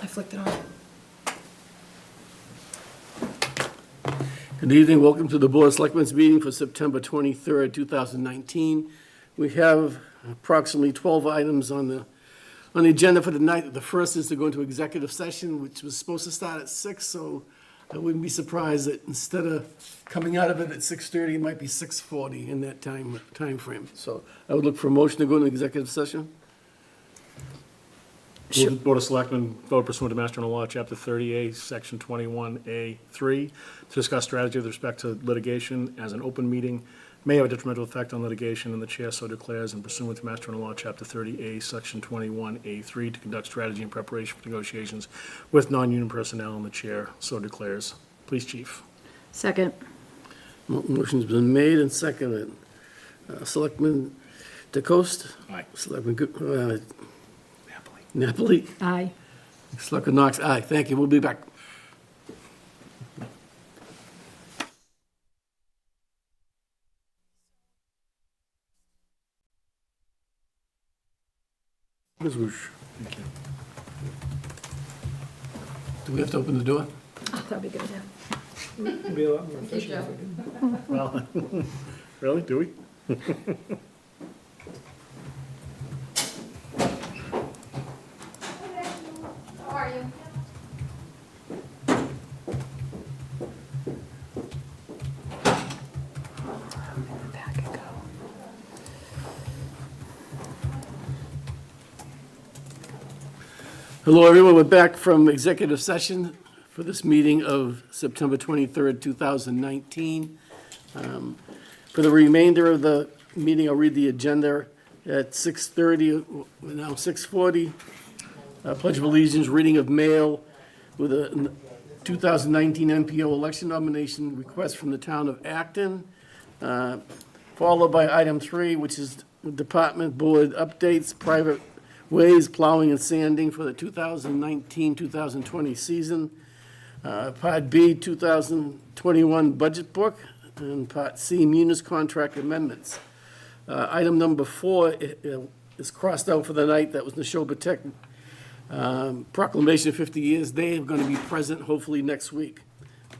I flicked it on. Good evening, welcome to the Board of Selectmen's meeting for September 23rd, 2019. We have approximately 12 items on the agenda for the night. The first is to go into executive session, which was supposed to start at 6, so I wouldn't be surprised that instead of coming out of it at 6:30, it might be 6:40 in that time frame. So I would look for a motion to go into executive session. Move the Board of Selectmen vote pursuant to Mass General Law, Chapter 30A, Section 21A3, to discuss strategy with respect to litigation as an open meeting may have a detrimental effect on litigation, and the chair so declares, and pursuant to Mass General Law, Chapter 30A, Section 21A3, to conduct strategy in preparation for negotiations with non-union personnel, and the chair so declares. Please, Chief. Second. Motion's been made and seconded. Selectman DeCoste? Aye. Selectman Napoli? Aye. Selectman Knox, aye. Thank you. We'll be back. Ms. Woosh. Thank you. Do we have to open the door? Oh, that'd be good, yeah. It'd be a lot more efficient if we did. Well, really? Do we? How are you? Hello, everyone. We're back from executive session for this meeting of September 23rd, 2019. For the remainder of the meeting, I'll read the agenda at 6:30, now 6:40. Pledge of Allegiance, reading of mail with a 2019 NPO election nomination request from the town of Acton, followed by item 3, which is department board updates, private ways, plowing and sanding for the 2019-2020 season. Part B, 2021 budget book, and Part C, munis contract amendments. Item number 4 is crossed out for the night. That was Neshoba Tech proclamation of 50 years. They are going to be present hopefully next week.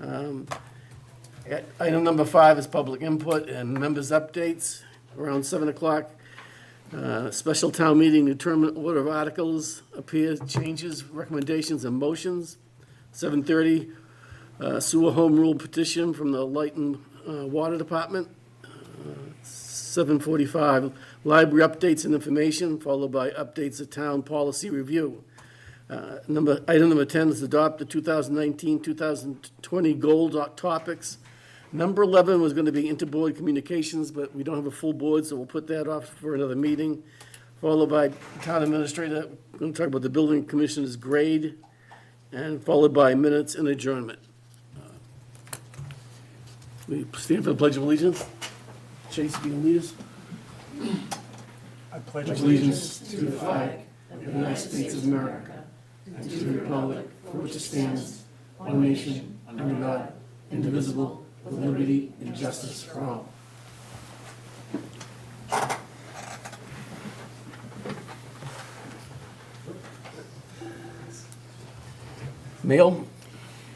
Item number 5 is public input and members' updates around 7 o'clock. Special town meeting, determine order of articles, appear, changes, recommendations, and motions. 7:30, sewer home rule petition from the Light and Water Department. 7:45, library updates and information, followed by updates of town policy review. Item number 10 is adopt the 2019-2020 goal topics. Number 11 was going to be interboard communications, but we don't have a full board, so we'll put that off for another meeting. Followed by town administrator, we're going to talk about the building commissioner's grade, and followed by minutes and adjournment. We stand for the Pledge of Allegiance. Chase, be the leaders. I pledge Allegiance to the flag of the United States of America and to the republic for which it stands, one nation, under God, indivisible, with liberty and justice for all. Mail?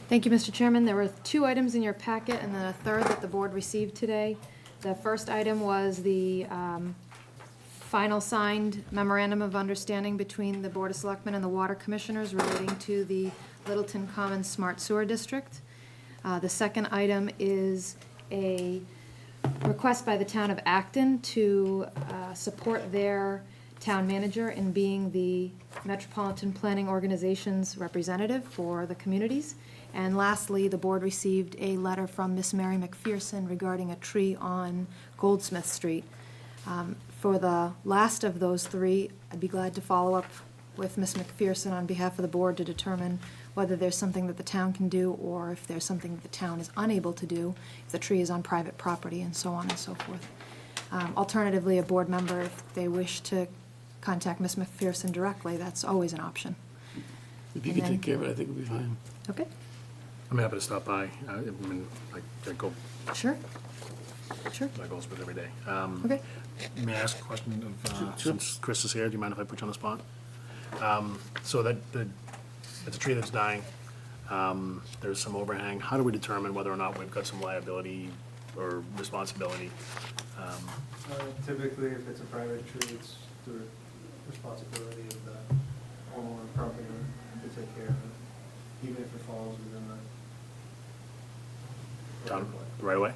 Thank you, Mr. Chairman. There were 2 items in your packet and then a third that the board received today. The first item was the final signed memorandum of understanding between the Board of Selectmen and the Water Commissioners relating to the Littleton Commons Smart Sewer District. The second item is a request by the town of Acton to support their town manager in being the Metropolitan Planning Organization's representative for the communities. And lastly, the board received a letter from Miss Mary McPherson regarding a tree on Goldsmith Street. For the last of those 3, I'd be glad to follow up with Miss McPherson on behalf of the board to determine whether there's something that the town can do or if there's something that the town is unable to do, if the tree is on private property and so on and so forth. Alternatively, a board member, if they wish to contact Ms. McPherson directly, that's always an option. If you And can then- take care of it, I think it'll be fine. Okay, I'm happy to stop by. I mean, I go, sure. Sure, I goes with every day. okay. May I ask a question of, Sure. since Chris is here, do you mind if I put you on the spot? So that, It's a tree that's dying. There's some overhang. How do we determine whether or not we've got some liability or responsibility? Typically, if it's a private tree, it's the responsibility of the homeowner property owner to take care of it, even if it falls within the Down right away,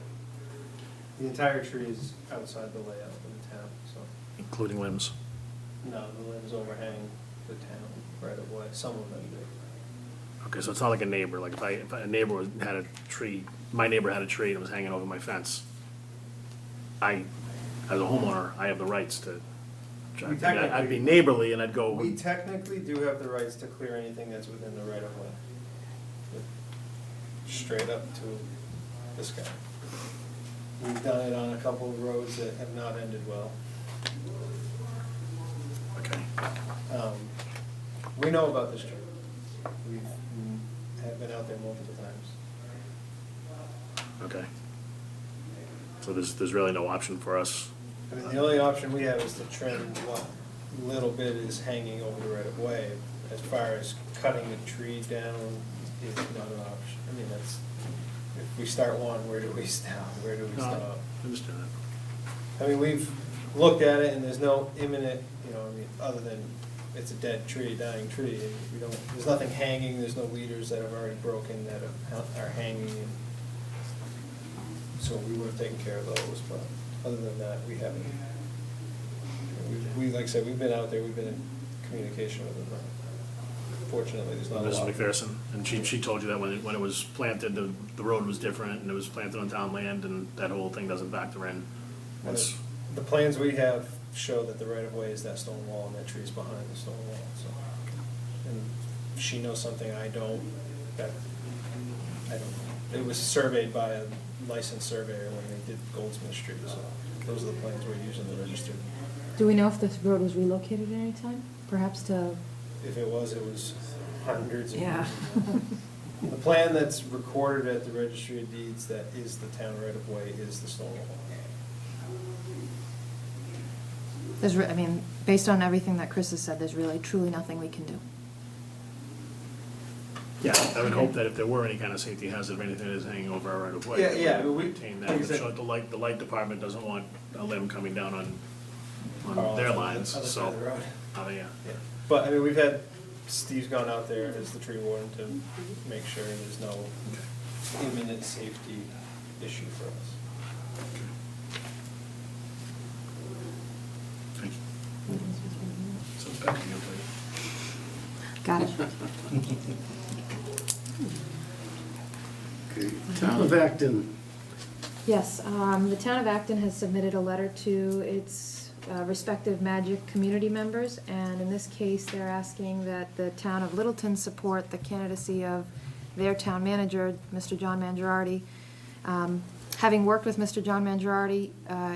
The entire tree is outside the layout of the town, so, including limbs. no, the limbs overhang the town right away, some of them do. Okay, so it's not like a neighbor, like if a neighbor had a tree, my neighbor had a tree and it was hanging over my fence, as a homeowner, I have the rights to, I'd be neighborly and I'd go. We technically do have the rights to clear anything that's within the right of way. Straight up to this guy. We've done it on a couple of roads that have not ended well. Okay, We know about this tree. We've have been out there multiple times. okay. So there's really no option for us. I mean, the only option we have is to trim what little bit is hanging over the right of way. As far as cutting the tree down is not an option. I mean, that's, if we start one, where do we stop? Where do we No, stop? I understand that. I mean, we've looked at it and there's no imminent, I mean, other than it's a dead tree, dying tree. And we don't, there's nothing hanging, there's no leaders that have already broken that are hanging. So we would have taken care of those, but other than that, we haven't. We, like I said, we've been out there, we've been in communication with them. Fortunately, there's not a Mrs. lot. McPherson, and she told you that when it was planted, the road was different, and it was planted on town land, and that whole thing doesn't factor in. Once, The plans we have show that the right of way is that stone wall and that tree's behind the stone wall, so. And she knows something I don't, that, I don't know. It was surveyed by a licensed surveyor when they did Goldsmith Street, so those are the plans we're using to register. Do we know if this road was relocated at any time? Perhaps to, If it was hundreds of Yeah. years ago. The plan that's recorded at the registry of deeds that is the town right of way is the stone wall. I mean, based on everything that Chris has said, there's really truly nothing we can do. yeah, I would hope that if there were any kind of safety hazard or anything that is hanging over our right of way. Yeah, we would we- maintain that. like I said- So the light department doesn't want a limb coming down on Or their on the lines, other side so. of the road. Yeah. Yeah. But, I mean, we've had, Steve's gone out there as the tree warden to make sure there's no imminent safety issue for us. Thank you. So it's back to you, please. Got it. Town of Acton, Yes, the town of Acton has submitted a letter to its respective Magic community members, and in this case, they're asking that the town of Littleton support the candidacy of their town manager, Mr. John Mangiarati. Having worked with Mr. John Mangiarati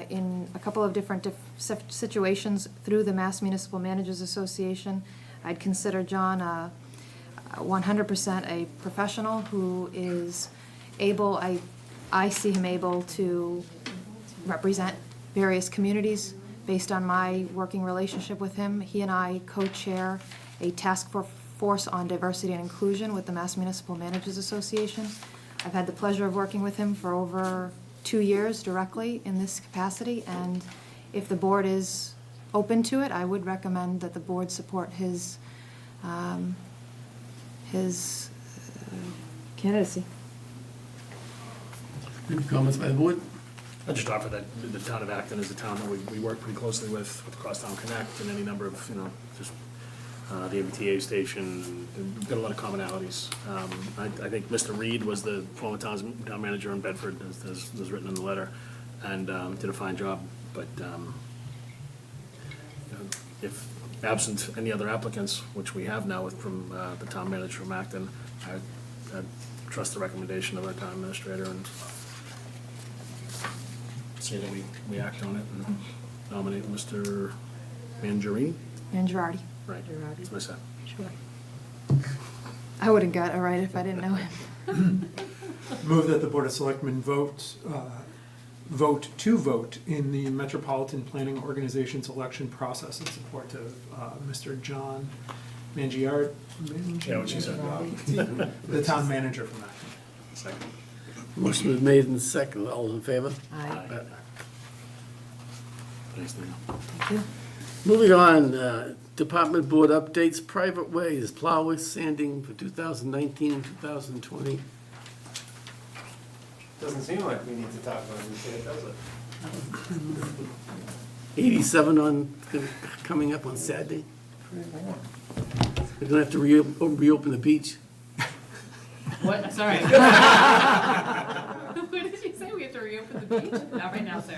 in a couple of different situations through the Mass Municipal Managers Association, I'd consider John 100% a professional who is able, I see him able to represent various communities based on my working relationship with him. He and I co-chair a task force on diversity and inclusion with the Mass Municipal Managers Association. I've had the pleasure of working with him for over 2 years directly in this capacity, and if the board is open to it, I would recommend that the board support his candidacy. any comments by the board? I just offer that the town of Acton is a town that we work pretty closely with Crosstown Connect and any number of, just the MBTA station. We've got a lot of commonalities. I think Mr. Reed was the former town manager in Bedford, as was written in the letter, and did a fine job. But if absent any other applicants, which we have now from the town manager from Acton, I'd trust the recommendation of our town administrator and say that we act on it and nominate Mr. Mangiarini. Mangiarati. Right, that's what I said. Sure. I wouldn't got it right if I didn't know him. Move that the Board of Selectmen vote in the Metropolitan Planning Organization's election process in support of Mr. John Mangiard, Yeah, what she said. the town manager from Acton. Second. Motion was made and second. All in favor? Aye. Thanks, Dana. Thank you. Moving on, department board updates, private ways, plowing, sanding for 2019, 2020. Doesn't seem like we need to talk about it, does it? 87 on, coming up on Saturday. We're gonna have to reopen the beach. What, sorry. What did you say, we have to reopen the beach? Not right now, sir.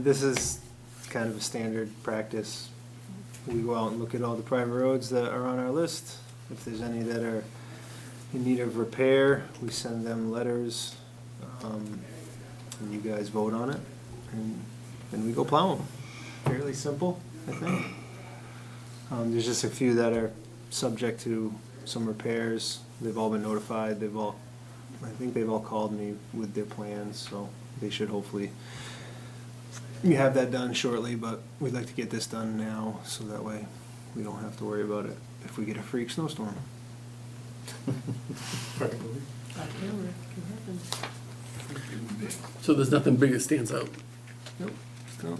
This is kind of a standard practice. We go out and look at all the private roads that are on our list. If there's any that are in need of repair, we send them letters, and you guys vote on it, and then we go plow them. Fairly simple, I think. There's just a few that are subject to some repairs. They've all been notified. I think they've all called me with their plans, so they should hopefully we have that done shortly, but we'd like to get this done now, so that way we don't have to worry about it if we get a freak snowstorm. So there's nothing big that stands out. Nope.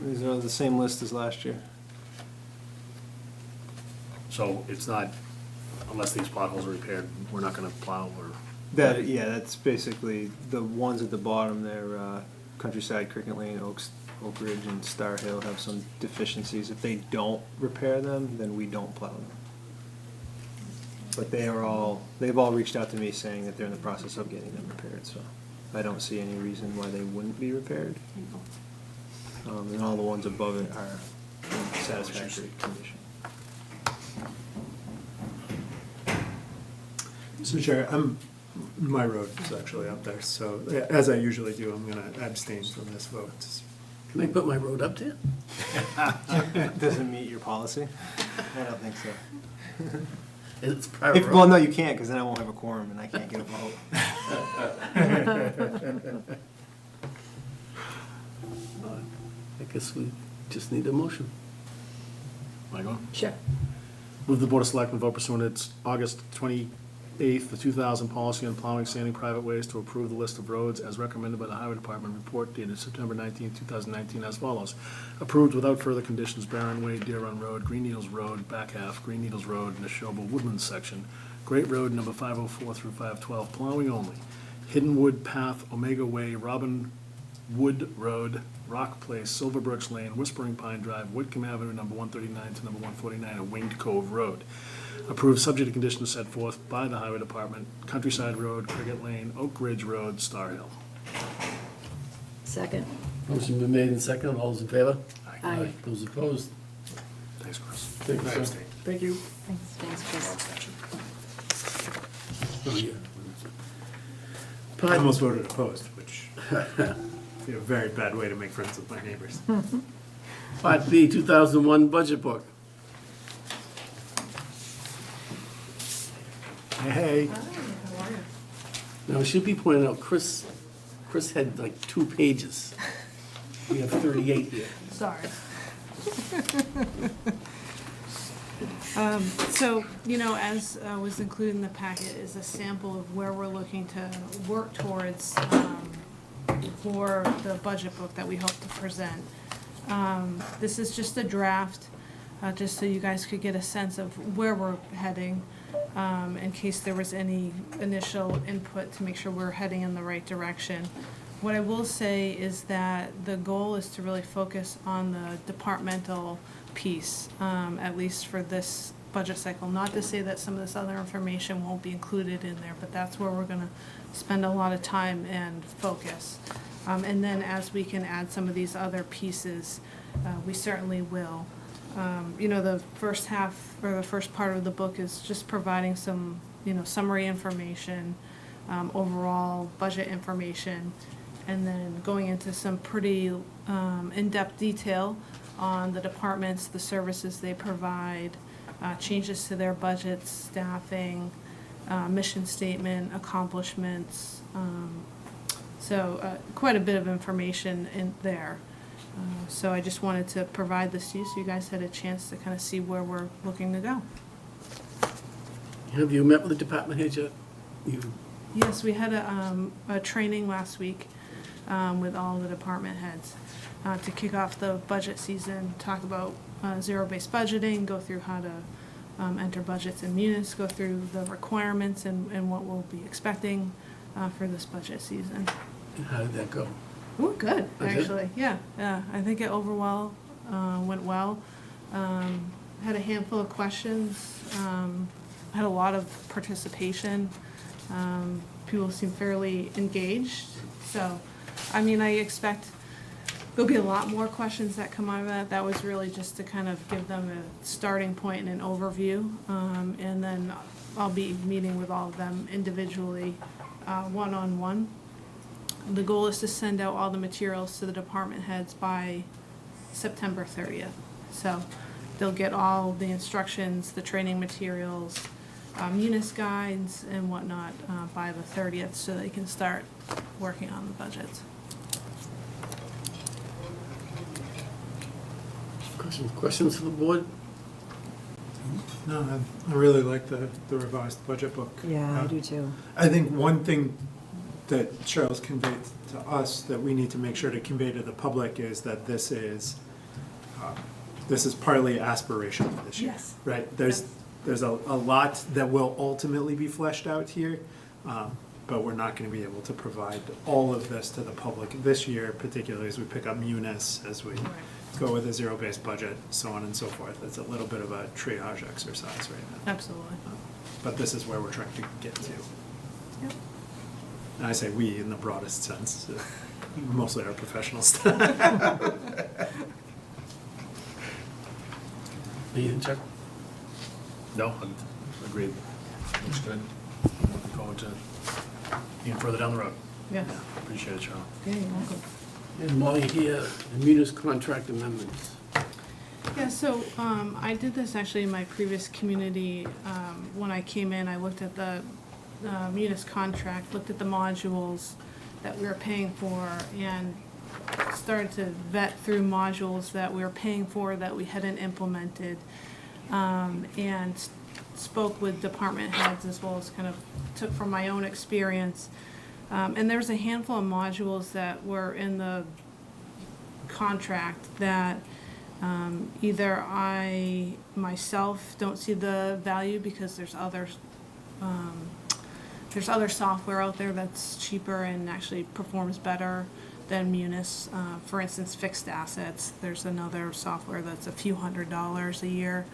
These are the same list as last year. So it's not, unless these potholes are repaired, we're not gonna plow or, That's basically the ones at the bottom there, Countryside, Cricket Lane, Oak Ridge, and Star Hill have some deficiencies. If they don't repair them, then we don't plow them. But they've all reached out to me saying that they're in the process of getting them repaired, so I don't see any reason why they wouldn't be repaired. And all the ones above it are in satisfactory condition. So Chair, my road is actually up there, so as I usually do, I'm gonna abstain from this vote. Can I put my road up there? Does it meet your policy? I don't think so. It's private Well, road. no, you can't, because then I won't have a quorum and I can't get a vote. I guess we just need a motion. am I going? Sure. Move the Board of Selectmen vote pursuant to its August 28th, the 2000 policy on plowing, sanding private ways to approve the list of roads as recommended by the Highway Department report dated September 19th, 2019 as follows. Approved without further conditions, Barron Way, Deer Run Road, Green Needles Road, back half, Green Needles Road, Neshoba Woodlands section, Great Road number 504 through 512, plowing only. Hidden Wood Path, Omega Way, Robin Wood Road, Rock Place, Silver Birch Lane, Whispering Pine Drive, Whitcomb Avenue, number 139 to number 149, and Winged Cove Road. Approved subject to conditions set forth by the Highway Department, Countryside Road, Cricket Lane, Oak Ridge Road, Star Hill. Second. Motion been made and second. All those in favor? Aye. Those opposed? Thanks, Chris. Thank you, sir. Abstain. Thank you. Thanks, Chris. Abstention. Oh, yeah. I Part- almost voted opposed, which is a very bad way to make friends with my neighbors. Part B, 2001 budget book. Hey. Now, it should be pointed out, Chris had like 2 pages. We have 38 here. Sorry. So, as was included in the packet is a sample of where we're looking to work towards for the budget book that we hope to present. This is just a draft, just so you guys could get a sense of where we're heading, in case there was any initial input to make sure we're heading in the right direction. What I will say is that the goal is to really focus on the departmental piece, at least for this budget cycle. Not to say that some of this other information won't be included in there, but that's where we're gonna spend a lot of time and focus. And then as we can add some of these other pieces, we certainly will. The first half, or the first part of the book is just providing some, summary information, overall budget information, and then going into some pretty in-depth detail on the departments, the services they provide, changes to their budgets, staffing, mission statement, accomplishments. So quite a bit of information in there. So I just wanted to provide this to you, so you guys had a chance to kind of see where we're looking to go. Have you met with the department heads yet? You, Yes, we had a training last week with all the department heads to kick off the budget season, talk about zero-based budgeting, go through how to enter budgets in munis, go through the requirements and what we'll be expecting for this budget season. how did that go? Ooh, good, Was it? actually, yeah. I think it overall went well. Had a handful of questions, had a lot of participation. People seem fairly engaged, so, I mean, I expect there'll be a lot more questions that come out of that. That was really just to kind of give them a starting point and an overview. And then I'll be meeting with all of them individually, one-on-one. The goal is to send out all the materials to the department heads by September 30th. So they'll get all the instructions, the training materials, munis guides and whatnot by the 30th, so they can start working on the budgets. Questions for the board? No, I really like the revised budget book. Yeah, I do too. I think one thing that Cheryl's conveyed to us that we need to make sure to convey to the public is that this is partly aspirational this year. Yes. Right? There's a lot that will ultimately be fleshed out here, but we're not going to be able to provide all of this to the public this year, particularly as we pick up munis, as we go with a zero-based budget, so on and so forth. It's a little bit of a triage exercise right now. Absolutely. But this is where we're trying to get to. Yep. And I say we in the broadest sense, mostly our professional staff. Ian, Chuck? No, I'm agreed. Looks good. Looking forward to being further down the road. Yes. Appreciate it, Cheryl. Yeah, you're welcome. And while you're here, the munis contract amendments. Yeah, so I did this actually in my previous community. When I came in, I looked at the munis contract, looked at the modules that we were paying for, and started to vet through modules that we were paying for that we hadn't implemented, and spoke with department heads as well as kind of took from my own experience. And there was a handful of modules that were in the contract that either I myself don't see the value because there's other software out there that's cheaper and actually performs better than Munis. For instance, fixed assets, there's another software that's a few $100s a year.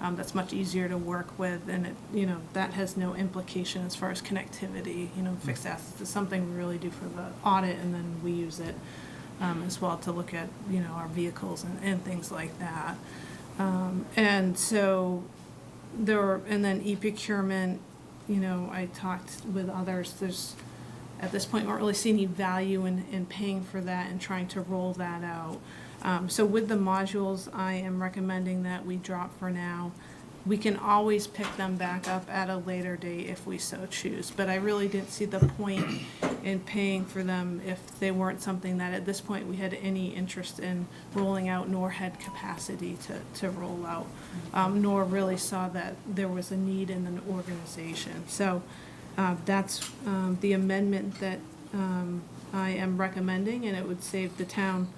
That's much easier to work with, and it, that has no implication as far as connectivity. Fixed assets is something we really do for the audit, and then we use it as well to look at, our vehicles and things like that. And so and then e-procurement, I talked with others, at this point, we don't really see any value in paying for that and trying to roll that out. So with the modules, I am recommending that we drop for now. We can always pick them back up at a later date if we so choose, but I really didn't see the point in paying for them if they weren't something that at this point we had any interest in rolling out, nor had capacity to roll out, nor really saw that there was a need in an organization. So that's the amendment that I am recommending, and it would save the town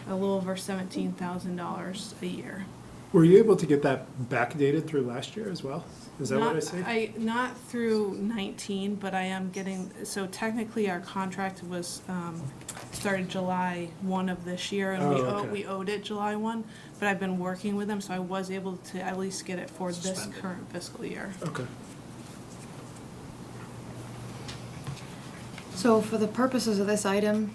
a little over $17,000 a year. Were you able to get that backdated through last year as well? Is that what I see? Not through 19, but I am getting, so technically our contract was, started July 1 of this year, and okay. we owed it July 1, but I've been working with them, so I was able to at least get it for this Suspend it. current fiscal year. Okay. So for the purposes of this item,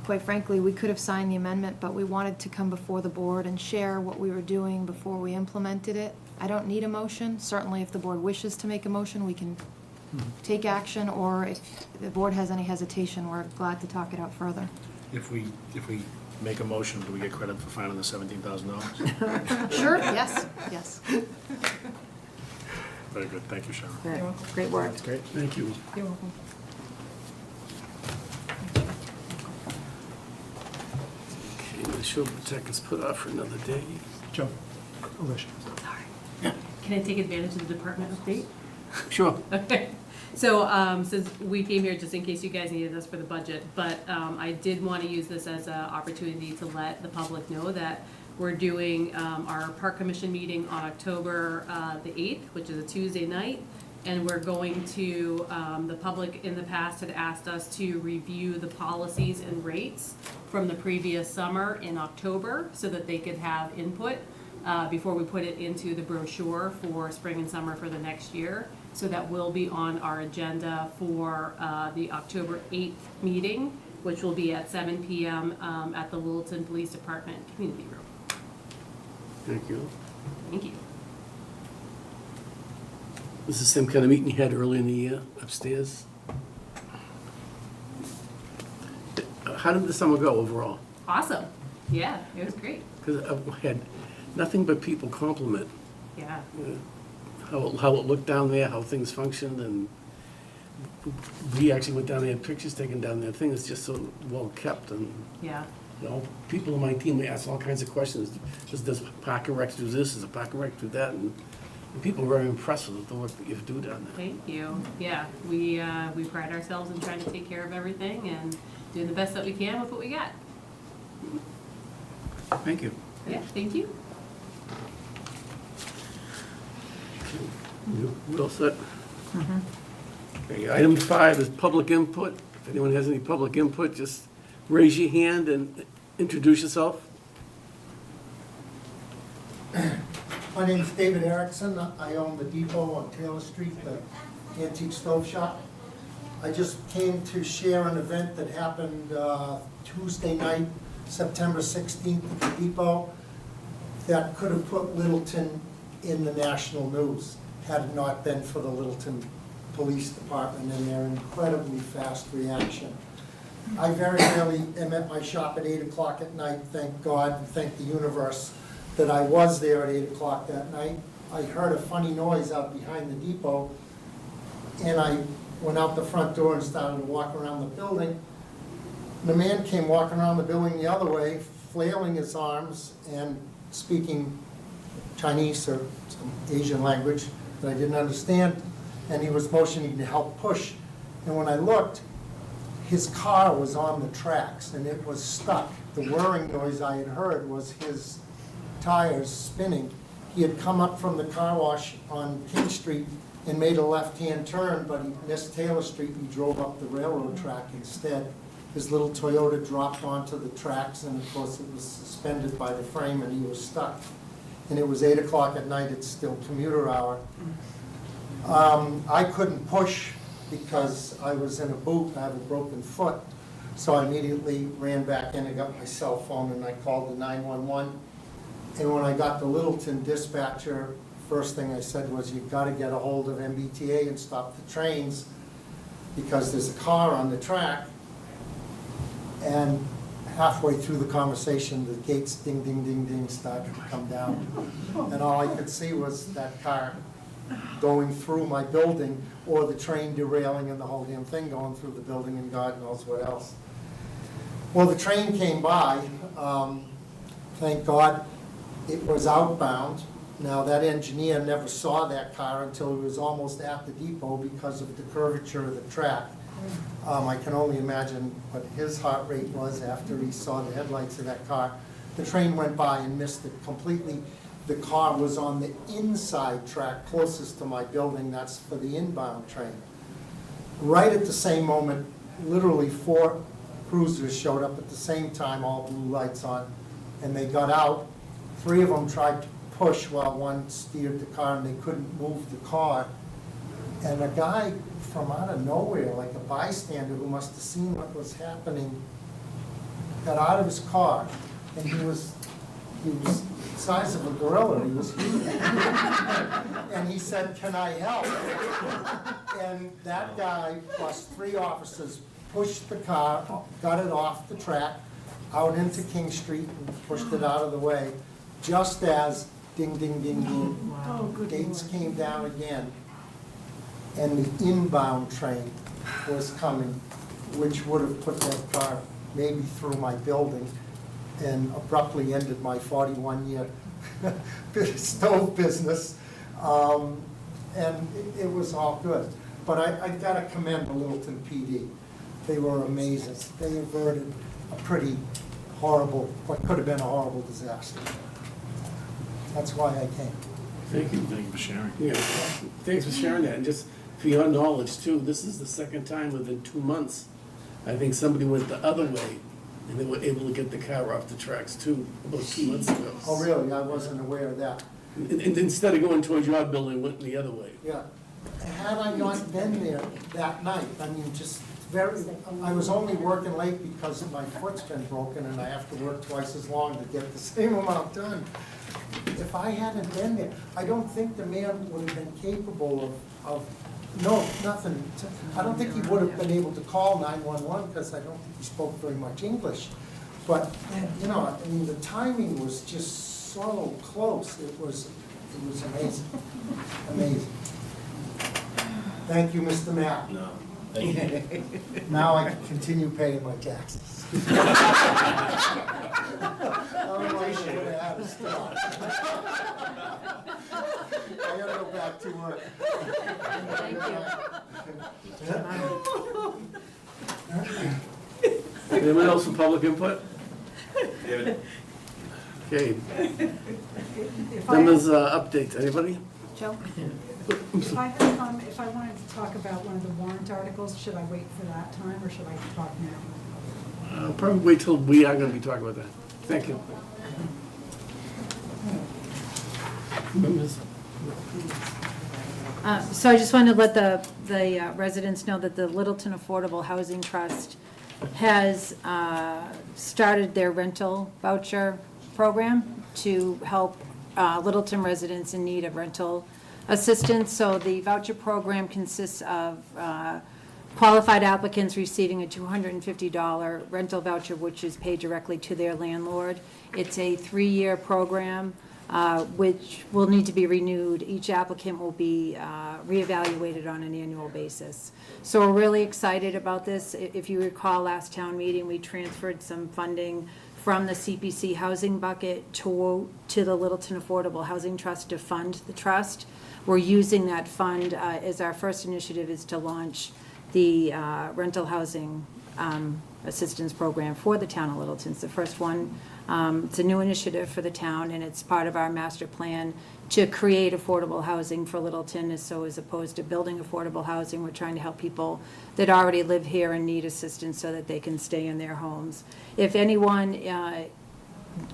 quite frankly, we could have signed the amendment, but we wanted to come before the board and share what we were doing before we implemented it. I don't need a motion. Certainly, if the board wishes to make a motion, we can take action, or if the board has any hesitation, we're glad to talk it out further. If we make a motion, do we get credit for finding the $17,000? Sure, yes. Very good, thank you, Cheryl. Good. You're welcome. Great work. That's great. Thank you. You're welcome. Okay, The show protect is put off for another day. Joe, Alicia. Can I take advantage of the department update? Sure. Okay. So, since we came here just in case you guys needed us for the budget, but, I did want to use this as an opportunity to let the public know that we're doing, our park commission meeting on October, the 8th, which is a Tuesday night. And we're going to, the public in the past had asked us to review the policies and rates from the previous summer in October so that they could have input before we put it into the brochure for spring and summer for the next year. So that will be on our agenda for the October 8th meeting, which will be at 7 PM at the Littleton Police Department Community Room. Thank you. Thank you. This is the same kind of meeting you had early in the year upstairs. How did the summer go overall? Awesome. Yeah, it was great. Because I had nothing but people compliment Yeah. how it looked down there, how things functioned, and we actually went down there, had pictures taken down there. Thing is just so well kept, and Yeah. you know, people in my team, they ask all kinds of questions. Does Park and Rec do this? Does the Park and Rec do that? And people are very impressed with the work that you do down there. Thank you. Yeah, we pride ourselves in trying to take care of everything and doing the best that we can with what we got. Thank you. Yeah, thank you. You all set? Okay, item 5 is public input. If anyone has any public input, just raise your hand and introduce yourself. My name is David Erickson. I own the Depot on Taylor Street, the antique stove shop. I just came to share an event that happened Tuesday night, September 16th at the Depot, that could have put Littleton in the national news had it not been for the Littleton Police Department and their incredibly fast reaction. I very rarely am at my shop at 8 o'clock at night, thank God, and thank the universe that I was there at 8 o'clock that night. I heard a funny noise out behind the depot, and I went out the front door and started to walk around the building. The man came walking around the building the other way, flailing his arms and speaking Chinese or some Asian language that I didn't understand, and he was motioning to help push. And when I looked, his car was on the tracks and it was stuck. The whirring noise I had heard was his tires spinning. He had come up from the car wash on King Street and made a left-hand turn, but he missed Taylor Street and he drove up the railroad track instead. His little Toyota dropped onto the tracks, and of course it was suspended by the frame and he was stuck. And it was 8 o'clock at night, it's still commuter hour. I couldn't push because I was in a boot, I have a broken foot. So I immediately ran back in and got my cell phone and I called the 911. And when I got the Littleton dispatcher, first thing I said was, you've got to get a hold of MBTA and stop the trains because there's a car on the track. And halfway through the conversation, the gates ding, ding, ding, ding started to come down. And all I could see was that car going through my building, or the train derailing and the whole damn thing going through the building, and God knows what else. Well, the train came by. Thank God it was outbound. Now, that engineer never saw that car until he was almost at the depot because of the curvature of the track. I can only imagine what his heart rate was after he saw the headlights of that car. The train went by and missed it completely. The car was on the inside track closest to my building. That's for the inbound train. Right at the same moment, literally 4 cruisers showed up at the same time, all blue lights on, and they got out. 3 of them tried to push while one steered the car, and they couldn't move the car. And a guy from out of nowhere, like a bystander who must have seen what was happening, got out of his car, and he was the size of a gorilla. He was huge. And he said, "Can I help?" And that guy plus 3 officers pushed the car, got it off the track, out into King Street, and pushed it out of the way, just as ding, ding, ding, ding, gates came down again. And the inbound train was coming, which would have put that car maybe through my building. and abruptly ended my 41-year stove business. And it was all good. But I gotta commend the Littleton PD. They were amazing. They averted a pretty horrible, what could have been a horrible disaster. That's why I came. Thank you. Thank you for sharing. Yeah, thanks for sharing that, and just for your knowledge too, this is the second time within 2 months, I think somebody went the other way, and they were able to get the car off the tracks too, about 2 months ago. Oh, really? I wasn't aware of that. And instead of going towards your building, went the other way. Yeah. Had I not been there that night, I mean, just very, I was only working late because my foot's been broken and I have to work twice as long to get the same amount done. If I hadn't been there, I don't think the man would have been capable of, no, nothing. I don't think he would have been able to call 911 because I don't think he spoke very much English. But, you know, I mean, the timing was just so close. It was amazing, amazing. Thank you, Mr. Matt. No. Now I can continue paying my taxes. Otherwise, I would have had to stop. I gotta go back to work. Anyone else for public input? David? Okay, If I members, updates, anybody? Joe? If I had come, if I wanted to talk about one of the warrant articles, should I wait for that time, or should I talk now? Probably wait till we are gonna be talking about that. Thank you. Members? So I just wanted to let the residents know that the Littleton Affordable Housing Trust has started their rental voucher program to help Littleton residents in need of rental assistance. So the voucher program consists of qualified applicants receiving a $250 rental voucher, which is paid directly to their landlord. It's a 3-year program, which will need to be renewed. Each applicant will be reevaluated on an annual basis. So we're really excited about this. If you recall, last town meeting, we transferred some funding from the CPC housing bucket to the Littleton Affordable Housing Trust to fund the trust. We're using that fund as our first initiative is to launch the rental housing assistance program for the town of Littleton. It's the first one. It's a new initiative for the town, and it's part of our master plan to create affordable housing for Littleton. So as opposed to building affordable housing, we're trying to help people that already live here and need assistance so that they can stay in their homes. If anyone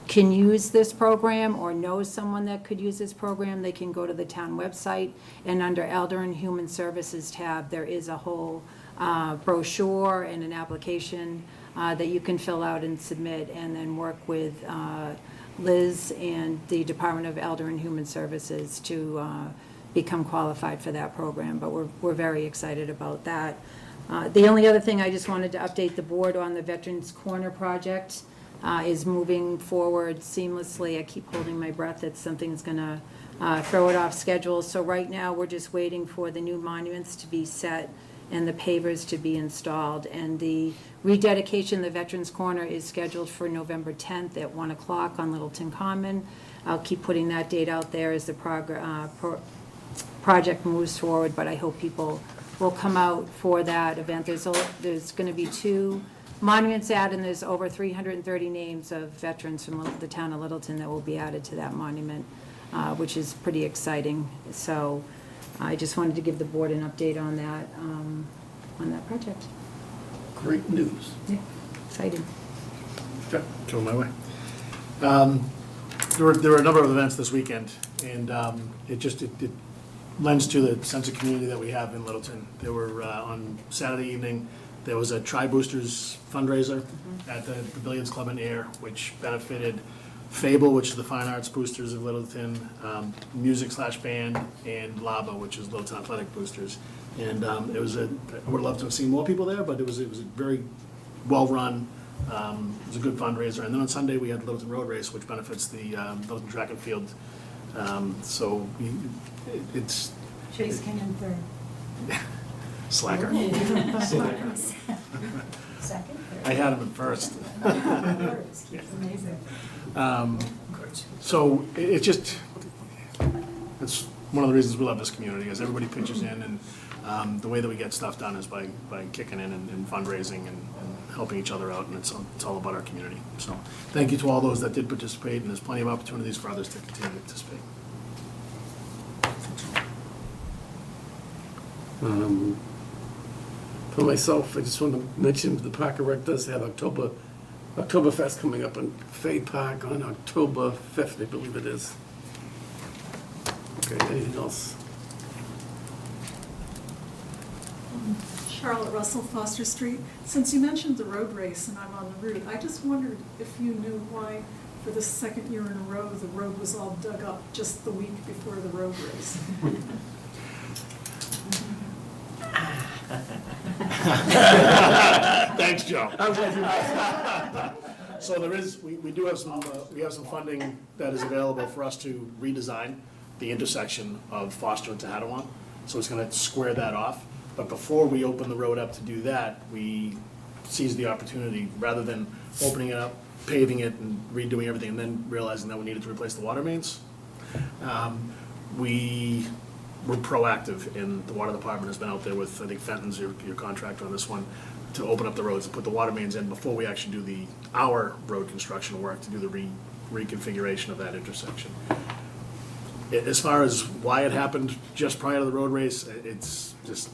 can use this program or knows someone that could use this program, they can go to the town website, and under Elder and Human Services tab, there is a whole brochure and an application that you can fill out and submit, and then work with Liz and the Department of Elder and Human Services to become qualified for that program. But we're very excited about that. The only other thing I just wanted to update the board on, the Veterans Corner project is moving forward seamlessly. I keep holding my breath that something's gonna throw it off schedule. So right now, we're just waiting for the new monuments to be set and the pavers to be installed. And the rededication of the Veterans Corner is scheduled for November 10th at 1 o'clock on Littleton Common. I'll keep putting that date out there as the project moves forward, but I hope people will come out for that event. There's going to be 2 monuments added, and there's over 330 names of veterans from the town of Littleton that will be added to that monument, which is pretty exciting. So I just wanted to give the board an update on that project. Great news. Yeah, exciting. Okay, coming my way. There were a number of events this weekend, and it lends to the sense of community that we have in Littleton. There were, on Saturday evening, there was a Tri-Boosters fundraiser at the Billiards Club in Air, which benefited Fable, which is the Fine Arts Boosters of Littleton, Music/Band, and LABA, which is Littleton Athletic Boosters. And I would have loved to have seen more people there, but it was a very well-run, it was a good fundraiser. And then on Sunday, we had the Littleton Road Race, which benefits the Littleton Track and Field. So it's Chase came in third. slacker. Second, third. I had him at first. Amazing. So it's just, it's one of the reasons we love this community, is everybody pitches in, and the way that we get stuff done is by kicking in and fundraising and helping each other out, and it's all about our community. So thank you to all those that did participate, and there's plenty of opportunities for others to continue to participate. For myself, I just want to mention the Park and Rec does have Oktoberfest coming up in Fay Park on October 5th, I believe it is. Okay, anything else? Charlotte Russell, Foster Street. Since you mentioned the road race and I'm on the route, I just wondered if you knew why, for the second year in a row, the road was all dug up just the week before the road race. Thanks, Joe. So there is, we do have some, we have some funding that is available for us to redesign the intersection of Foster and Tehadawon. So it's gonna square that off. But before we open the road up to do that, we seized the opportunity, rather than opening it up, paving it and redoing everything, and then realizing that we needed to replace the water mains. We were proactive, and the water department has been out there with, I think Fenton's your contractor on this one, to open up the roads and put the water mains in before we actually do our road construction work, to do the reconfiguration of that intersection. As far as why it happened just prior to the road race, it's just,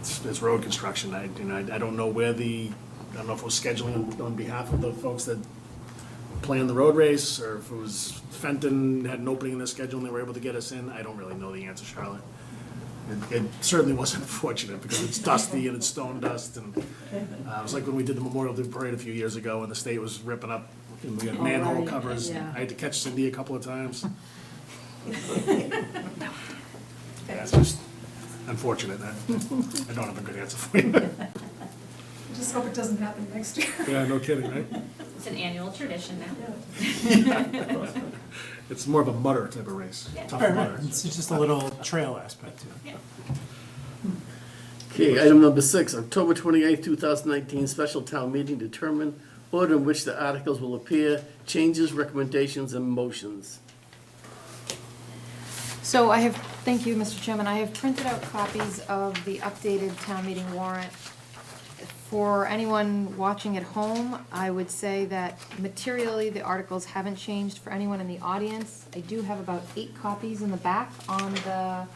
it's road construction. I don't know where I don't know if it was scheduling on behalf of the folks that planned the road race, or if it was Fenton had an opening in their schedule and they were able to get us in. I don't really know the answer, Charlotte. It certainly wasn't fortunate, because it's dusty and it's stone dust, and it was like when we did the Memorial Day Parade a few years ago and the state was ripping up, and we had manhole right, covers. yeah. I had to catch Cindy a couple of times. Yeah, it's just unfortunate. I don't have a good answer for you. Just hope it doesn't happen next year. Yeah, no kidding, right? It's an annual tradition now. It's more of a mutter type of race. Tough mutter. It's just a little trail aspect to it. Okay, item number 6, October 28th, 2019, special town meeting, determine order in which the articles will appear, changes, recommendations, and motions. So thank you, Mr. Chairman, I have printed out copies of the updated town meeting warrant. For anyone watching at home, I would say that materially, the articles haven't changed. For anyone in the audience, I do have about 8 copies in the back on the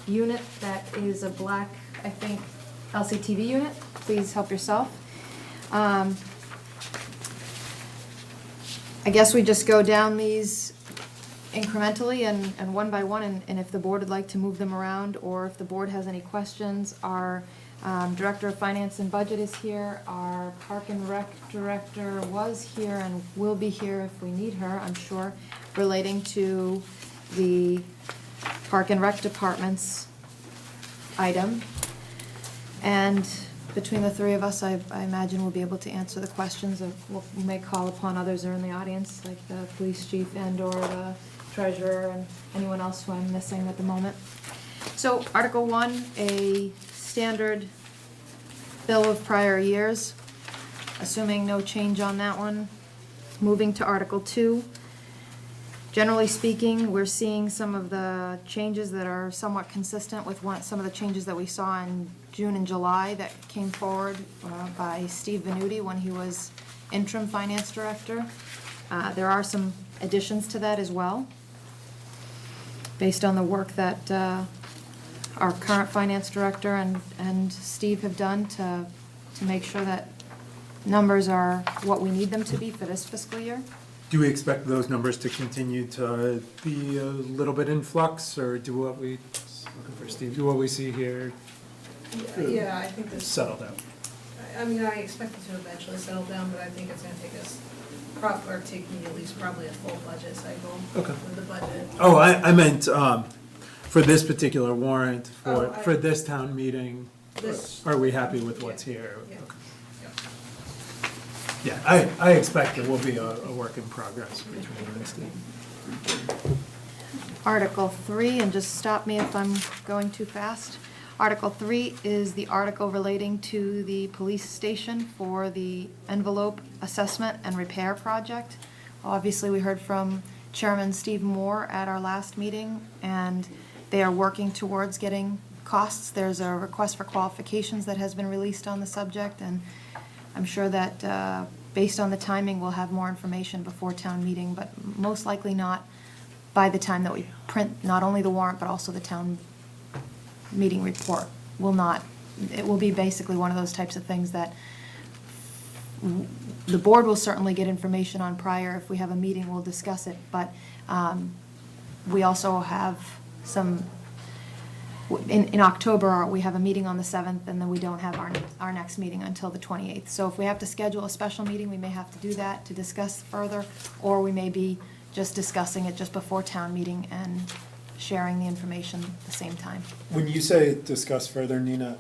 unit that is a black, I think, LCTV unit. Please help yourself. I guess we just go down these incrementally and one by one, and if the board would like to move them around, or if the board has any questions, our Director of Finance and Budget is here, our Park and Rec Director was here and will be here if we need her, I'm sure, relating to the Park and Rec Department's item. And between the three of us, I imagine we'll be able to answer the questions. We may call upon others who are in the audience, like the police chief and/or the treasurer and anyone else who I'm missing at the moment. So Article 1, a standard bill of prior years, assuming no change on that one. Moving to Article 2. Generally speaking, we're seeing some of the changes that are somewhat consistent with some of the changes that we saw in June and July that came forward by Steve Venuti when he was interim finance director. There are some additions to that as well, based on the work that our current finance director and Steve have done to make sure that numbers are what we need them to be for this fiscal year. Do we expect those numbers to continue to be a little bit in flux, or do what we, looking for Steve, do what we see here Yeah, I think this, settle down? I mean, I expect it to eventually settle down, but I think it's gonna take us, take me at least probably a full budget cycle Okay. with the budget. Oh, I meant, for this particular warrant, Oh, for this town meeting, This- are we happy with what's here? Yeah. Okay. Yeah. Yeah, I expect it will be a work in progress between you and Steve. Article 3, and just stop me if I'm going too fast. Article 3 is the article relating to the police station for the envelope assessment and repair project. Obviously, we heard from Chairman Steve Moore at our last meeting, and they are working towards getting costs. There's a request for qualifications that has been released on the subject, and I'm sure that based on the timing, we'll have more information before town meeting, but most likely not by the time that we print not only the warrant, but also the town meeting report. It will be basically one of those types of things that the board will certainly get information on prior. If we have a meeting, we'll discuss it, but we also have some, in October, we have a meeting on the 7th, and then we don't have our next meeting until the 28th. So if we have to schedule a special meeting, we may have to do that to discuss further, or we may be just discussing it just before town meeting and sharing the information at the same time. When you say discuss further, Nina,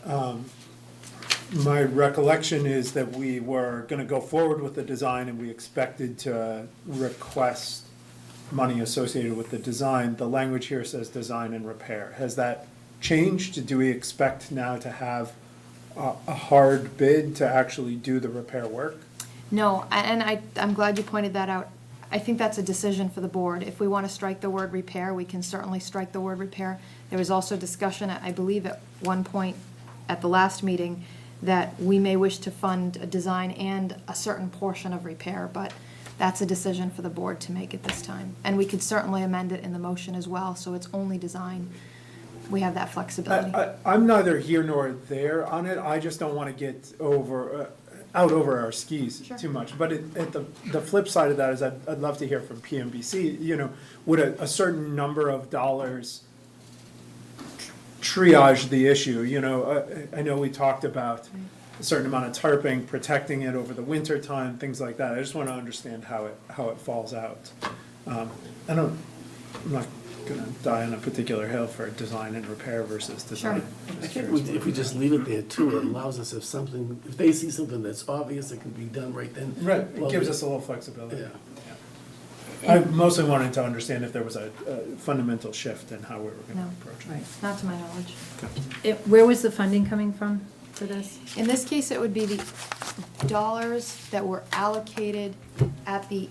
my recollection is that we were gonna go forward with the design and we expected to request money associated with the design. The language here says design and repair. Has that changed? Do we expect now to have a hard bid to actually do the repair work? No, and I'm glad you pointed that out. I think that's a decision for the board. If we want to strike the word repair, we can certainly strike the word repair. There was also discussion, I believe at one point at the last meeting, that we may wish to fund a design and a certain portion of repair, but that's a decision for the board to make at this time. And we could certainly amend it in the motion as well, so it's only design. We have that flexibility. I'm neither here nor there on it. I just don't want to get out over our skis Sure. too much. But at the flip side of that is I'd love to hear from PMBC, would a certain number of dollars triage the issue? I know we talked about a certain amount of tarping, protecting it over the winter time, things like that. I just want to understand how it falls out. I'm not gonna die on a particular hill for design and repair versus design. Sure. I think if we just leave it there too, it allows us if they see something that's obvious that can be done right then. Right, it well, gives us a little flexibility. Yeah. I mostly wanted to understand if there was a fundamental shift in how we were No. gonna approach it. Right. Not to my knowledge. Where was the funding coming from for this? In this case, it would be the dollars that were allocated at the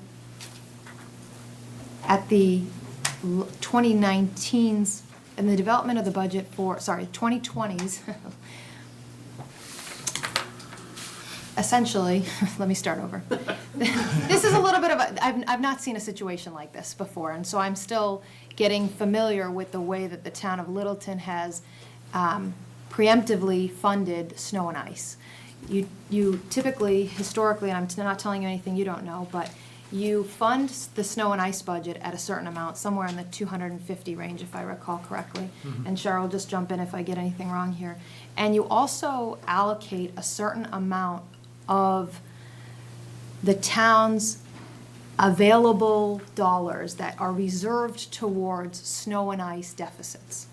2019's, in the development of the budget for, 2020's. Essentially, let me start over. This is a little bit of I've not seen a situation like this before, and so I'm still getting familiar with the way that the town of Littleton has preemptively funded snow and ice. You typically, historically, and I'm not telling you anything you don't know, but you fund the snow and ice budget at a certain amount, somewhere in the 250 range, if I recall correctly. And Cheryl, just jump in if I get anything wrong here. And you also allocate a certain amount of the town's available dollars that are reserved towards snow and ice deficits.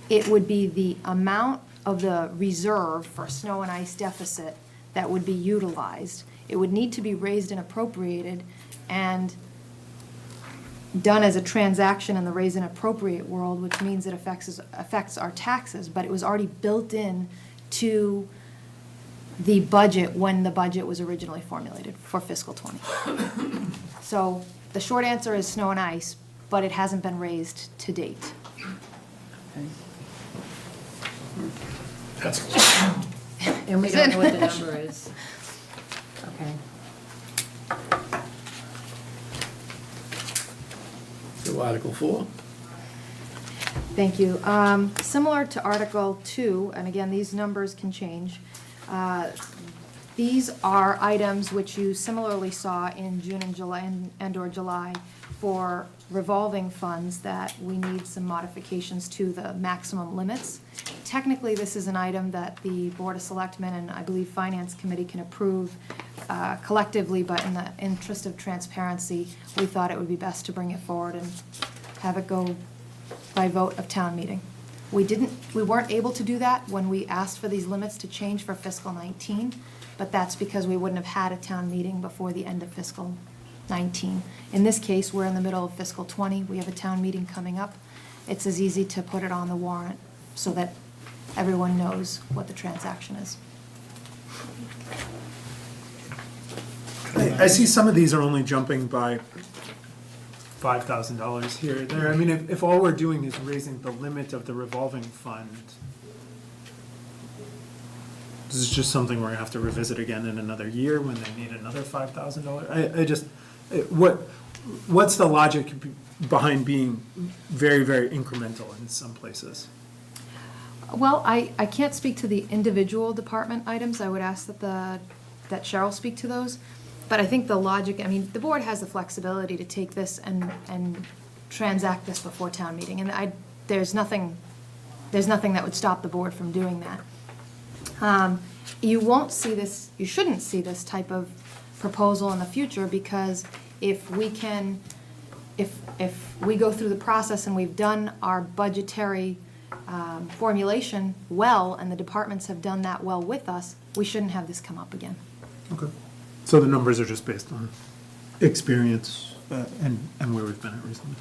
It would be the amount of the reserve for snow and ice deficit that would be utilized. It would need to be raised and appropriated and done as a transaction in the raise and appropriate world, which means it affects our taxes, but it was already built in to the budget when the budget was originally formulated for fiscal '20. So the short answer is snow and ice, but it hasn't been raised to date. That's And we don't know what the number is. Okay. So Article 4. Thank you. Similar to Article 2, and again, these numbers can change, these are items which you similarly saw in June and July and/or July for revolving funds that we need some modifications to the maximum limits. Technically, this is an item that the Board of Selectmen and I believe Finance Committee can approve collectively, but in the interest of transparency, we thought it would be best to bring it forward and have it go by vote of town meeting. We weren't able to do that when we asked for these limits to change for fiscal 19, but that's because we wouldn't have had a town meeting before the end of fiscal 19. In this case, we're in the middle of fiscal 20. We have a town meeting coming up. It's as easy to put it on the warrant so that everyone knows what the transaction is. I see some of these are only jumping by $5,000 here or there. I mean, if all we're doing is raising the limit of the revolving fund, this is just something we're gonna have to revisit again in another year when they need another $5,000. What's the logic behind being very, very incremental in some places? Well, I can't speak to the individual department items. I would ask that Cheryl speak to those. But I think the logic, I mean, the board has the flexibility to take this and transact this before town meeting. And there's nothing that would stop the board from doing that. You won't see this, you shouldn't see this type of proposal in the future, because if we go through the process and we've done our budgetary formulation well, and the departments have done that well with us, we shouldn't have this come up again. Okay. So the numbers are just based on experience and where we've been at recently.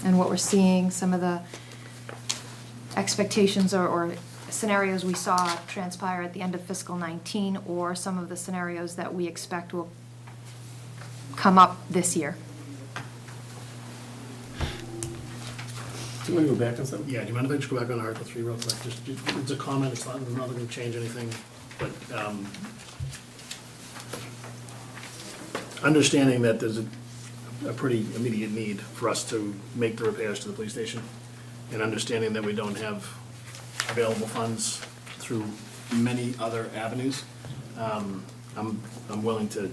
And what we're seeing, some of the expectations or scenarios we saw transpire at the end of fiscal 19, or some of the scenarios that we expect will come up this year. Do you want to go back on something? Yeah, do you mind if I just go back on Article 3 real quick? It's a comment, it's not going to change anything, but understanding that there's a pretty immediate need for us to make the repairs to the police station, and understanding that we don't have available funds through many other avenues, I'm willing to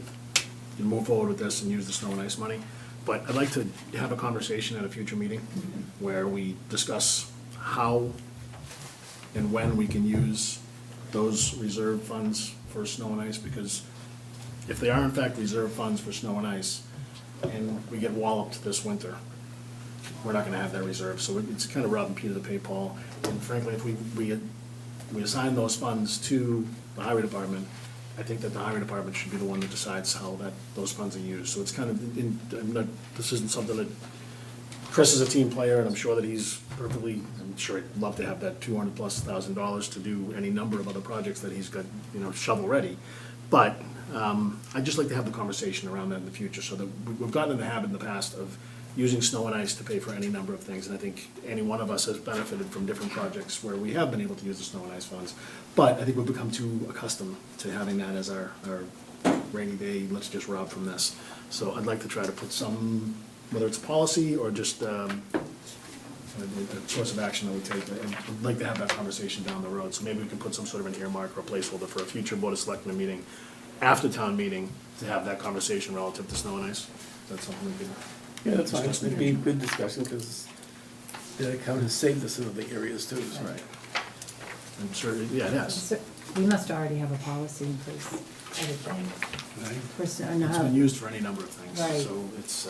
move forward with this and use the snow and ice money. But I'd like to have a conversation at a future meeting where we discuss how and when we can use those reserve funds for snow and ice, because if they are in fact reserve funds for snow and ice, and we get walloped this winter, we're not gonna have that reserve, so it's kind of robbing Peter to pay Paul. And frankly, if we assign those funds to the highway department, I think that the highway department should be the one that decides how those funds are used. So it's kind of, this isn't something that, Chris is a team player, and I'm sure that I'm sure he'd love to have that $200,000+ to do any number of other projects that he's got, shovel ready. But I'd just like to have the conversation around that in the future, so that we've gotten in the habit in the past of using snow and ice to pay for any number of things. And I think any one of us has benefited from different projects where we have been able to use the snow and ice funds. But I think we've become too accustomed to having that as our rainy day, let's just rob from this. So I'd like to try to put some, whether it's policy or just a source of action that we take. I'd like to have that conversation down the road. So maybe we can put some sort of an earmark or a placeholder for a future Board of Selectmen meeting after town meeting to have that conversation relative to snow and ice. That's something we could. Yeah, that's fine. It'd be a good discussion, because the account has saved us in other areas too. So. Right. I'm sure, yeah, it has. So we must already have a policy in place, I would think. Right. It's It's been used for any number of things, Right. so it's,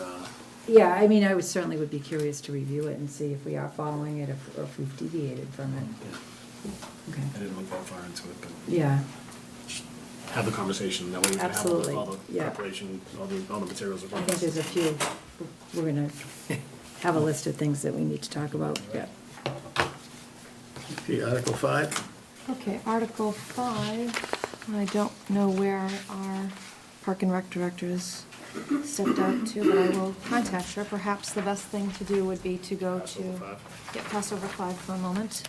Yeah, I mean, I would certainly would be curious to review it and see if we are following it, or if we've deviated from it. yeah, Okay, I didn't look that far into it, but yeah, have the conversation, that way we can have Absolutely, all the yeah. preparation, all the materials. I think there's a few, we're gonna have a list of things that we need to talk about, yeah. Okay, Article 5. Okay, Article 5, I don't know where our Park and Rec director is stepped out to, but I will contact her. Perhaps the best thing to do would be to go Pass to, over 5. pass over 5 for a moment.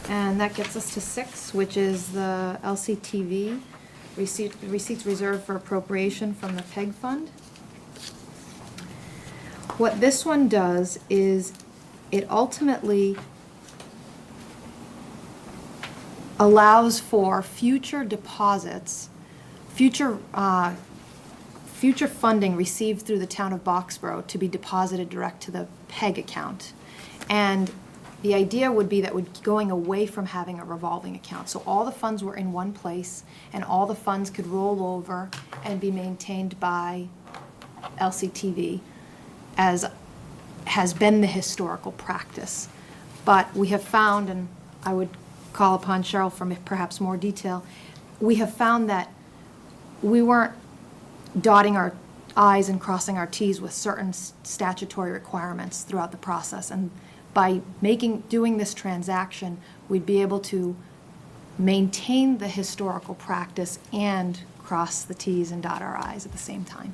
And that gets us to 6, which is the LCTV, receipts reserved for appropriation from the PEG fund. What this one does is it ultimately allows for future deposits, future funding received through the town of Boxborough to be deposited direct to the PEG account. And the idea would be that we're going away from having a revolving account. So all the funds were in one place, and all the funds could roll over and be maintained by LCTV, as has been the historical practice. But we have found, and I would call upon Cheryl for perhaps more detail, we have found that we weren't dotting our i's and crossing our t's with certain statutory requirements throughout the process. And by doing this transaction, we'd be able to maintain the historical practice and cross the t's and dot our i's at the same time.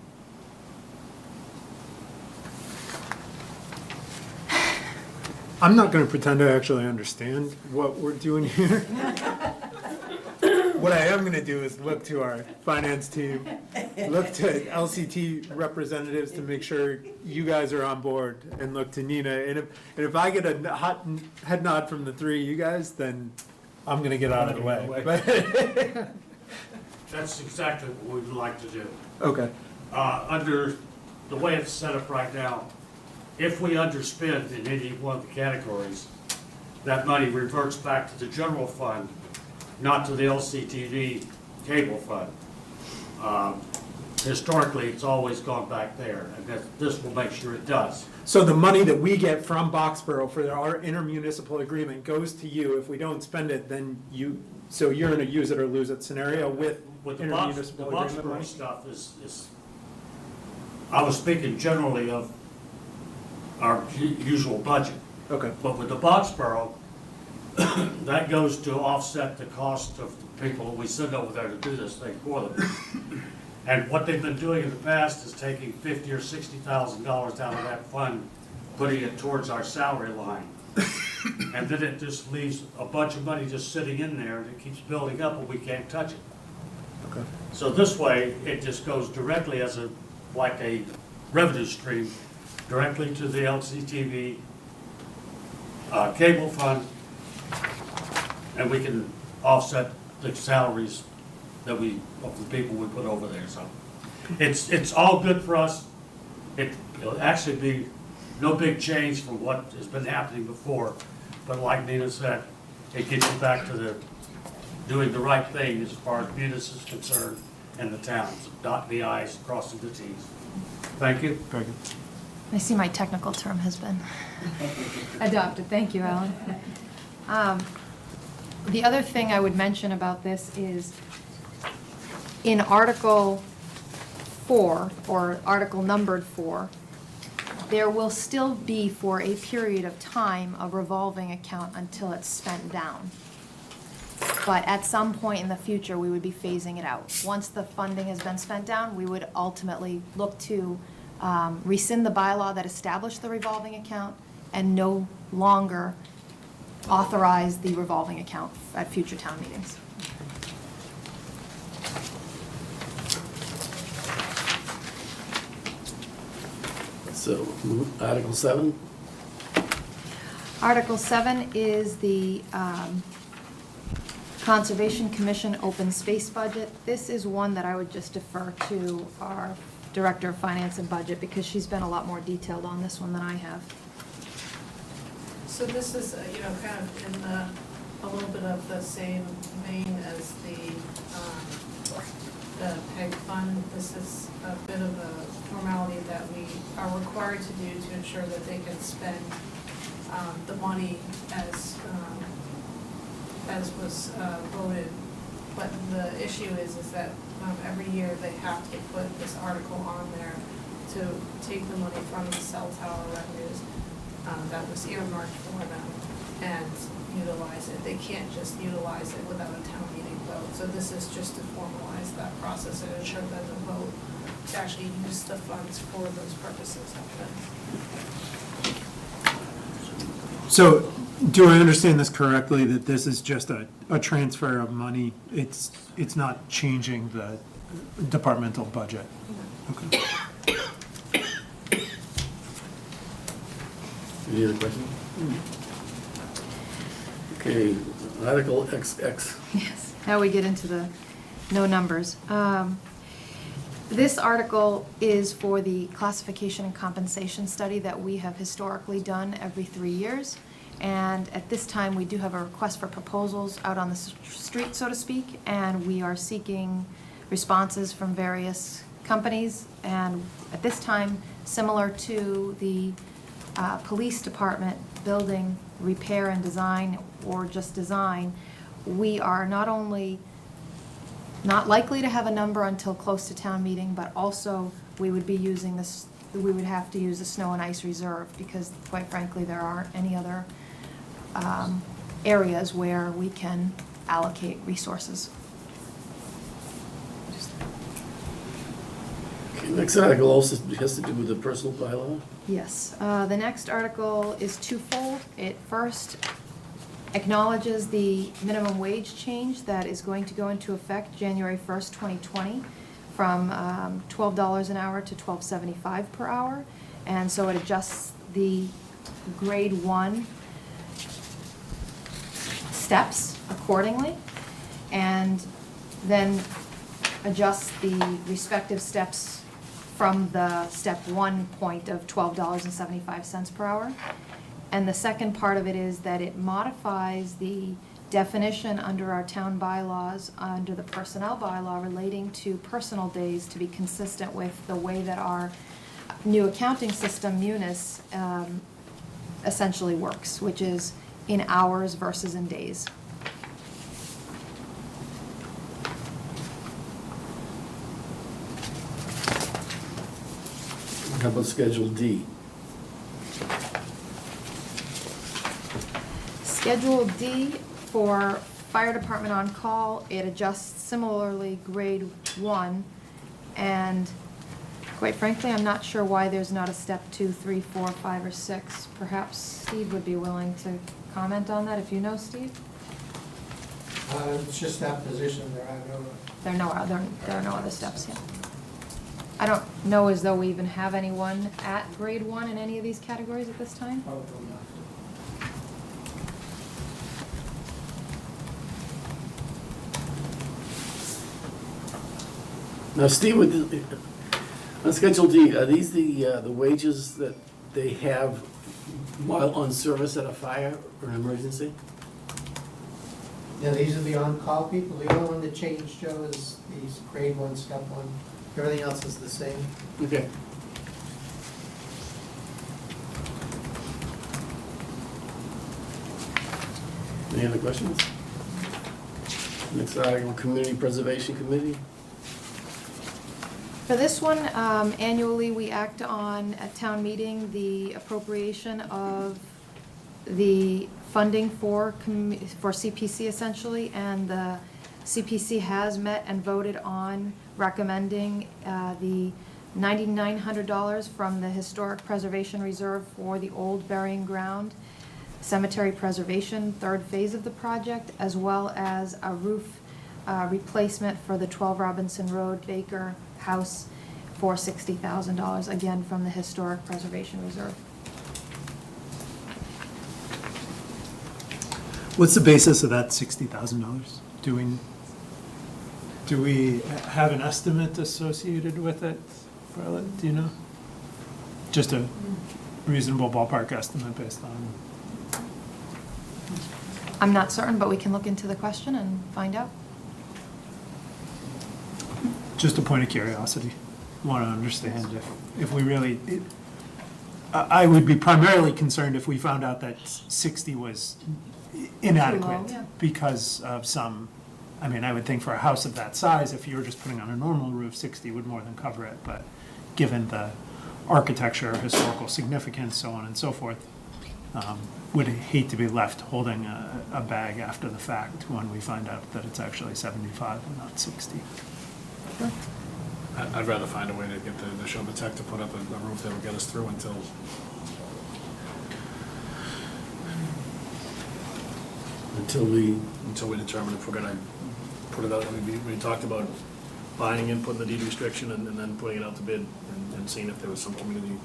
I'm not gonna pretend I actually understand what we're doing here. What I am gonna do is look to our finance team, look to LCT representatives to make sure you guys are on board, and look to Nina. And if I get a hot head nod from the three of you guys, then I'm gonna get out of the way. That's exactly what we'd like to do. Okay, Under the way it's set up right now, if we underspend in any one of the categories, that money reverts back to the general fund, not to the LCTV cable fund. Historically, it's always gone back there, and this will make sure it does. so the money that we get from Boxborough for our intermunicipal agreement goes to you. If we don't spend it, then so you're in a use it or lose it scenario with With the intermunicipal agreement Boxborough money? stuff is, I was speaking generally of our usual budget. Okay, But with the Boxborough, that goes to offset the cost of the people we send over there to do this thing for them. And what they've been doing in the past is taking $50,000 or $60,000 out of that fund, putting it towards our salary line. And then it just leaves a bunch of money just sitting in there, and it keeps building up, and we can't touch it. okay. So this way, it just goes directly as like a revenue stream, directly to the LCTV cable fund, and we can offset the salaries of the people we put over there, so. It's all good for us. It'll actually be no big change from what has been happening before, but like Nina said, it gets you back to doing the right thing as far as Munis is concerned and the towns, dotting the i's, crossing the t's. Thank you. Very good. I see my technical term has been adopted. Thank you, Alan. The other thing I would mention about this is in Article 4, or Article numbered 4, there will still be for a period of time a revolving account until it's spent down. But at some point in the future, we would be phasing it out. Once the funding has been spent down, we would ultimately look to rescind the bylaw that established the revolving account and no longer authorize the revolving account at future town meetings. So, Article 7? Article 7 is the Conservation Commission open space budget. This is one that I would just defer to our Director of Finance and Budget because she's been a lot more detailed on this one than I have. So this is, kind of in a little bit of the same vein as the PEG fund. This is a bit of a formality that we are required to do to ensure that they can spend the money as was voted. But the issue is that every year they have to put this article on there to take the money from the cell tower revenues that was earmarked for them and utilize it. They can't just utilize it without a town meeting vote. So this is just to formalize that process and ensure that the vote to actually use the funds for those purposes happens. So, do I understand this correctly, that this is just a transfer of money? It's not changing the departmental budget? Okay. Any other questions? Okay, Article XX. Yes. Now we get into the no numbers. This article is for the classification and compensation study that we have historically done every 3 years. And at this time, we do have a request for proposals out on the street, so to speak, and we are seeking responses from various companies. And at this time, similar to the police department building repair and design, or just design, we are not only not likely to have a number until close to town meeting, but also we would be using this, we would have to use the snow and ice reserve, because quite frankly, there aren't any other areas where we can allocate resources. Okay, next article also has to do with the personal bylaw. Yes, the next article is twofold. It first acknowledges the minimum wage change that is going to go into effect January 1st, 2020, from $12 an hour to $12.75 per hour. And so it adjusts the grade 1 steps accordingly, and then adjusts the respective steps from the step 1 point of $12.75 per hour. And the second part of it is that it modifies the definition under our town bylaws, under the personnel bylaw, relating to personal days to be consistent with the way that our new accounting system, Munis, essentially works, which is in hours versus in days. How about Schedule D? Schedule D for fire department on call, it adjusts similarly grade 1, and quite frankly, I'm not sure why there's not a step 2, 3, 4, 5, or 6. Perhaps Steve would be willing to comment on that, if you know, Steve? It's just that position, there are no. There are no other steps yet. I don't know as though we even have anyone at grade 1 in any of these categories at this time. Probably not. Now, Steve, on Schedule D, are these the wages that they have while on service at a fire or an emergency? Yeah, these are the on-call people. The only one that changed, Joe, is these grade 1, step 1. Everything else is the same. Okay. Any other questions? Next article, Community Preservation Committee. For this one, annually, we act on, at town meeting, the appropriation of the funding for CPC essentially, and the CPC has met and voted on recommending the $9,900 from the Historic Preservation Reserve for the old burying ground, cemetery preservation, third phase of the project, as well as a roof replacement for the 12 Robinson Road Baker House for $60,000, again from the Historic Preservation Reserve. What's the basis of that $60,000? Do we have an estimate associated with it, Carla? Do you know? Just a reasonable ballpark estimate based on. I'm not certain, but we can look into the question and find out. Just a point of curiosity. Want to understand if we really. I would be primarily concerned if we found out that 60 was inadequate yeah. because of some. I mean, I would think for a house of that size, if you were just putting on a normal roof, 60 would more than cover it. But given the architecture, historical significance, so on and so forth, would hate to be left holding a bag after the fact when we find out that it's actually 75 and not 60. Sure. I'd rather find a way to get the Neshoba Tech to put up a roof that would get us through until we determine if we're gonna put it out. We talked about buying in, putting the deed restriction, and then putting it out to bid and seeing if there was some community,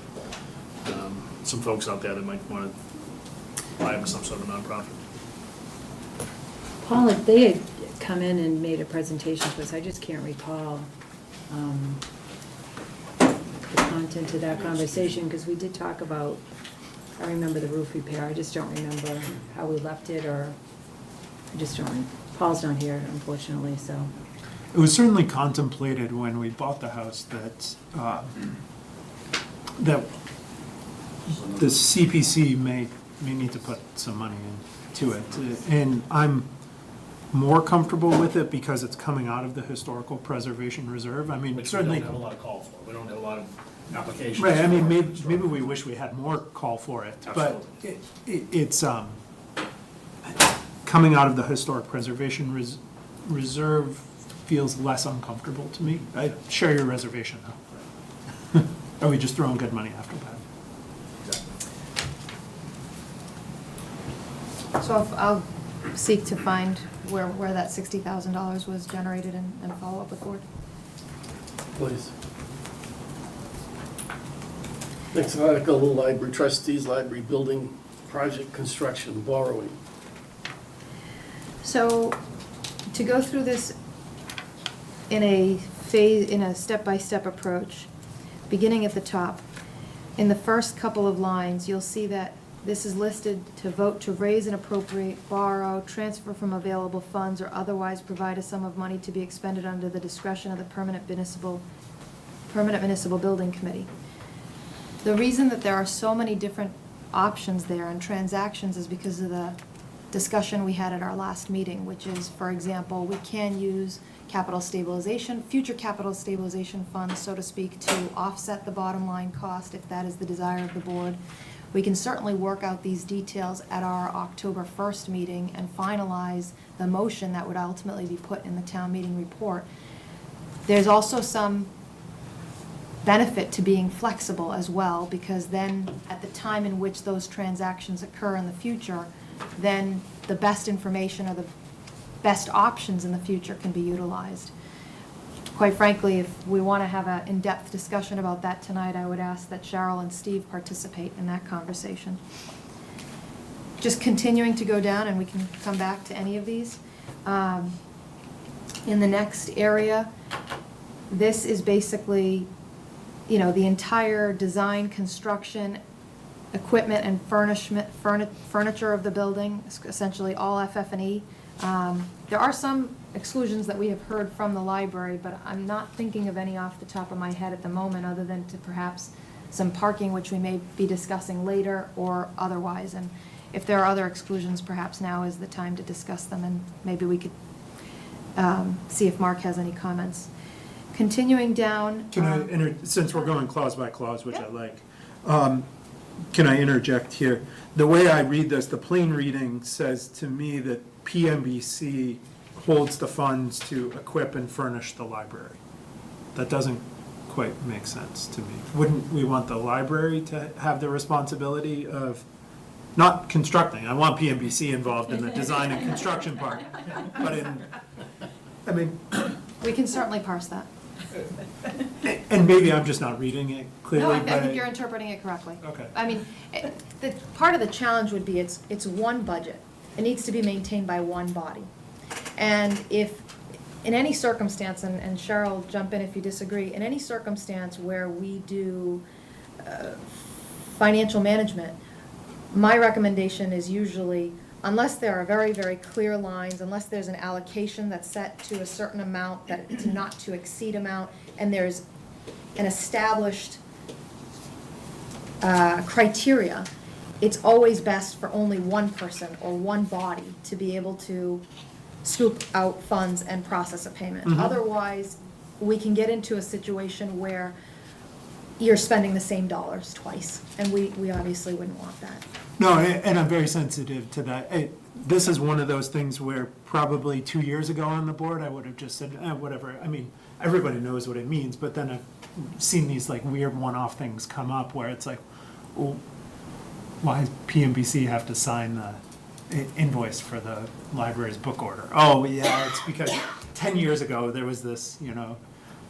some folks out there that might wanna buy it with some sort of nonprofit. Paul, if they had come in and made a presentation to us, I just can't recall the content of that conversation, because we did talk about, I remember the roof repair, I just don't remember how we left it, or, I just don't, Paul's not here, unfortunately, so. It was certainly contemplated when we bought the house that that the CPC may need to put some money into it, and more comfortable with it because it's coming out of the historical preservation reserve. I mean, Which we certainly. don't have a lot of call for. We don't have a lot of applications. Right, I mean, for maybe we wish we had more call for it, but it's, coming out of the historic preservation reserve feels less uncomfortable to me. I share your reservation though. Are we just throwing good money after bad? So I'll seek to find where that $60,000 was generated and follow up with board. Please. Next article, library trustees, library building project construction borrowing. So, to go through this in a step-by-step approach, beginning at the top, in the first couple of lines, you'll see that this is listed to vote to raise and appropriate, borrow, transfer from available funds, or otherwise provide a sum of money to be expended under the discretion of the Permanent Municipal Building Committee. The reason that there are so many different options there and transactions is because of the discussion we had at our last meeting, which is, for example, we can use future capital stabilization funds, so to speak, to offset the bottom line cost if that is the desire of the board. We can certainly work out these details at our October 1st meeting and finalize the motion that would ultimately be put in the town meeting report. There's also some benefit to being flexible as well, because then at the time in which those transactions occur in the future, then the best information or the best options in the future can be utilized. Quite frankly, if we want to have an in-depth discussion about that tonight, I would ask that Cheryl and Steve participate in that conversation. Just continuing to go down, and we can come back to any of these. In the next area, this is basically, the entire design, construction, equipment, and furniture of the building, essentially all FF&E. There are some exclusions that we have heard from the library, but I'm not thinking of any off the top of my head at the moment, other than to perhaps some parking, which we may be discussing later, or otherwise. And if there are other exclusions, perhaps now is the time to discuss them, and maybe we could see if Mark has any comments. Continuing down. Can I since we're going clause by clause, which Yeah. I like, can I interject here? The way I read this, the plain reading says to me that PMBC holds the funds to equip and furnish the library. That doesn't quite make sense to me. Wouldn't we want the library to have the responsibility of not constructing? I want PMBC involved in the design and construction part, but We can certainly parse that. and maybe I'm just not reading it No, clearly, I but think you're interpreting it correctly. Okay. I mean, the part of the challenge would be it's one budget. It needs to be maintained by one body. And if, in any circumstance, and Cheryl, jump in if you disagree, in any circumstance where we do financial management, my recommendation is usually, unless there are very, very clear lines, unless there's an allocation that's set to a certain amount, that it's not to exceed amount, and there's an established criteria, it's always best for only one person or one body to be able to scoop out funds and process a payment. Mhm. Otherwise, we can get into a situation where you're spending the same dollars twice, and we obviously wouldn't want that. No, and I'm very sensitive to that. This is one of those things where probably 2 years ago on the board, I would have just said, whatever. I mean, everybody knows what it means, but then I've seen these like weird one-off things come up where it's like, well, why does PMBC have to sign the invoice for the library's book order? Oh, yeah, it's because 10 years ago, there was this,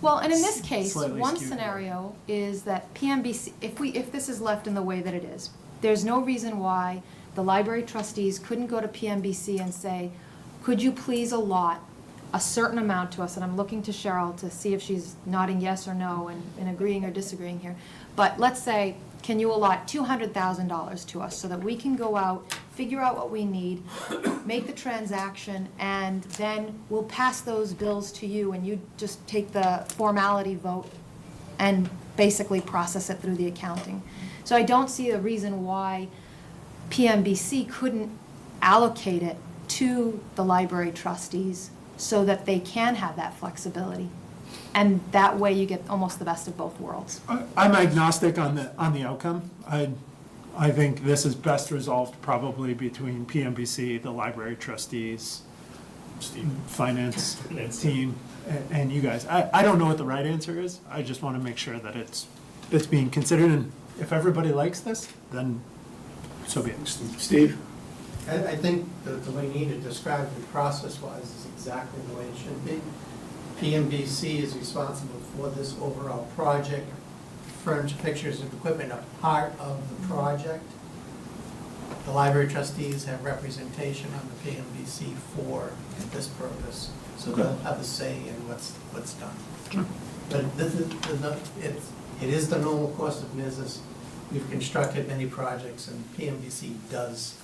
Well, and in this case, Slightly one skewed. scenario is that PMBC, if this is left in the way that it is, there's no reason why the library trustees couldn't go to PMBC and say, could you please allot a certain amount to us? And I'm looking to Cheryl to see if she's nodding yes or no and agreeing or disagreeing here. But let's say, can you allot $200,000 to us so that we can go out, figure out what we need, make the transaction, and then we'll pass those bills to you, and you just take the formality vote and basically process it through the accounting. So I don't see a reason why PMBC couldn't allocate it to the library trustees so that they can have that flexibility. And that way you get almost the best of both worlds. I'm agnostic on the outcome. I think this is best resolved probably between PMBC, the library trustees, finance team, and you guys. I don't know what the right answer is. I just want to make sure that it's being considered, and if everybody likes this, then so be it. Steve? I think the way Nina described it process-wise is exactly the way it should be. PMBC is responsible for this overall project. Furniture, pictures, and equipment are part of the project. The library trustees have representation on the PMBC for this purpose, so they'll have a say in what's done. But this is, it is the normal course of business. We've constructed many projects, and PMBC does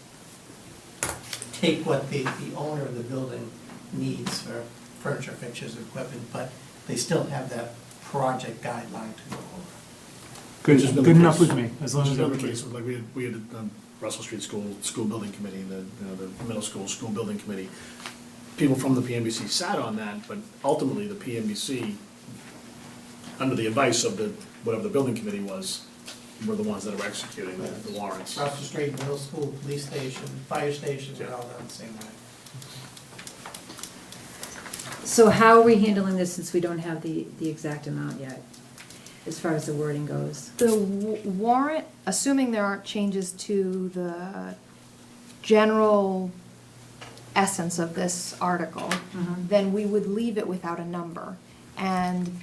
take what the owner of the building needs for furniture, fixtures, and equipment, but they still have that project guideline to go over. Good enough with me, as long as everybody. Like we had Russell Street School Building Committee, the middle school building committee. People from the PMBC sat on that, but ultimately the PMBC, under the advice of whatever the building committee was, were the ones that are executing the warrants. Russell Street, middle school, police station, fire stations are all done the same way. So how are we handling this since we don't have the exact amount yet, as far as the wording goes? The warrant, assuming there aren't changes to the general essence of this article, then we would leave it without a number. And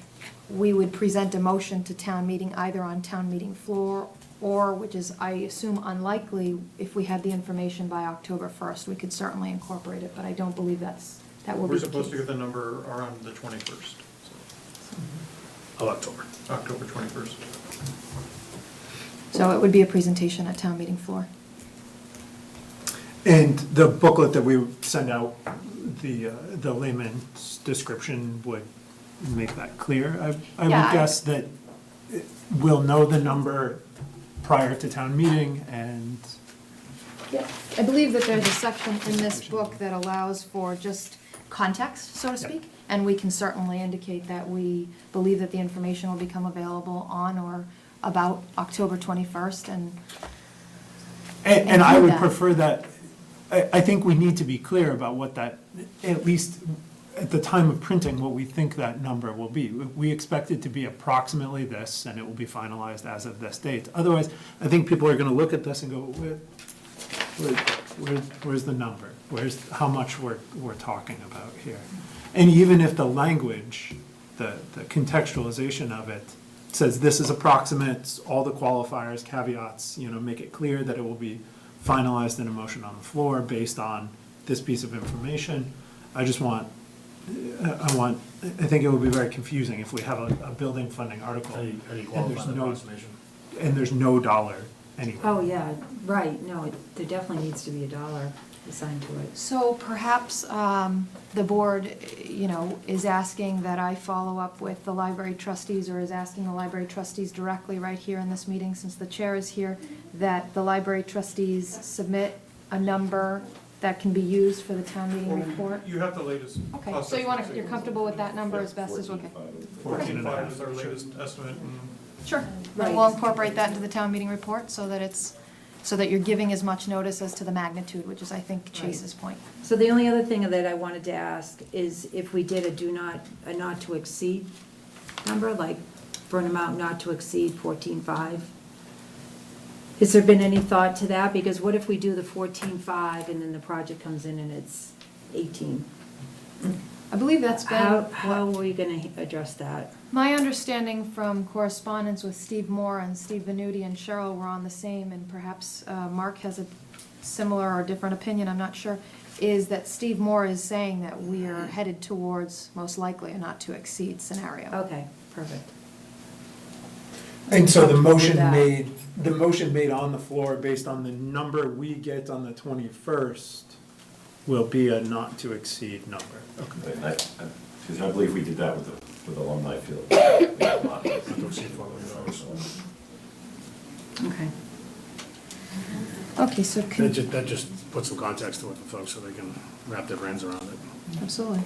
we would present a motion to town meeting either on town meeting floor or, which is, I assume, unlikely, if we had the information by October 1st, we could certainly incorporate it, but I don't believe that will be We're the supposed to case. get the number around the 21st, Of October. October 21st. So it would be a presentation at town meeting floor. And the booklet that we would send out, the layman's description would make that clear. I Yeah, would guess that we'll know the number prior to town meeting, and Yeah, I believe that there's a section in this book that allows for just context, so to speak, and we can certainly indicate that we believe that the information will become available on or about October 21st, and I would that. prefer that, I think we need to be clear about what that, at least at the time of printing, what we think that number will be. We expect it to be approximately this, and it will be finalized as of this date. Otherwise, I think people are gonna look at this and go, where's the number? Where's, how much we're talking about here? And even if the language, the contextualization of it says this is approximate, all the qualifiers, caveats, make it clear that it will be finalized in a motion on the floor based on this piece of information. I think it would be very confusing if we have a building funding article. How do you qualify the approximation? And there's no dollar anywhere. Oh, yeah, right, no, there definitely needs to be a dollar assigned to it. so perhaps the board, is asking that I follow up with the library trustees, or is asking the library trustees directly right here in this meeting, since the chair is here, that the library trustees submit a number that can be used for the town meeting report? You have the latest. Okay, so you're comfortable with that number as best as, okay? 14.5 is our latest estimate, and Sure, Right. and we'll incorporate that into the town meeting report, so that you're giving as much notice as to the magnitude, which is, I think, Chase's point. So the only other thing that I wanted to ask is if we did a not to exceed number, like for an amount not to exceed 14.5. Has there been any thought to that? Because what if we do the 14.5 and then the project comes in and it's 18? I believe that's been. How are we gonna address that? My understanding from correspondence with Steve Moore and Steve Venuti and Cheryl were on the same, and perhaps Mark has a similar or different opinion, I'm not sure, is that Steve Moore is saying that we are headed towards most likely a not to exceed scenario. Okay, perfect. And so the motion With that. made on the floor based on the number we get on the 21st will be a not to exceed number. Okay. Because I believe we did that with alumni field. We had a lot of Okay. Okay, so That just puts some context to it for folks so they can wrap their brains around it. absolutely.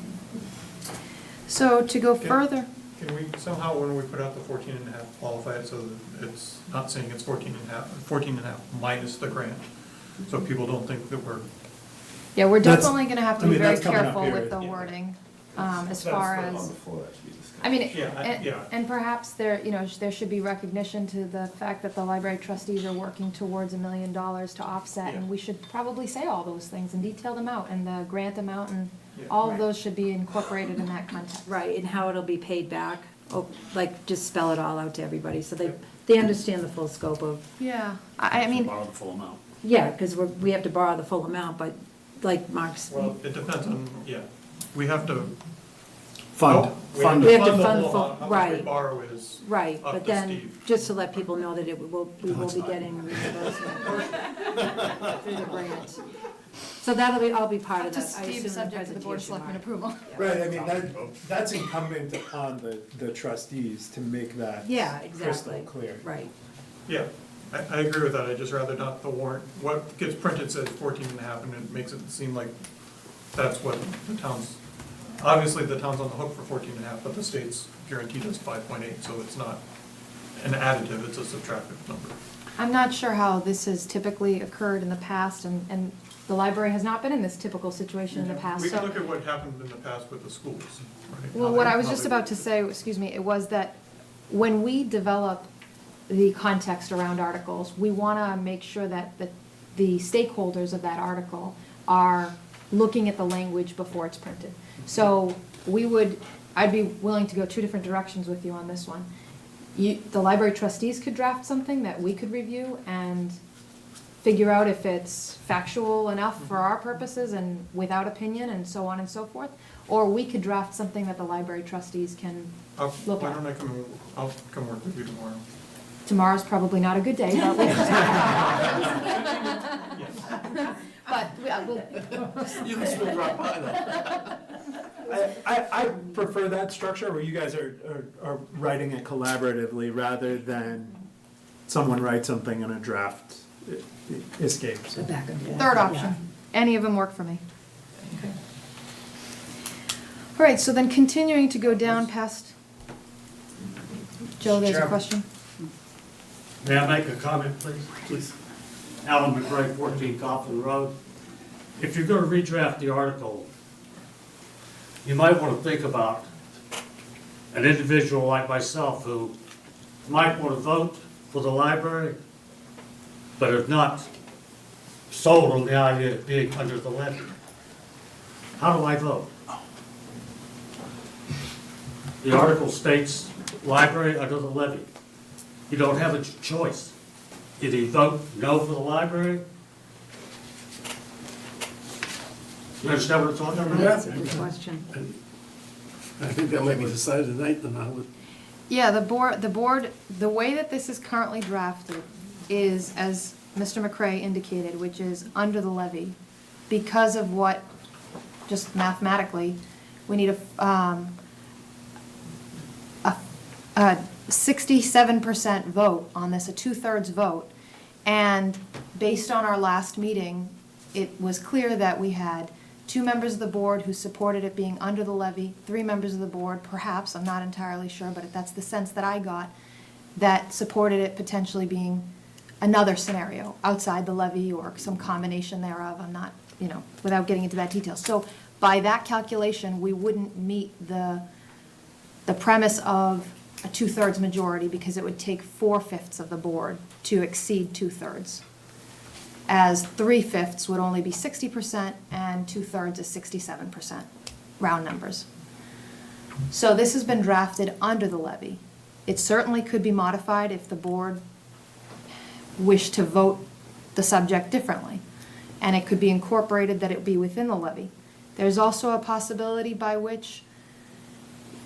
So to go further, Can we somehow, when we put out the 14.5, qualify it so that it's not saying it's 14.5 minus the grant? So people don't think that we're, yeah, we're That's- definitely gonna have to I be mean, very that's coming up careful here, with the yeah. wording, as far On as, the floor, that should be discussed. I mean, Yeah. and perhaps there, there should be recognition to the fact that the library trustees are working towards $1 million to offset, and Yeah. we should probably say all those things and detail them out, and the grant amount, and Yeah. all of Right. those should be incorporated in that context. Right, and how it'll be paid back, like, just spell it all out to everybody, so they understand the full scope of, Yeah, I mean, Borrow the full amount. yeah, because we have to borrow the full amount, but like Mark's, well, it depends on, yeah. We have to. Fund, We fund. We have to the fund whole full- amount. How much we right. borrow is right, up but to then, Steve. just to let people know that we will be getting reimbursement through the grant. So that'll all be part up of to that, I Steve, assume, the subject to the Board of presentation, Selectmen Mark. approval. Right, I mean, that's incumbent upon the trustees to make that Yeah, crystal exactly, clear. right. Yeah, I agree with that, I'd just rather not the warrant, what gets printed says 14.5, and it makes it seem like that's what the town's, obviously the town's on the hook for 14.5, but the state's guaranteed us 5.8, so it's not an additive, it's a subtractive number. I'm not sure how this has typically occurred in the past, and the library has not been in this typical situation in the past, We so. can look at what happened in the past with the schools, right? Well, what I was just about to say, excuse me, it was that when we develop the context around articles, we want to make sure that the stakeholders of that article are looking at the language before it's printed. So I'd be willing to go two different directions with you on this one. The library trustees could draft something that we could review and figure out if it's factual enough for our purposes and without opinion and so on and so forth. Or we could draft something that the library trustees can look Why at. don't I come, I'll come work with you tomorrow. Tomorrow's probably not a good day, but we but we'll, You can still drop by though. I prefer that structure where you guys are writing it collaboratively rather than someone writes something and a draft escapes. The back of it. third option. Any of them work for me. All right, so then continuing to go down past, Joe, there's a Chairman. question. May I make a comment, please? Please. Alan McRae, 14 Coffin Road. If you're going to redraft the article, you might want to think about an individual like myself who might want to vote for the library, but is not sold on the idea of being under the levy. How do I vote? The article states library under the levy. You don't have a choice. Either you vote no for the library. You understand what I'm talking about? That's a good question. I think that might be decided tonight, then I would. Yeah, the board, the way that this is currently drafted is, as Mr. McCray indicated, which is under the levy, because of what, just mathematically, we need a 67% vote on this, a 2/3 vote. And based on our last meeting, it was clear that we had 2 members of the board who supported it being under the levy, 3 members of the board, perhaps, I'm not entirely sure, but that's the sense that I got, that supported it potentially being another scenario, outside the levy or some combination thereof. I'm not, without getting into that detail. So by that calculation, we wouldn't meet the premise of a 2/3 majority, because it would take 4/5 of the board to exceed 2/3. As 3/5 would only be 60% and 2/3 is 67%, round numbers. So this has been drafted under the levy. It certainly could be modified if the board wished to vote the subject differently, and it could be incorporated that it be within the levy. There's also a possibility by which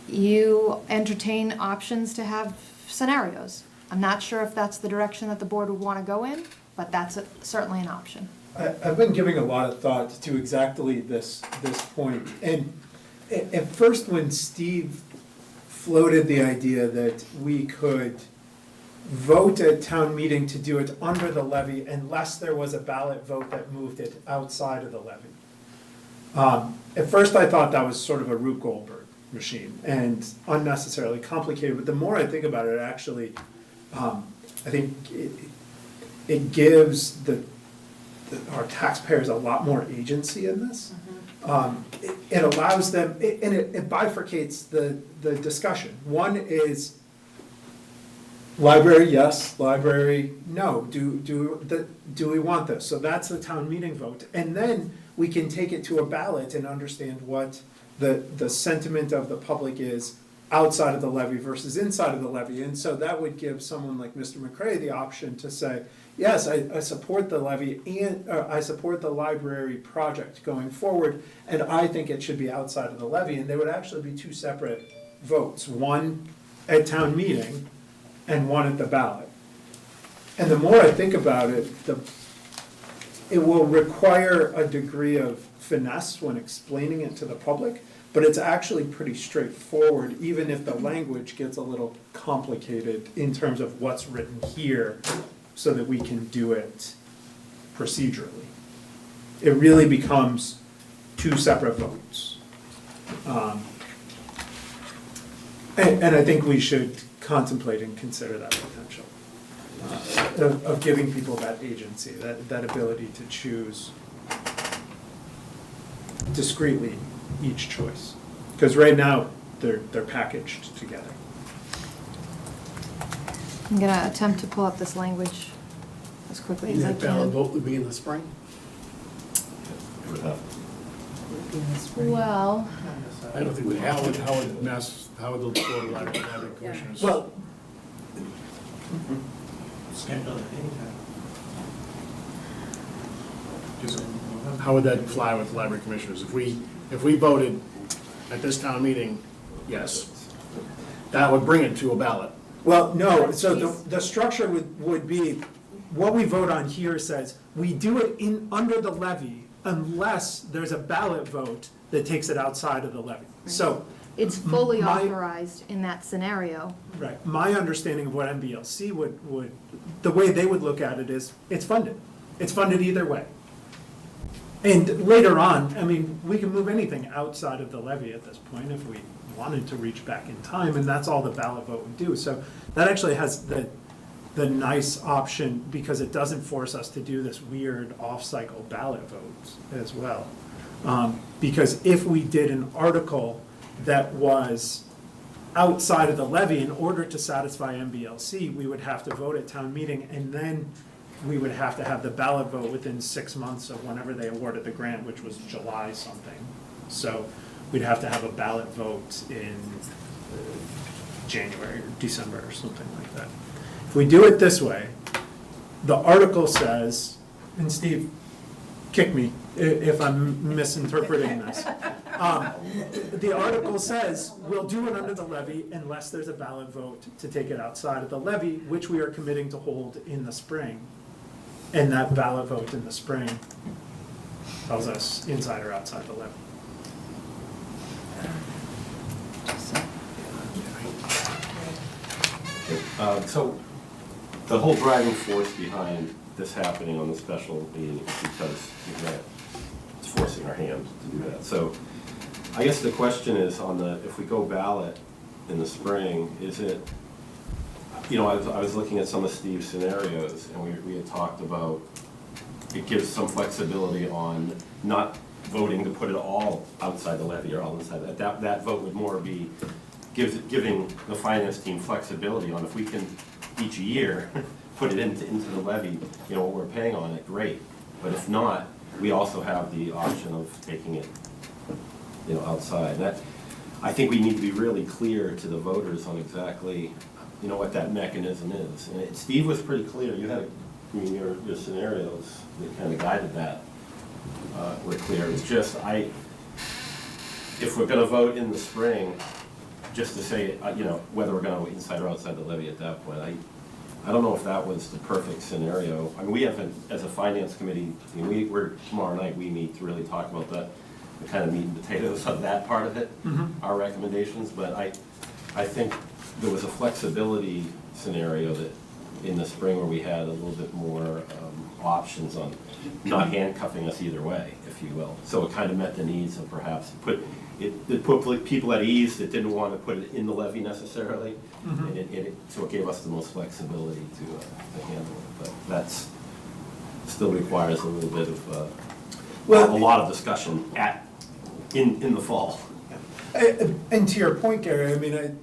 you entertain options to have scenarios. I'm not sure if that's the direction that the board would want to go in, but that's certainly an option. I've been giving a lot of thought to exactly this point. And at first, when Steve floated the idea that we could vote at town meeting to do it under the levy unless there was a ballot vote that moved it outside of the levy. At first, I thought that was sort of a Rube Goldberg machine and unnecessarily complicated, but the more I think about it, actually, I think it gives our taxpayers a lot more agency in this. It allows them, and it bifurcates the discussion. One is library, yes, library, no. Do we want this? So that's the town meeting vote. And then we can take it to a ballot and understand what the sentiment of the public is outside of the levy versus inside of the levy. And so that would give someone like Mr. McCray the option to say, yes, I support the levy and I support the library project going forward, and I think it should be outside of the levy. And they would actually be two separate votes, one at town meeting and one at the ballot. And the more I think about it, it will require a degree of finesse when explaining it to the public, but it's actually pretty straightforward, even if the language gets a little complicated in terms of what's written here, so that we can do it procedurally. It really becomes two separate votes. And I think we should contemplate and consider that potential of giving people that agency, that ability to choose discreetly each choice. Because right now, they're packaged together. I'm gonna attempt to pull up this language as quickly as I That ballot can. vote would be in the spring? It would have. Well, I don't think we have, how would the Board of Library Commissioners? Well, How would that fly with library commissioners? If we voted at this town meeting, yes, that would bring it to a ballot. well, no, so the structure would be, what we vote on here says, we do it under the levy unless there's a ballot vote that takes it outside of the levy. So. it's fully my- authorized in that scenario. Right, my understanding of what MBLC would, the way they would look at it is, it's funded. It's funded either way. And later on, I mean, we can move anything outside of the levy at this point if we wanted to reach back in time, and that's all the ballot vote would do. So that actually has the nice option, because it doesn't force us to do this weird off-cycle ballot votes as well. Because if we did an article that was outside of the levy, in order to satisfy MBLC, we would have to vote at town meeting, and then we would have to have the ballot vote within 6 months of whenever they awarded the grant, which was July something. So we'd have to have a ballot vote in January or December or something like that. If we do it this way, the article says, and Steve, kick me if I'm misinterpreting this. The article says, we'll do it under the levy unless there's a ballot vote to take it outside of the levy, which we are committing to hold in the spring. And that ballot vote in the spring tells us inside or outside the levy. So the whole driving force behind this happening on the special meeting is because it's forcing our hand to do that. So I guess the question is if we go ballot in the spring, is it, I was looking at some of Steve's scenarios, and we had talked about, it gives some flexibility on not voting to put it all outside the levy or all inside. That vote would more be giving the finance team flexibility on if we can each year put it into the levy, what we're paying on it, great. But if not, we also have the option of taking it, outside. I think we need to be really clear to the voters on exactly, what that mechanism is. And Steve was pretty clear. You had, your scenarios that kind of guided that were clear. It's just, if we're gonna vote in the spring, just to say, whether we're gonna go inside or outside the levy at that point, I don't know if that was the perfect scenario. I mean, we haven't, as a finance committee, we're tomorrow night, we meet to really talk about the kind of meat and potatoes of that part of it, our recommendations, but I think there was a flexibility scenario that in the spring where we had a little bit more options on not handcuffing us either way, if you will. So it kind of met the needs of perhaps it put people at ease that didn't want to put it in the levy necessarily. And so it gave us the most flexibility to handle it. But that's still requires a little bit of, a lot of discussion in the fall. And to your point, Gary, I mean,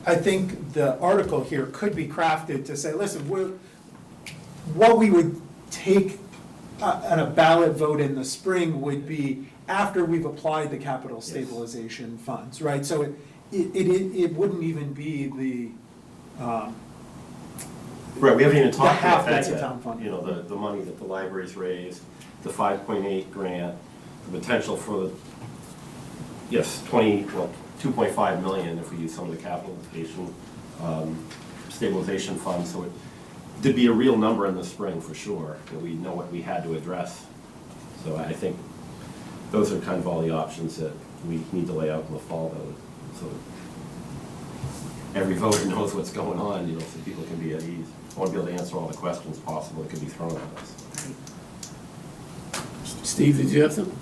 I think the article here could be crafted to say, listen, what we would take on a ballot vote in the spring would be after we've applied the capital stabilization funds, right? So it wouldn't even be the, Right, we haven't even talked half about that that's a yet. town fund. You know, the money that the library's raised, the 5.8 grant, the potential for the, 2.5 million if we use some of the capitalization, stabilization funds. So there'd be a real number in the spring for sure, that we know what we had to address. So I think those are kind of all the options that we need to lay out in the fall, though. So every voter knows what's going on, you know, so people can be at ease. I want to be able to answer all the questions possible that could be thrown at us. Steve, did you have something?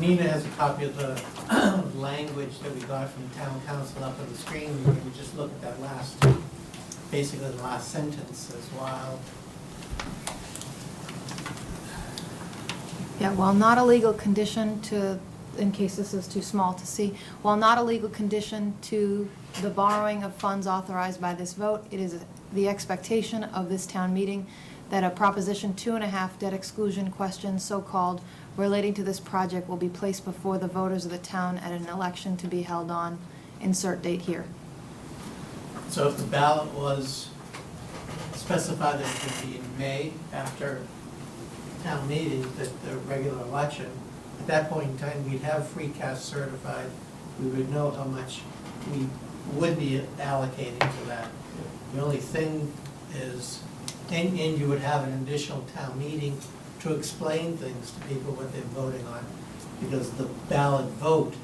Nina has a copy of the language that we got from town council up on the screen. We can just look at that last, basically the last sentence as well. Yeah, while not a legal condition to, in case this is too small to see, while not a legal condition to the borrowing of funds authorized by this vote, it is the expectation of this town meeting that a Proposition 2.5 debt exclusion question, so-called, relating to this project will be placed before the voters of the town at an election to be held on, insert date here. So if the ballot was specified that it would be in May after town meeting, the regular election, at that point in time, we'd have free cash certified. We would know how much we would be allocating to that. The only thing is, and you would have an additional town meeting to explain things to people what they're voting on, because the ballot vote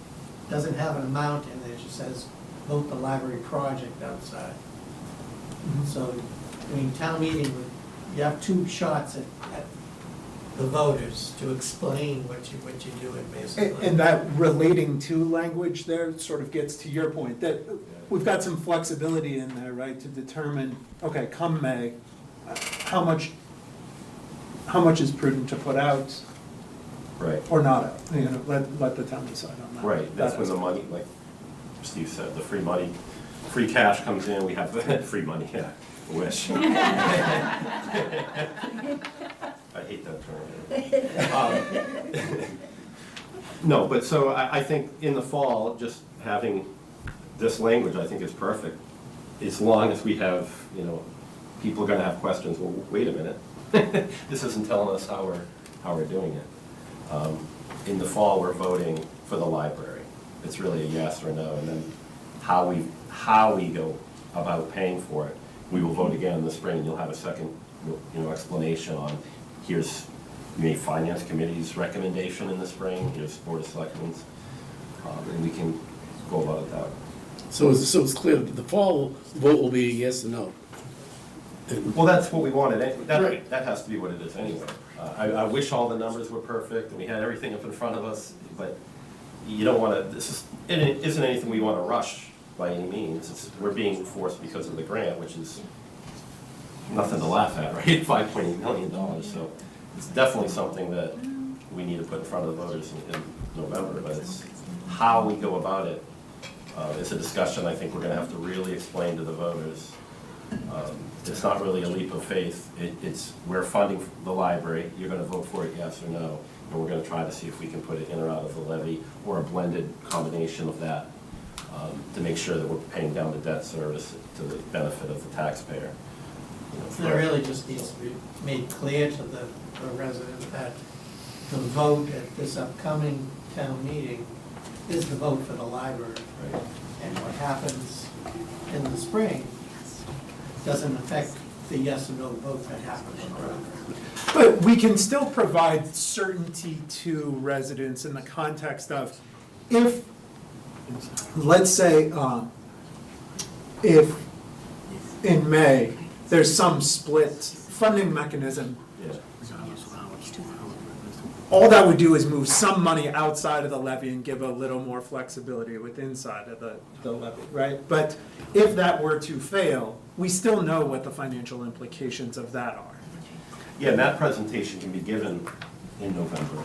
doesn't have an amount in there. It just says, vote the library project outside. So, I mean, town meeting, you have two shots at the voters to explain what you're doing, basically. And that relating to language there sort of gets to your point, that we've got some flexibility in there, right, to determine, okay, come May, how much is prudent to put out? Right. Or not out, you know, let the town decide on that. Right, that's when the money, like Steve said, the free money, free cash comes in, we have free money, yeah, I wish. I hate that term. No, but so I think in the fall, just having this language, I think is perfect. As long as we have, you know, people are gonna have questions, well, wait a minute. This isn't telling us how we're doing it. In the fall, we're voting for the library. It's really a yes or no, and then how we go about paying for it, we will vote again in the spring. You'll have a second, you know, explanation on, here's the Finance Committee's recommendation in the spring, here's Board of Selectmen's, and we can go about it that way. So it's clear that the fall vote will be a yes or no. Well, that's what we wanted, Right. that has to be what it is anyway. I wish all the numbers were perfect and we had everything up in front of us, but you don't want to, it isn't anything we want to rush by any means. We're being forced because of the grant, which is nothing to laugh at, right? $5.8 million, so it's definitely something that we need to put in front of the voters in November, but it's how we go about it. It's a discussion I think we're going to have to really explain to the voters. It's not really a leap of faith. It's we're funding the library. You're going to vote for it, yes or no, and we're going to try to see if we can put it in or out of the levy or a blended combination of that to make sure that we're paying down the debt service to the benefit of the taxpayer. And it really just needs to be made clear to the residents that the vote at this upcoming town meeting is the vote for the library. Right. And what happens in the spring doesn't affect the yes or no vote that happens in November. But we can still provide certainty to residents in the context of, if, let's say, if in May, there's some split funding mechanism. Yeah. All that would do is move some money outside of the levy and give a little more flexibility with inside of the levy, right? But if that were to fail, we still know what the financial implications of that are. Yeah, and that presentation can be given in November.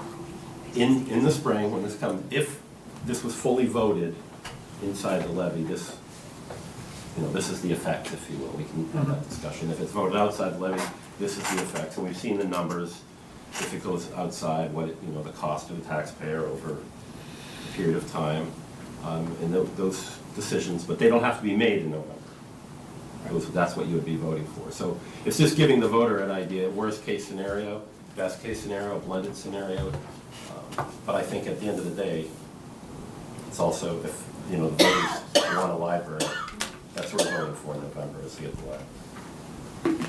In the spring, when this comes, if this was fully voted inside the levy, this is the effect, if you will. We can have that discussion. If it's voted outside the levy, this is the effect. And we've seen the numbers. If it goes outside, the cost to the taxpayer over a period of time, and those decisions, but they don't have to be made in November. That's what you would be voting for. So it's just giving the voter an idea, worst case scenario, best case scenario, blended scenario. But I think at the end of the day, it's also, if, the voters want a library, that's what we're voting for in November, is to get the library.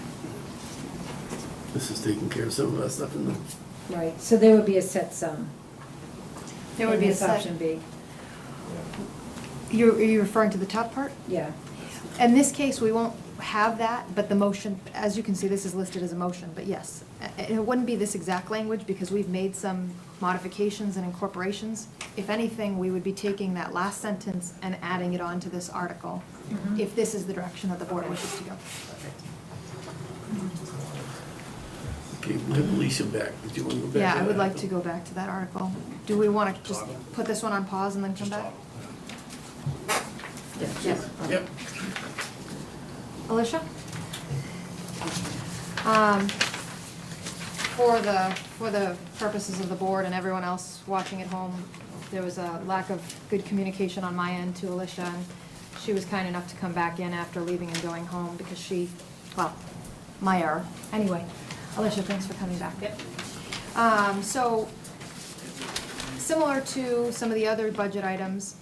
This is taking care of some of that stuff in the. Right, so there would be a set sum. There would be a This set. option B. Are you referring to the top part? Yeah. In this case, we won't have that, but the motion, as you can see, this is listed as a motion, but yes. It wouldn't be this exact language because we've made some modifications and incorporations. If anything, we would be taking that last sentence and adding it on to this article, if this is the direction that the board wishes to go. Okay, we'll have Alicia back. Did you want to go back? Yeah, I to would that? like to go back to that article. Do we want to just put this one on pause and then come back? Yes. Yep. Alicia? For the purposes of the board and everyone else watching at home, there was a lack of good communication on my end to Alicia, and she was kind enough to come back in after leaving and going home because my error. Anyway, Alicia, thanks for coming back. Yep. So, similar to some of the other budget items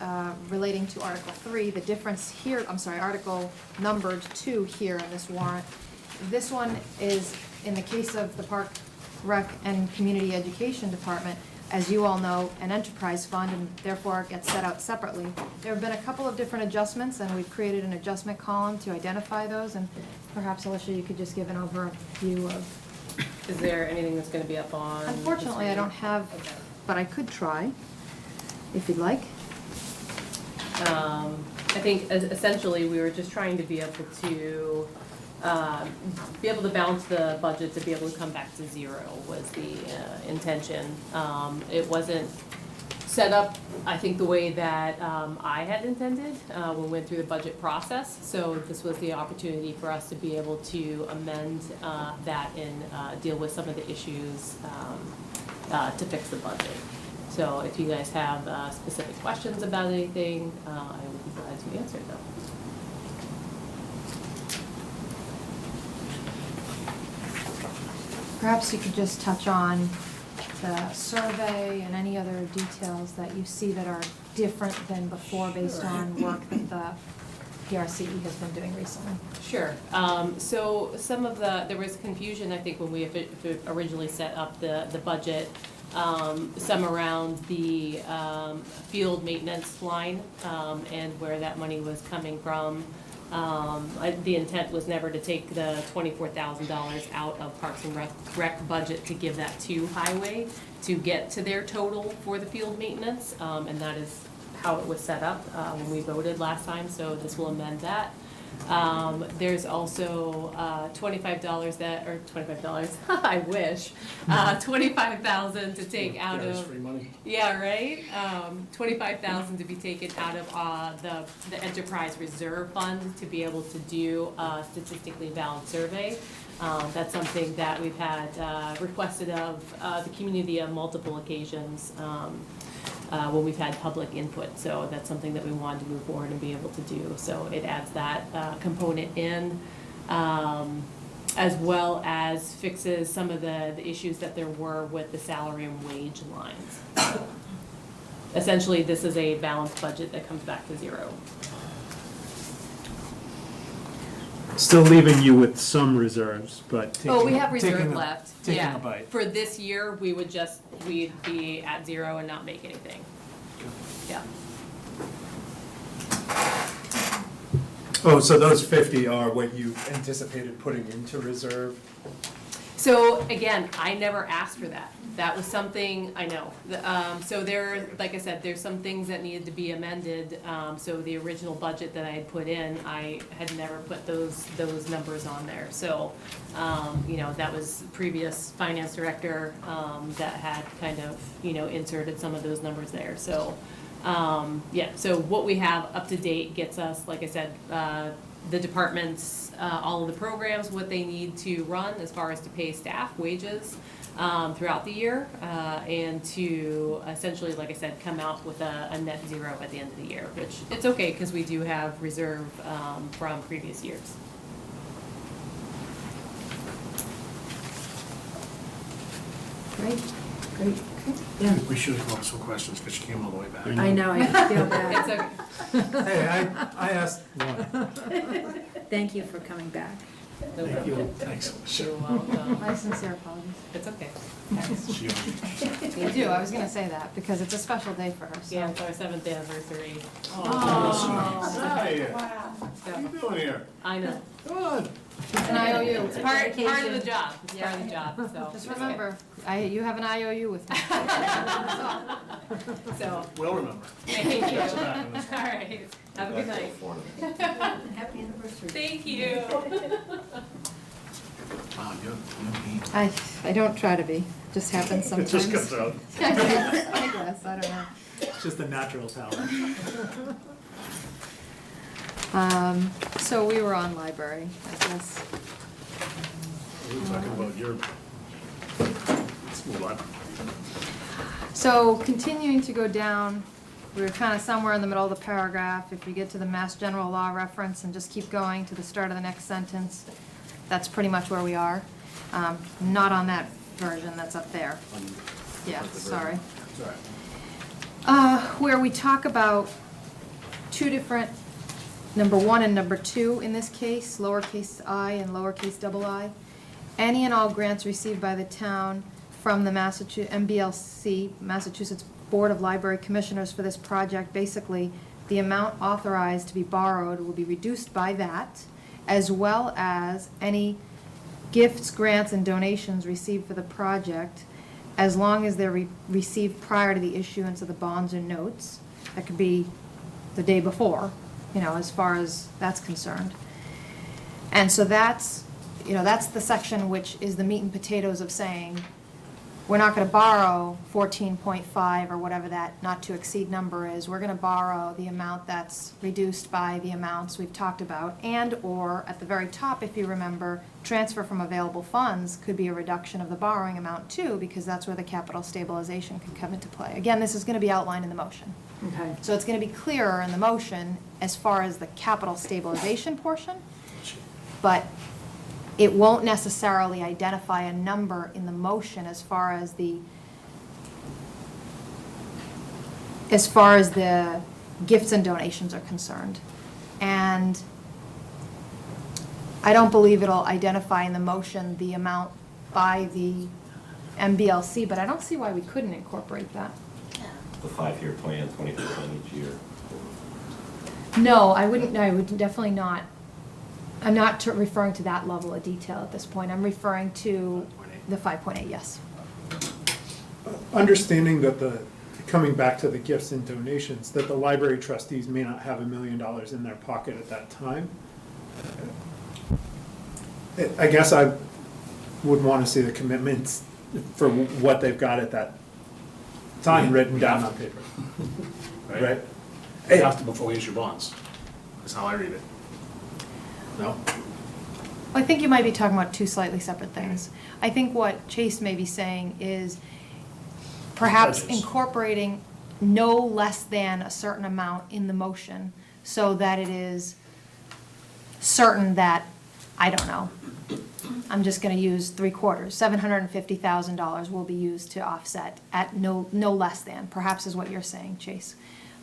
relating to Article 3, the difference here, Article numbered 2 here in this warrant. This one is, in the case of the Park, Rec, and Community Education Department, as you all know, an enterprise fund, and therefore it gets set out separately. There have been a couple of different adjustments, and we've created an adjustment column to identify those, and perhaps, Alicia, you could just give an overview of. Is there anything that's gonna be up on? this Unfortunately, I don't meeting? have, Okay. but I could try, if you'd like. I think essentially, we were just trying to be able to balance the budget to be able to come back to zero was the intention. It wasn't set up, I think, the way that I had intended when we went through the budget process. So this was the opportunity for us to be able to amend that and deal with some of the issues to fix the budget. So if you guys have specific questions about anything, I would be glad to answer them. Perhaps you could just touch on the survey and any other details that you see that are different than before based on work that the PRCE has been doing recently. Sure. So some of there was confusion, I think, when we originally set up the budget, some around the field maintenance line and where that money was coming from. The intent was never to take the $24,000 out of Parks and Rec budget to give that to Highway to get to their total for the field maintenance, and that is how it was set up when we voted last time, so this will amend that. There's also $25 I wish, 25,000 to take out That is of. free money. Yeah, right? 25,000 to be taken out of the enterprise reserve fund to be able to do a statistically valid survey. That's something that we've had requested of the community on multiple occasions when we've had public input. So that's something that we wanted to move forward and be able to do. So it adds that component in, as well as fixes some of the issues that there were with the salary and wage lines. Essentially, this is a balanced budget that comes back to zero. Still leaving you with some reserves, but taking. Oh, we have taking reserve a- left, Taking yeah. a bite. For this year, we'd be at zero and not make anything. Yeah. Oh, so those 50 are what you anticipated putting into reserve? So again, I never asked for that. That was something, I know. So there, like I said, there's some things that needed to be amended. So the original budget that I had put in, I had never put those numbers on there. So, you know, that was previous finance director, that had kind of, you know, inserted some of those numbers there. So, yeah, so what we have up to date gets us, like I said, the departments, all of the programs, what they need to run as far as to pay staff wages throughout the year, and to essentially, like I said, come out with a net zero at the end of the year, which it's okay because we do have reserve from previous years. Great, great. Yeah, We should have come up with some questions because she came all the way back. I know, I feel bad. It's okay. Hey, I asked one. Thank you for coming back. No problem. Thanks. You're welcome. My sincere apologies. It's okay. You do, I was gonna say that, because it's a special day for her, so. Yeah, it's our 7th anniversary. Hi, Wow. what are you doing here? I know. Good. It's an IOU. It's part of the job. It's part of the job, so. Just remember, you have an IOU with me. So, We'll remember. thank you. That's what happened. All right. Have a good night. Happy anniversary. Thank you. Wow, you're mean. I don't try to be, just happens It sometimes. just comes out. I guess, I don't know. It's just a natural talent. So we were on library, I guess. We were talking about your, let's move on. So continuing to go down, we were kind of somewhere in the middle of the paragraph. If you get to the Mass General Law reference and just keep going to the start of the next sentence, that's pretty much where we are. Not on that version that's up there. Yeah, sorry. It's all right. Where we talk about two different, number 1 and number 2 in this case, lowercase I and lowercase I. Any and all grants received by the town from the MBLC, Massachusetts Board of Library Commissioners for this project, basically, the amount authorized to be borrowed will be reduced by that, as well as any gifts, grants, and donations received for the project, as long as they're received prior to the issuance of the bonds or notes. That could be the day before, you know, as far as that's concerned. And so that's, you know, that's the section which is the meat and potatoes of saying, we're not gonna borrow 14.5 or whatever that not to exceed number is. We're gonna borrow the amount that's reduced by the amounts we've talked about, and/or at the very top, if you remember, transfer from available funds could be a reduction of the borrowing amount too, because that's where the capital stabilization could come into play. Again, this is gonna be outlined in the motion. Okay. So it's gonna be clearer in the motion as far as the capital stabilization portion, but it won't necessarily identify a number in the motion as far as the gifts and donations are concerned. And I don't believe it'll identify in the motion the amount by the MBLC, but I don't see why we couldn't incorporate that. The 5-year plan, 20% each year. No, I would definitely not. I'm not referring to that level of detail at this point. I'm referring to the 5.8, yes. Understanding that coming back to the gifts and donations, that the library trustees may not have $1 million in their pocket at that time. I guess I would want to see the commitments for what they've got at that time written down on paper. Right? It has to before we issue bonds. That's how I read it. No? I think you might be talking about two slightly separate things. I think what Chase may be saying is perhaps Pledges. incorporating no less than a certain amount in the motion so that it is certain that, I don't know, I'm just gonna use 3/4, $750,000 will be used to offset at no less than, perhaps is what you're saying, Chase.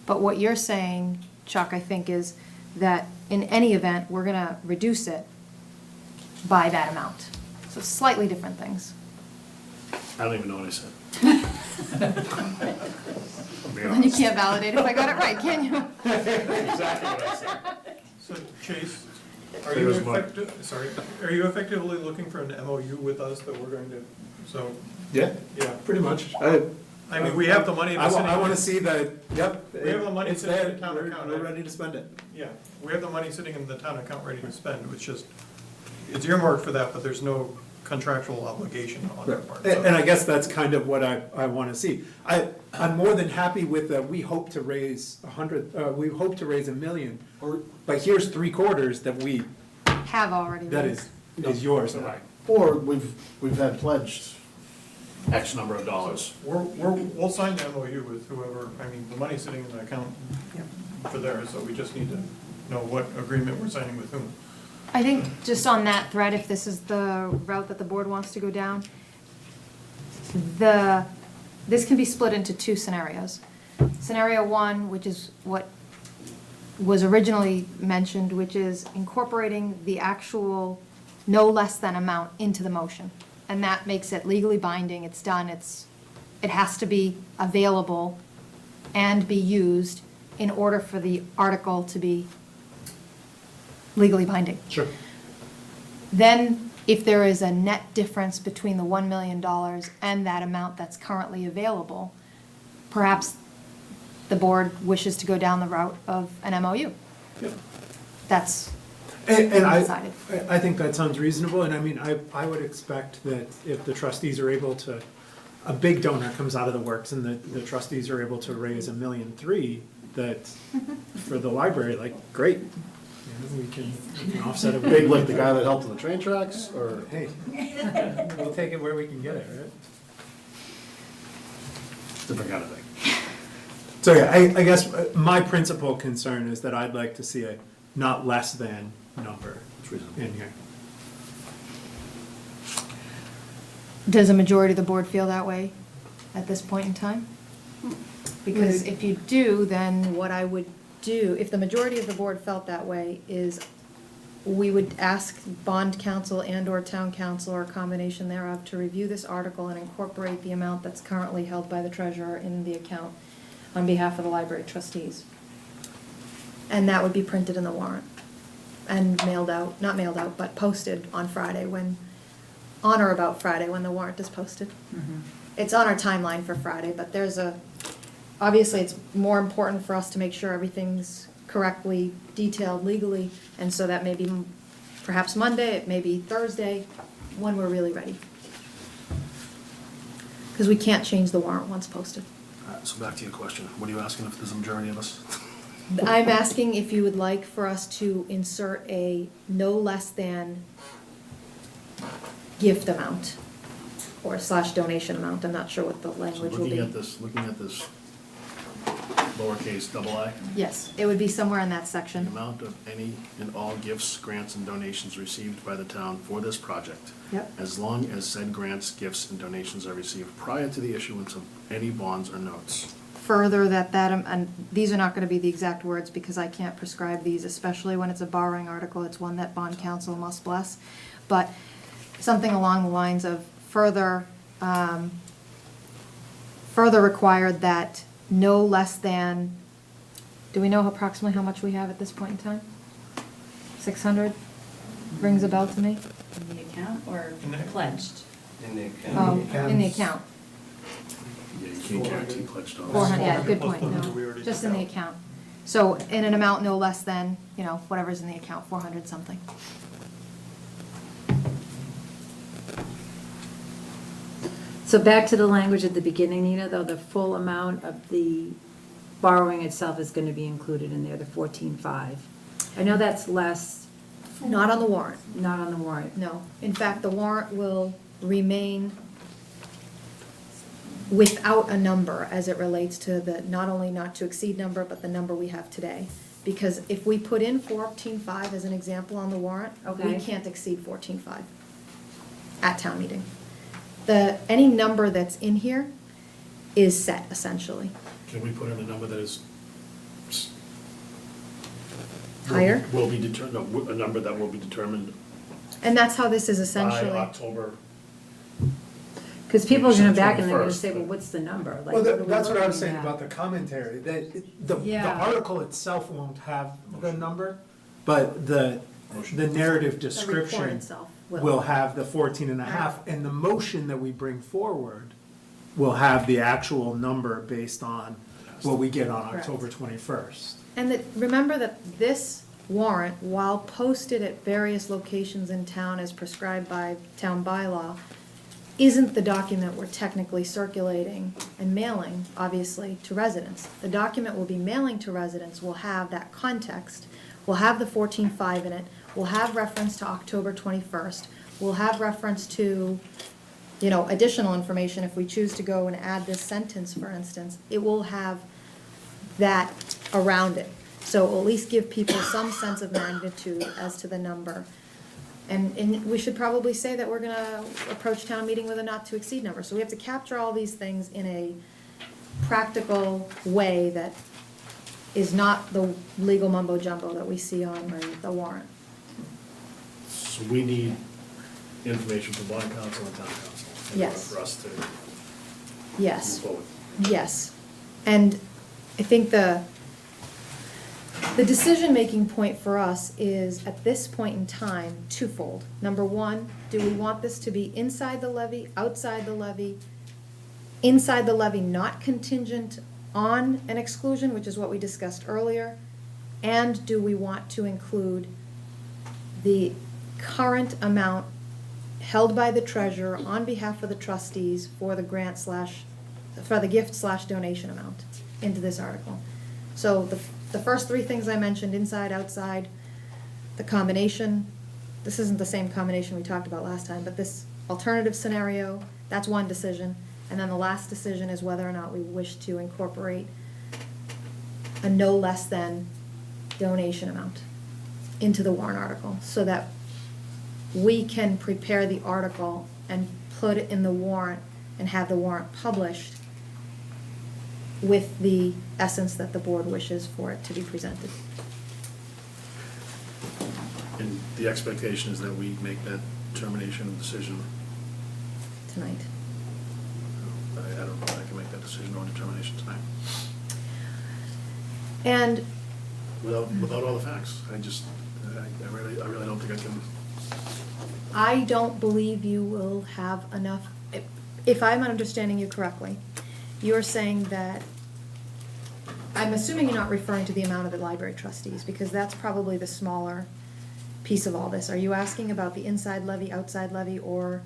But what you're saying, Chuck, I think is that in any event, we're gonna reduce it by that amount. So slightly different things. I don't even know what I said. I'll be And you honest. can't validate if I got it right, can you? Exactly what I said. So Chase, are Say you this, Mark. are you effectively looking for an MOU with us that we're going to, so, Yeah, yeah. pretty much. I mean, we have the money. I want to see that, yep. We have the money it's sitting in there. the town account. We're ready to spend it. Yeah, we have the money sitting in the town account ready to spend, it's just, it's earmarked for that, but there's no contractual obligation on their part. so- And I guess that's kind of what I want to see. I'm more than happy with that, we hope to raise we hope to raise $1 million, but here's 3/4 that we, Have already that raised. is yours. Right. Or we've had pledged X number of dollars. We'll sign the MOU with whoever, I mean, the money's sitting in the account for theirs, so we just need to know what agreement we're signing with whom. I think just on that thread, if this is the route that the board wants to go down, this can be split into two scenarios. Scenario one, which is what was originally mentioned, which is incorporating the actual no less than amount into the motion. And that makes it legally binding, it's done, it has to be available and be used in order for the article to be legally binding. Sure. Then, if there is a net difference between the $1 million and that amount that's currently available, perhaps the board wishes to go down the route of an MOU. That's And I decided. think that sounds reasonable, and I mean, I would expect that if the trustees are able to, a big donor comes out of the works and the trustees are able to raise $1.3 million, that for the library, like, great. You know, we can offset a Big like the guy that helped on the train tracks, or? Hey, we'll take it where we can get it, right? Different kind of thing. So yeah, I guess my principal concern is that I'd like to see a not less than number in here. Does a majority of the board feel that way at this point in time? Because if you do, then what I would do, if the majority of the board felt that way, is we would ask bond counsel and/or town council, or a combination thereof, to review this article and incorporate the amount that's currently held by the treasurer in the account on behalf of the library trustees. And that would be printed in the warrant and mailed out, not mailed out, but posted on Friday on or about Friday when the warrant is posted. It's on our timeline for Friday, but obviously it's more important for us to make sure everything's correctly detailed legally, and so that may be perhaps Monday, it may be Thursday, when we're really ready. Because we can't change the warrant once posted. So back to your question, what are you asking if there's a majority of us? I'm asking if you would like for us to insert a no less than gift amount or / donation amount. I'm not sure what the So language will looking be. at this lowercase double I, Yes, it would be somewhere in that the section. amount of any and all gifts, grants, and donations received by the town for this project, Yep. as long as said grants, gifts, and donations are received prior to the issuance of any bonds or notes. Further and these are not gonna be the exact words because I can't prescribe these, especially when it's a borrowing article. It's one that bond council must bless. But something along the lines of further required that no less than, do we know approximately how much we have at this point in time? 600 rings a bell to me. In the account or In the- pledged? In the Oh, account. in the account. Yeah, you can't guarantee pledged dollars. 400, yeah, good point, 400 we no, already just took in the out. account. So in an amount no less than, whatever's in the account, 400 something. So back to the language at the beginning, Nina, though, the full amount of the borrowing itself is gonna be included in there, the 14.5. I know that's less, Not on the warrant, not on the warrant. no. In fact, the warrant will remain without a number as it relates to the, not only not to exceed number, but the number we have today. Because if we put in 14.5 as an example on the warrant, we Okay. can't exceed 14.5 at town meeting. Any number that's in here is set essentially. Can we put in a number that is? Higher? Will be determined, no, a number that will be determined And that's how this is by essentially. October. Because people are gonna Maybe back and they're gonna 21st, say, well, but- what's the number? Like, Well, what are we that's what I was looking saying at? about the commentary, that the Yeah. article itself won't have the number, But the narrative description itself will have the 14 and a half, and the motion that we bring forward will have the actual number based on what we get on Correct. October 21st. And that, remember that this warrant, while posted at various locations in town as prescribed by town bylaw, isn't the document we're technically circulating and mailing, obviously, to residents. The document we'll be mailing to residents will have that context, will have the 14.5 in it, will have reference to October 21st, will have reference to, you know, additional information if we choose to go and add this sentence, for instance. It will have that around it. So it will at least give people some sense of magnitude as to the number. And we should probably say that we're gonna approach town meeting with a not-to-exceed number. So we have to capture all these things in a practical way that is not the legal mumbo-jumbo that we see on the warrant. So we need information from bond council and town council. in order Yes. For us to move Yes, forward. yes. And I think the decision-making point for us is, at this point in time, twofold. Number one, do we want this to be inside the levy, outside the levy? Inside the levy, not contingent on an exclusion, which is what we discussed earlier? And do we want to include the current amount held by the treasurer on behalf of the trustees for the for the gift/donation amount into this article? So the first three things I mentioned, inside, outside, the combination, this isn't the same combination we talked about last time, but this alternative scenario, that's one decision. And then the last decision is whether or not we wish to incorporate a no less than donation amount into the warrant article, so that we can prepare the article and put it in the warrant and have the warrant published with the essence that the board wishes for it to be presented. And the expectation is that we make that determination and decision. Tonight. I don't know if I can make that decision or determination tonight. And Without all the facts. I really don't think I can. I don't believe you will have enough, if I'm understanding you correctly, you're saying that, I'm assuming you're not referring to the amount of the library trustees, because that's probably the smaller piece of all this. Are you asking about the inside levy, outside levy, or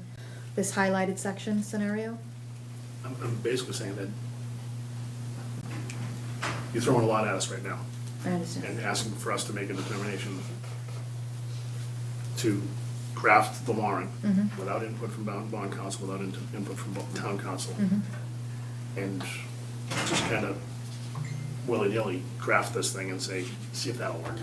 this highlighted section scenario? I'm basically saying that you're throwing a lot at us right now. I understand. And asking for us to make a determination to craft the warrant Mhm. without input from bond council, without input from town council. Mhm. And just kind of willy-nilly craft this thing and see if that'll work.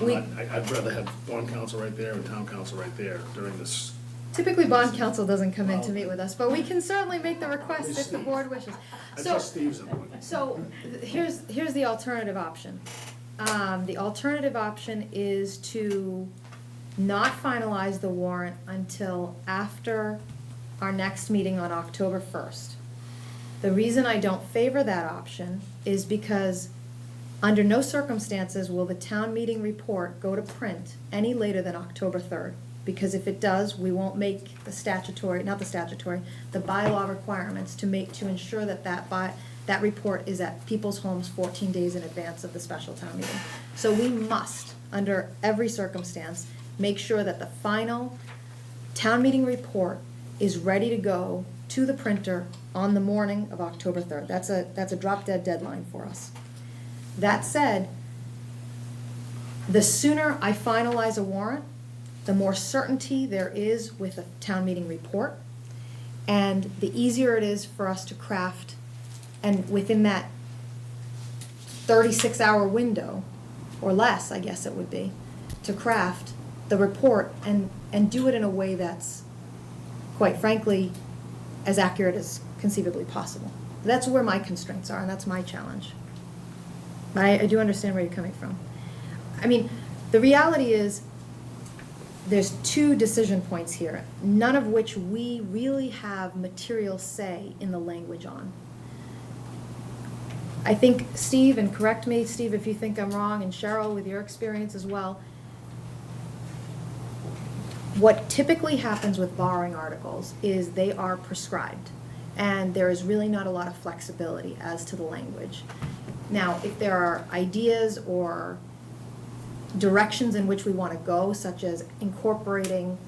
I'd rather have bond council right there and town council right there during this. Typically, bond council doesn't come in to meet with us, but we can certainly make the request if the board wishes. I So, trust Steve's input. so here's the alternative option. The alternative option is to not finalize the warrant until after our next meeting on October 1st. The reason I don't favor that option is because under no circumstances will the town meeting report go to print any later than October 3rd. Because if it does, we won't make the bylaw requirements to ensure that that report is at people's homes 14 days in advance of the special town meeting. So we must, under every circumstance, make sure that the final town meeting report is ready to go to the printer on the morning of October 3rd. That's a drop-dead deadline for us. That said, the sooner I finalize a warrant, the more certainty there is with a town meeting report, and the easier it is for us to craft, and within that 36-hour window, or less, I guess it would be, to craft the report and do it in a way that's, quite frankly, as accurate as conceivably possible. That's where my constraints are, and that's my challenge. But I do understand where you're coming from. I mean, the reality is, there's two decision points here, none of which we really have material say in the language on. I think Steve, and correct me, Steve, if you think I'm wrong, and Cheryl, with your experience as well, what typically happens with borrowing articles is they are prescribed, and there is really not a lot of flexibility as to the language. Now, if there are ideas or directions in which we want to go, such as incorporating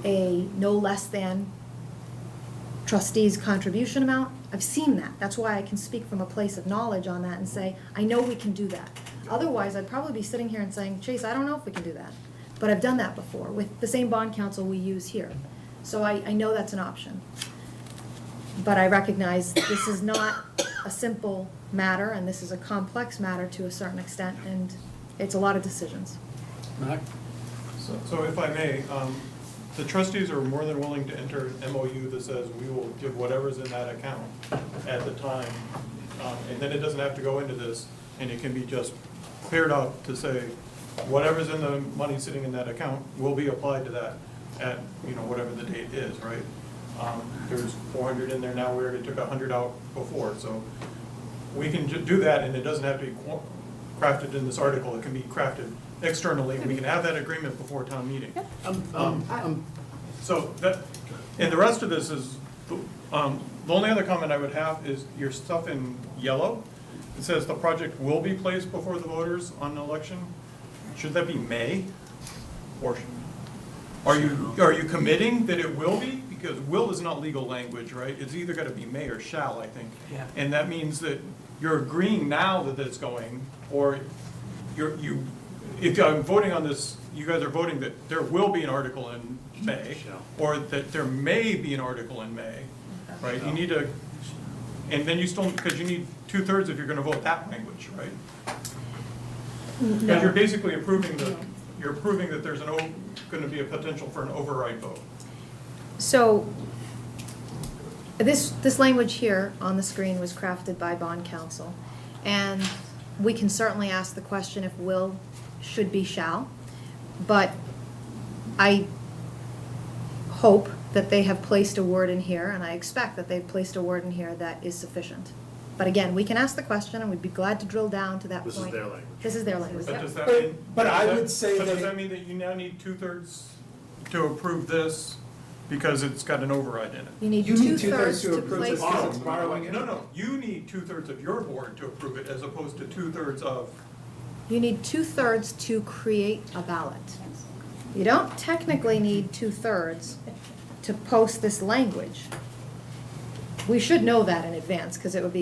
a no less than trustees' contribution amount, I've seen that. That's why I can speak from a place of knowledge on that and say, I know we can do that. Otherwise, I'd probably be sitting here and saying, Chase, I don't know if we can do that. But I've done that before with the same bond counsel we use here. So I know that's an option. But I recognize this is not a simple matter, and this is a complex matter to a certain extent, and it's a lot of decisions. Mark? So if I may, the trustees are more than willing to enter an MOU that says we will give whatever's in that account at the time. And then it doesn't have to go into this, and it can be just cleared up to say, whatever's in the money sitting in that account will be applied to that at, whatever the date is, right? There's 400 in there now, we already took 100 out before, so we can do that, and it doesn't have to be crafted in this article, it can be crafted externally, we can have that agreement before town meeting. So that, and the rest of this is, the only other comment I would have is your stuff in yellow. It says the project will be placed before the voters on the election. Should that be may? Or are you committing that it will be? Because will is not legal language, right? It's either gotta be may or shall, I think. Yeah. And that means that you're agreeing now that it's going, or if I'm voting on this, you guys are voting that there will be an article in May, or that there may be an article in May, right? You need to, and then you still, because you need 2/3 if you're gonna vote that language, right? Because you're basically approving you're approving that there's gonna be a potential for an override vote. So, this language here on the screen was crafted by bond counsel, and we can certainly ask the question if will should be shall, but I hope that they have placed a word in here, and I expect that they've placed a word in here that is sufficient. But again, we can ask the question, and we'd be glad to drill down to that point. This is their language. This is their language. But does that But- mean? but I does would say but that does that mean that you now need 2/3 to approve this because it's got an override in it? You need You need 2/3 2/3 to to approve place. this because it's borrowing it. No, you need 2/3 of your board to approve it as opposed to 2/3 of, You need 2/3 to create a ballot. You don't technically need 2/3 to post this language. We should know that in advance, because it would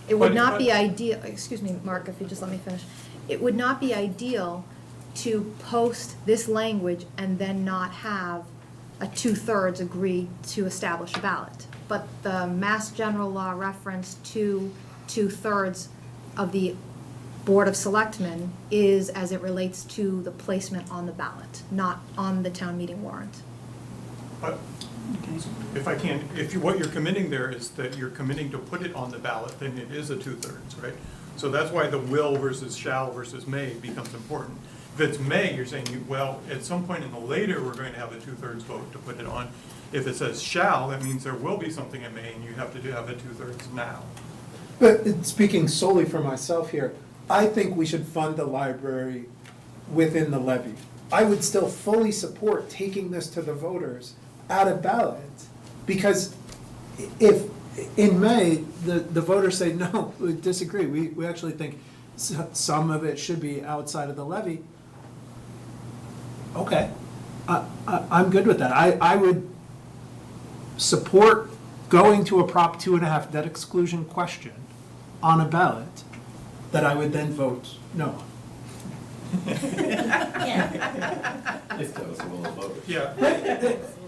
But- not be but- ideal, excuse me, Mark, if you just let me finish. It would not be ideal to post this language and then not have a 2/3 agree to establish a ballot. But the Mass General Law reference to 2/3 of the Board of Selectmen is as it relates to the placement on the ballot, not on the town meeting warrant. but if I can, what you're committing there is that you're committing to put it on the ballot, then it is a 2/3, right? So that's why the will versus shall versus may becomes important. If it's may, you're saying, well, at some point in the later, we're going to have a 2/3 vote to put it on. If it says shall, that means there will be something in May, and you have to have a 2/3 now. But speaking solely for myself here, I think we should fund the library within the levy. I would still fully support taking this to the voters at a ballot, because if in May, the voters say, no, we disagree, we actually think some of it should be outside of the levy, okay, I'm good with that. I would support going to a Prop 2.5 debt exclusion question on a ballot that I would then vote no on. If that was the will of voters. Yeah.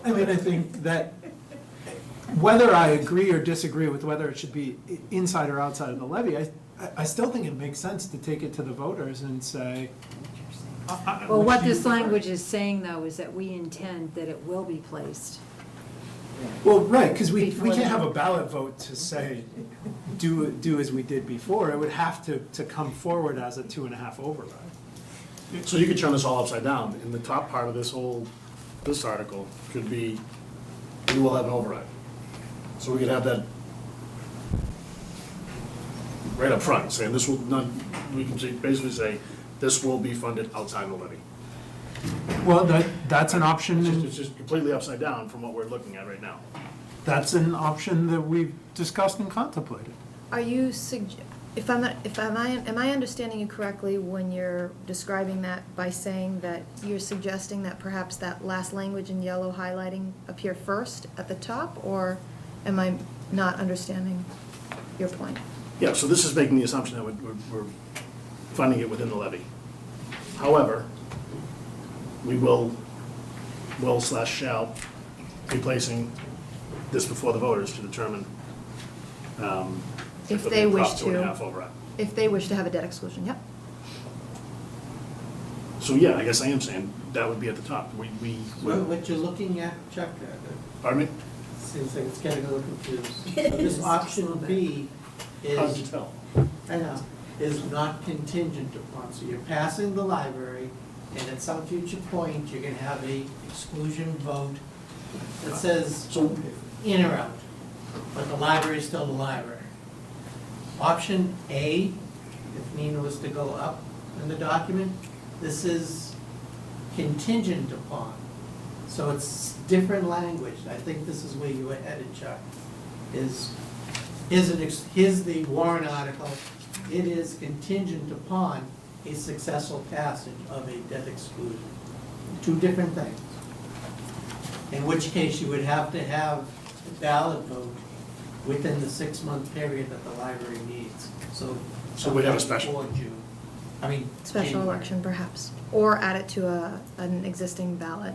I mean, I think that whether I agree or disagree with whether it should be inside or outside of the levy, I still think it makes sense to take it to the voters and say. Well, what this language is saying, though, is that we intend that it will be placed. Well, right, because we Before can't the- have a ballot vote to say, do as we did before. It would have to come forward as a 2.5 override. So you could turn this all upside down. In the top part of this article could be, we will have an override. So we could have that right up front, saying this will not, we can basically say, this will be funded outside the levy. Well, that's an option, It's just completely upside down from what we're looking at right now. that's an option that we've discussed and contemplated. Are you am I understanding you correctly when you're describing that by saying that you're suggesting that perhaps that last language in yellow highlighting appear first at the top, or am I not understanding your point? Yeah, so this is making the assumption that we're funding it within the levy. However, we will/shall be placing this before the voters to determine If there'll they be a wish Prop to. 2.5 override. If they wish to have a debt exclusion, yep. So yeah, I guess I am saying that would be at the top. What you're looking at, Chuck, Pardon me? seems like it's getting a little confused. This option B How'd you is, tell? I know, is not contingent upon, so you're passing the library, and at some future point, you're gonna have a exclusion vote that says So, in or out, but the library is still the library. Option A, if Nina was to go up in the document, this is contingent upon. So it's different language. I think this is where you were headed, Chuck, here's the warrant article. It is contingent upon a successful passage of a debt exclusion. Two different things. In which case you would have to have a ballot vote within the 6-month period that the library needs, so. So we'd have a special. Before June. I mean. Special January. election perhaps, or add it to an existing ballot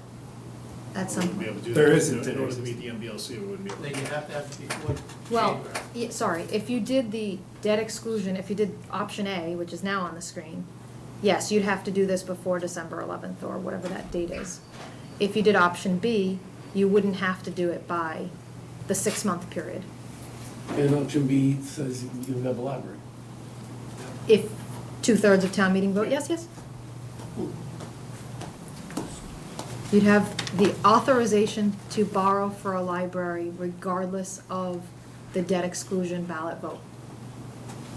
at we some wouldn't be able point. to do There that. isn't In an order to meet the MBLC, we wouldn't be able to. Then you have to have it before Well, January. sorry, if you did the debt exclusion, if you did option A, which is now on the screen, yes, you'd have to do this before December 11th or whatever that date is. If you did option B, you wouldn't have to do it by the 6-month period. And option B says you can have a library. If 2/3 of town meeting vote, yes. You'd have the authorization to borrow for a library regardless of the debt exclusion ballot vote.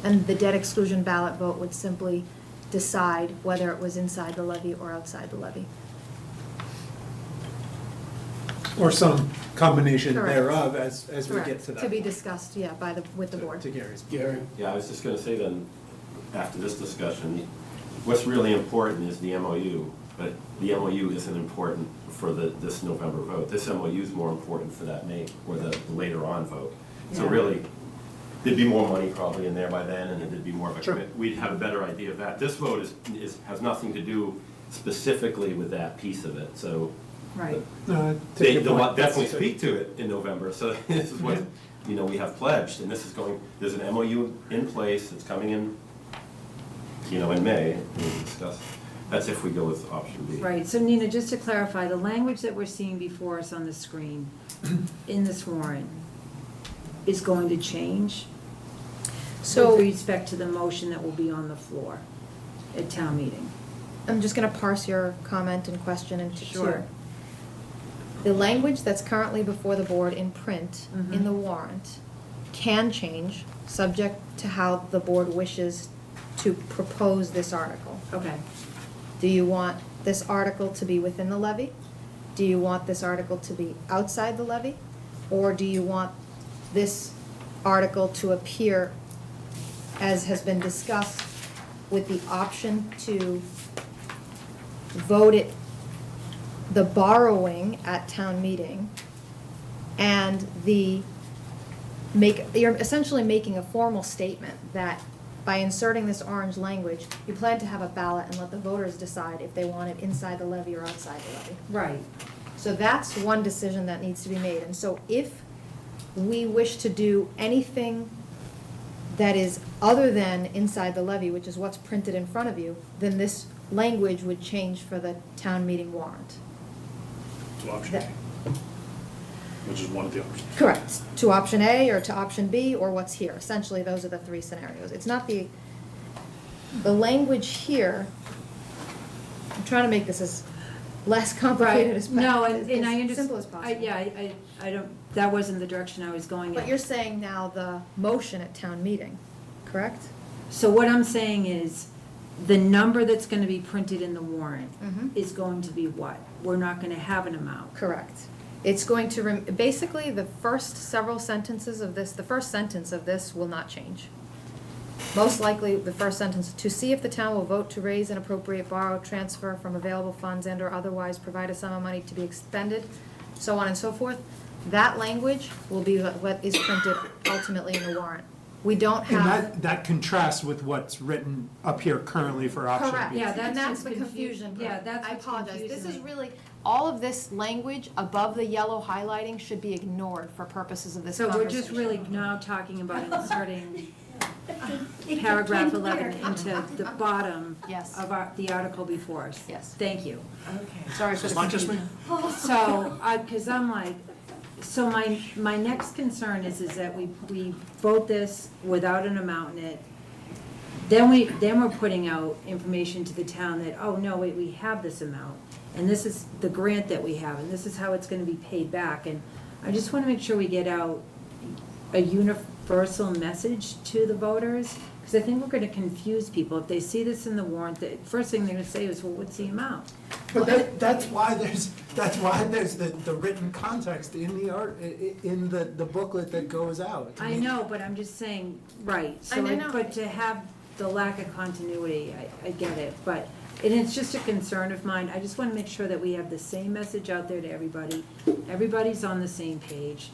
And the debt exclusion ballot vote would simply decide whether it was inside the levy or outside the levy. Or some combination Correct. thereof as we get Correct. to that. To be point. discussed, yeah, with the board. To Gary's. Gary? Yeah, I was just gonna say then, after this discussion, what's really important is the MOU, but the MOU isn't important for this November vote. This MOU is more important for that May, or the later on vote. So Yeah. really, there'd be more money probably in there by then, and there'd be more of a Sure. commit, we'd have a better idea of that. This vote has nothing to do specifically with that piece of it, so Right. they'll definitely speak to it in November, so this is what, we have pledged, and this is there's an MOU in place, it's coming in, in May, and we'll discuss. That's if we go with option B. Right, so Nina, just to clarify, the language that we're seeing before us on the screen in this warrant is going to change So- with respect to the motion that will be on the floor at town meeting. I'm just gonna parse your comment and question into two. Sure. The language that's currently before the board in print, Mhm. in the warrant, can change, subject to how the board wishes to propose this article. Okay. Do you want this article to be within the levy? Do you want this article to be outside the levy? Or do you want this article to appear, as has been discussed, with the option to vote it, the borrowing at town meeting, and you're essentially making a formal statement that by inserting this orange language, you plan to have a ballot and let the voters decide if they want it inside the levy or outside the levy. Right. So that's one decision that needs to be made. And so if we wish to do anything that is other than inside the levy, which is what's printed in front of you, then this language would change for the town meeting warrant. To option A, which is one of the options. Correct. To option A or to option B or what's here. Essentially, those are the three scenarios. It's not the language here, I'm trying to make this as less complicated as No, as and I understand. simple as possible. I don't, that wasn't the direction I was going in. But you're saying now the motion at town meeting correct? So what I'm saying is, the number that's gonna be printed in the warrant Mhm. is going to be what? We're not gonna have an amount. Correct. It's going to, basically, the first several sentences of this, the first sentence of this will not change. Most likely, the first sentence, to see if the town will vote to raise and appropriate, borrow, transfer from available funds and or otherwise provide a sum of money to be expended, so on and so forth. That language will be what is printed ultimately in the warrant. We don't And have. that contrasts with what's written up here currently for option Correct. B. Yeah, that's And that's just the confusion. Yeah, that's I what's apologize. This confusing is me. really, all of this language above the yellow highlighting should be ignored for purposes of this So conversation. we're just really now talking about inserting paragraph 11 into the bottom Yes. of the article before us. Yes. Thank you. Sorry for the It's not just me. confusion. So, because I'm like, so my next concern is that we vote this without an amount in it. Then we're putting out information to the town that, oh, no, wait, we have this amount. And this is the grant that we have, and this is how it's gonna be paid back. And I just wanna make sure we get out a universal message to the voters, because I think we're gonna confuse people. If they see this in the warrant, the first thing they're gonna say is, well, what's the amount? But that's why there's the written context in the in the booklet that goes out. I know, but I'm just saying, right, so, And I know. but to have the lack of continuity, I get it, but, and it's just a concern of mine, I just wanna make sure that we have the same message out there to everybody, everybody's on the same page.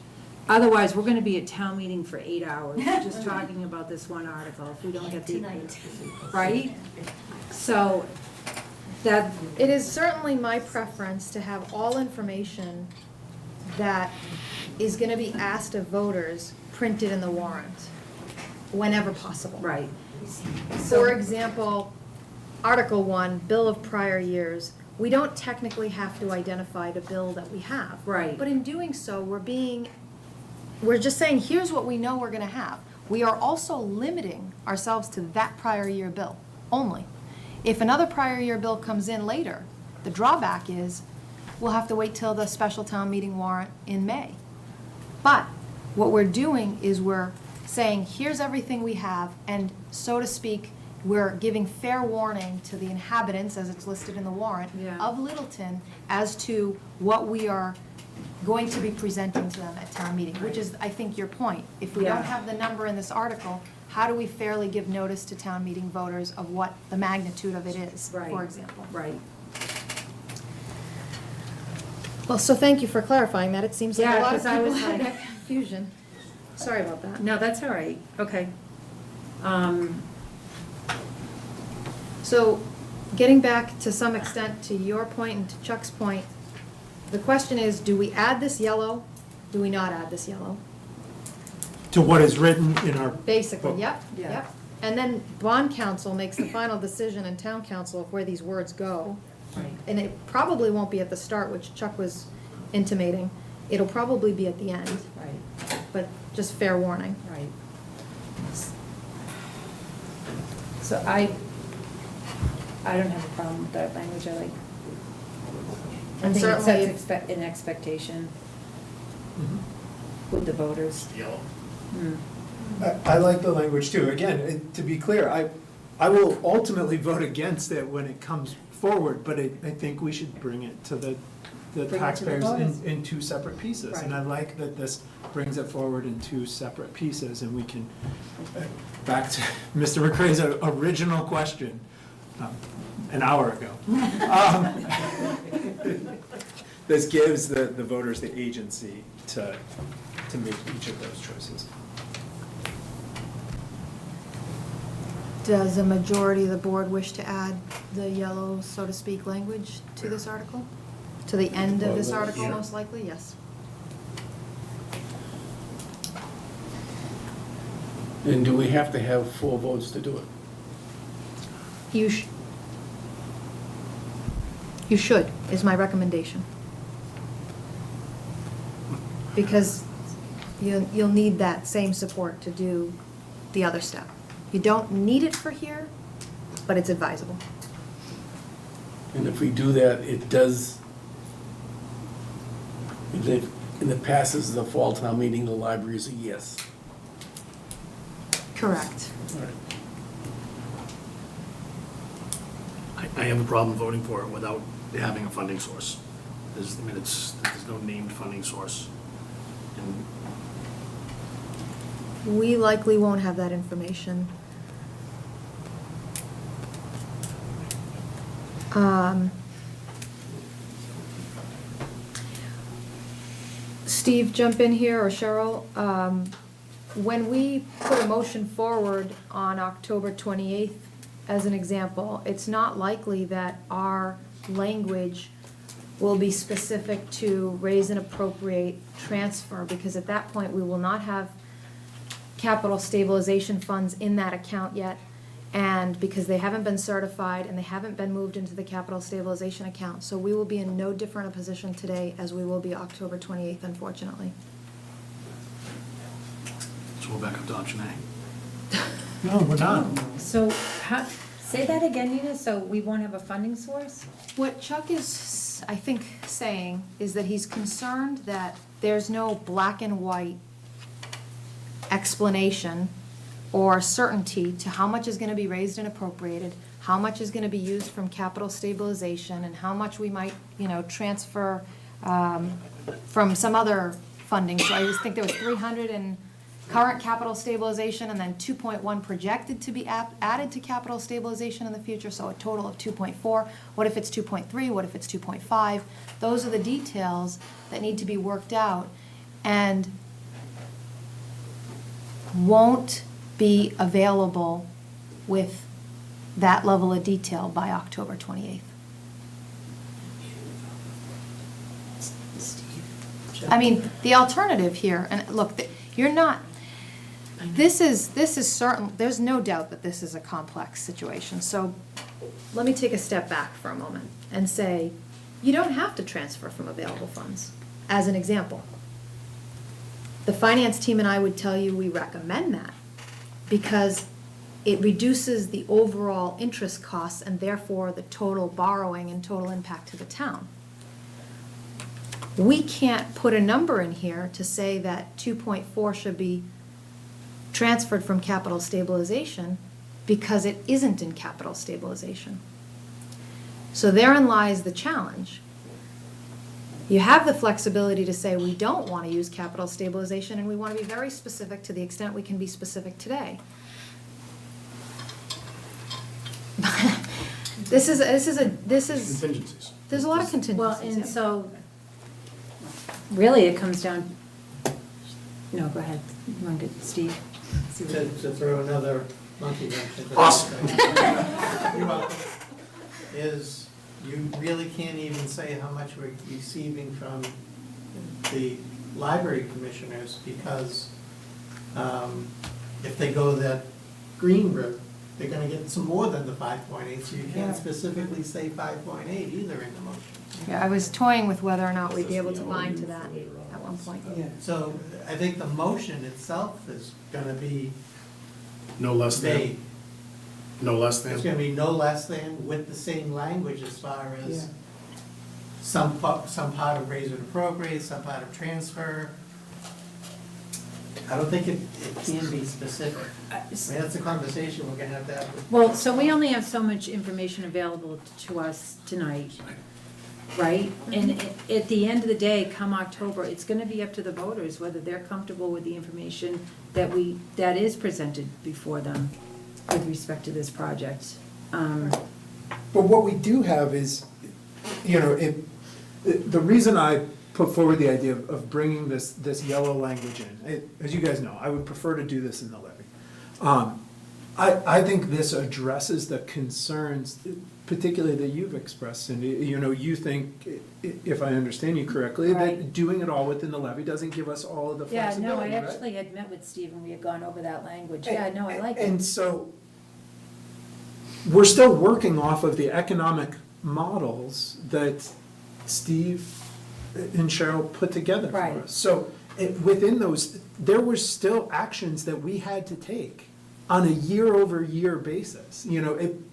Otherwise, we're gonna be at town meeting for 8 hours, just talking about this one article, if we don't get the, right? So, that, It is certainly my preference to have all information that is gonna be asked of voters printed in the warrant, whenever possible. right, For example, Article 1, Bill of Prior Years, we don't technically have to identify the bill that we have. Right. But in doing so, we're just saying, here's what we know we're gonna have. We are also limiting ourselves to that prior year bill only. If another prior year bill comes in later, the drawback is, we'll have to wait till the special town meeting warrant in May. But what we're doing is we're saying, here's everything we have, and so to speak, we're giving fair warning to the inhabitants, as it's listed in the warrant, Yeah. of Littleton as to what we are going to be presenting to them at town meeting, which is, I think, your point. If we Yeah. don't have the number in this article, how do we fairly give notice to town meeting voters of what the magnitude of it is, for Right. example? right. Well, so thank you for clarifying that. It seems like Yeah, a lot of 'cause I people was had like- that confusion. Sorry about that. No, that's all right, okay. So, getting back to some extent to your point and to Chuck's point, the question is, do we add this yellow? Do we not add this yellow? To what is written in our. Basically, book. yep, Yeah. yep. And then bond council makes the final decision and town council of where these words go. Right. And it probably won't be at the start, which Chuck was intimating. It'll probably be at the end, Right, but just fair warning. right. So I don't have a problem with that language, I like. I And think it certainly sets an expectation Mhm. with the voters. Yellow. Hmm. I like the language too. Again, to be clear, I will ultimately vote against it when it comes forward, but I think we should bring it to the Bring it to the taxpayers voters. in two separate pieces. And I Right. like that this brings it forward in two separate pieces, and we can, back to Mr. McCrae's original question, an hour ago. This gives the voters the agency to make each of those choices. Does a majority of the board wish to add the yellow, so to speak, language to this article? To the end of this article, most likely, yes. And do we have to have 4 votes to do it? You should, is my recommendation. Because you'll need that same support to do the other step. You don't need it for here, but it's advisable. And if we do that, it does, and it passes the fall town meeting, the library is a yes. Correct. I have a problem voting for it without having a funding source. There's no named funding source. And We likely won't have that information. Steve, jump in here, or Cheryl. When we put a motion forward on October 28th, as an example, it's not likely that our language will be specific to raise and appropriate transfer, because at that point, we will not have capital stabilization funds in that account yet, and because they haven't been certified and they haven't been moved into the capital stabilization account. So we will be in no different a position today as we will be October 28th, unfortunately. so we're back up to option A. No, we're not. So, say that again, Nina, so we won't have a funding source? What Chuck is, I think, saying is that he's concerned that there's no black and white explanation or certainty to how much is gonna be raised and appropriated, how much is gonna be used from capital stabilization, and how much we might, transfer from some other funding. So I just think there was 300 in current capital stabilization, and then 2.1 projected to be added to capital stabilization in the future, so a total of 2.4. What if it's 2.3? What if it's 2.5? Those are the details that need to be worked out, and won't be available with that level of detail by October 28th. I mean, the alternative here, and look, you're not, this is certain, there's no doubt that this is a complex situation. So let me take a step back for a moment and say, you don't have to transfer from available funds, as an example. The finance team and I would tell you we recommend that because it reduces the overall interest costs and therefore the total borrowing and total impact to the town. We can't put a number in here to say that 2.4 should be transferred from capital stabilization because it isn't in capital stabilization. So therein lies the challenge. You have the flexibility to say we don't want to use capital stabilization and we want to be very specific to the extent we can be specific today. This is Contingencies. there's a lot of contingencies. Well, and yeah. so, really, it comes down, no, go ahead, you want to get Steve? To throw another monkey wrench into Awesome. You're welcome. Is you really can't even say how much we're receiving from the library commissioners because if they go that green route, they're gonna get some more than the 5.8, so you Yeah. can't specifically say 5.8 either in the motion. Yeah, I was toying with whether or not we'd be able to bind to that at one point. So I think the motion itself is gonna be No less than. vague. No less than. It's gonna be no less than with the same language as far as some part of raise and appropriate, some part of transfer. I don't think it can be specific. I mean, that's a conversation we're gonna have to have. Well, so we only have so much information available to us tonight, right? And at the end of the day, come October, it's gonna be up to the voters whether they're comfortable with the information that is presented before them with respect to this project. But what we do have is, the reason I put forward the idea of bringing this yellow language in, as you guys know, I would prefer to do this in the levy. I think this addresses the concerns, particularly that you've expressed, and you think, if I understand you correctly, that Right. doing it all within the levy doesn't give us all of the Yeah, flexibility, no, I right? actually had met with Steve and we had gone over that language. Yeah, no, I like it. And so, we're still working off of the economic models that Steve and Cheryl put together for Right. us. So, within those, there were still actions that we had to take on a year-over-year basis.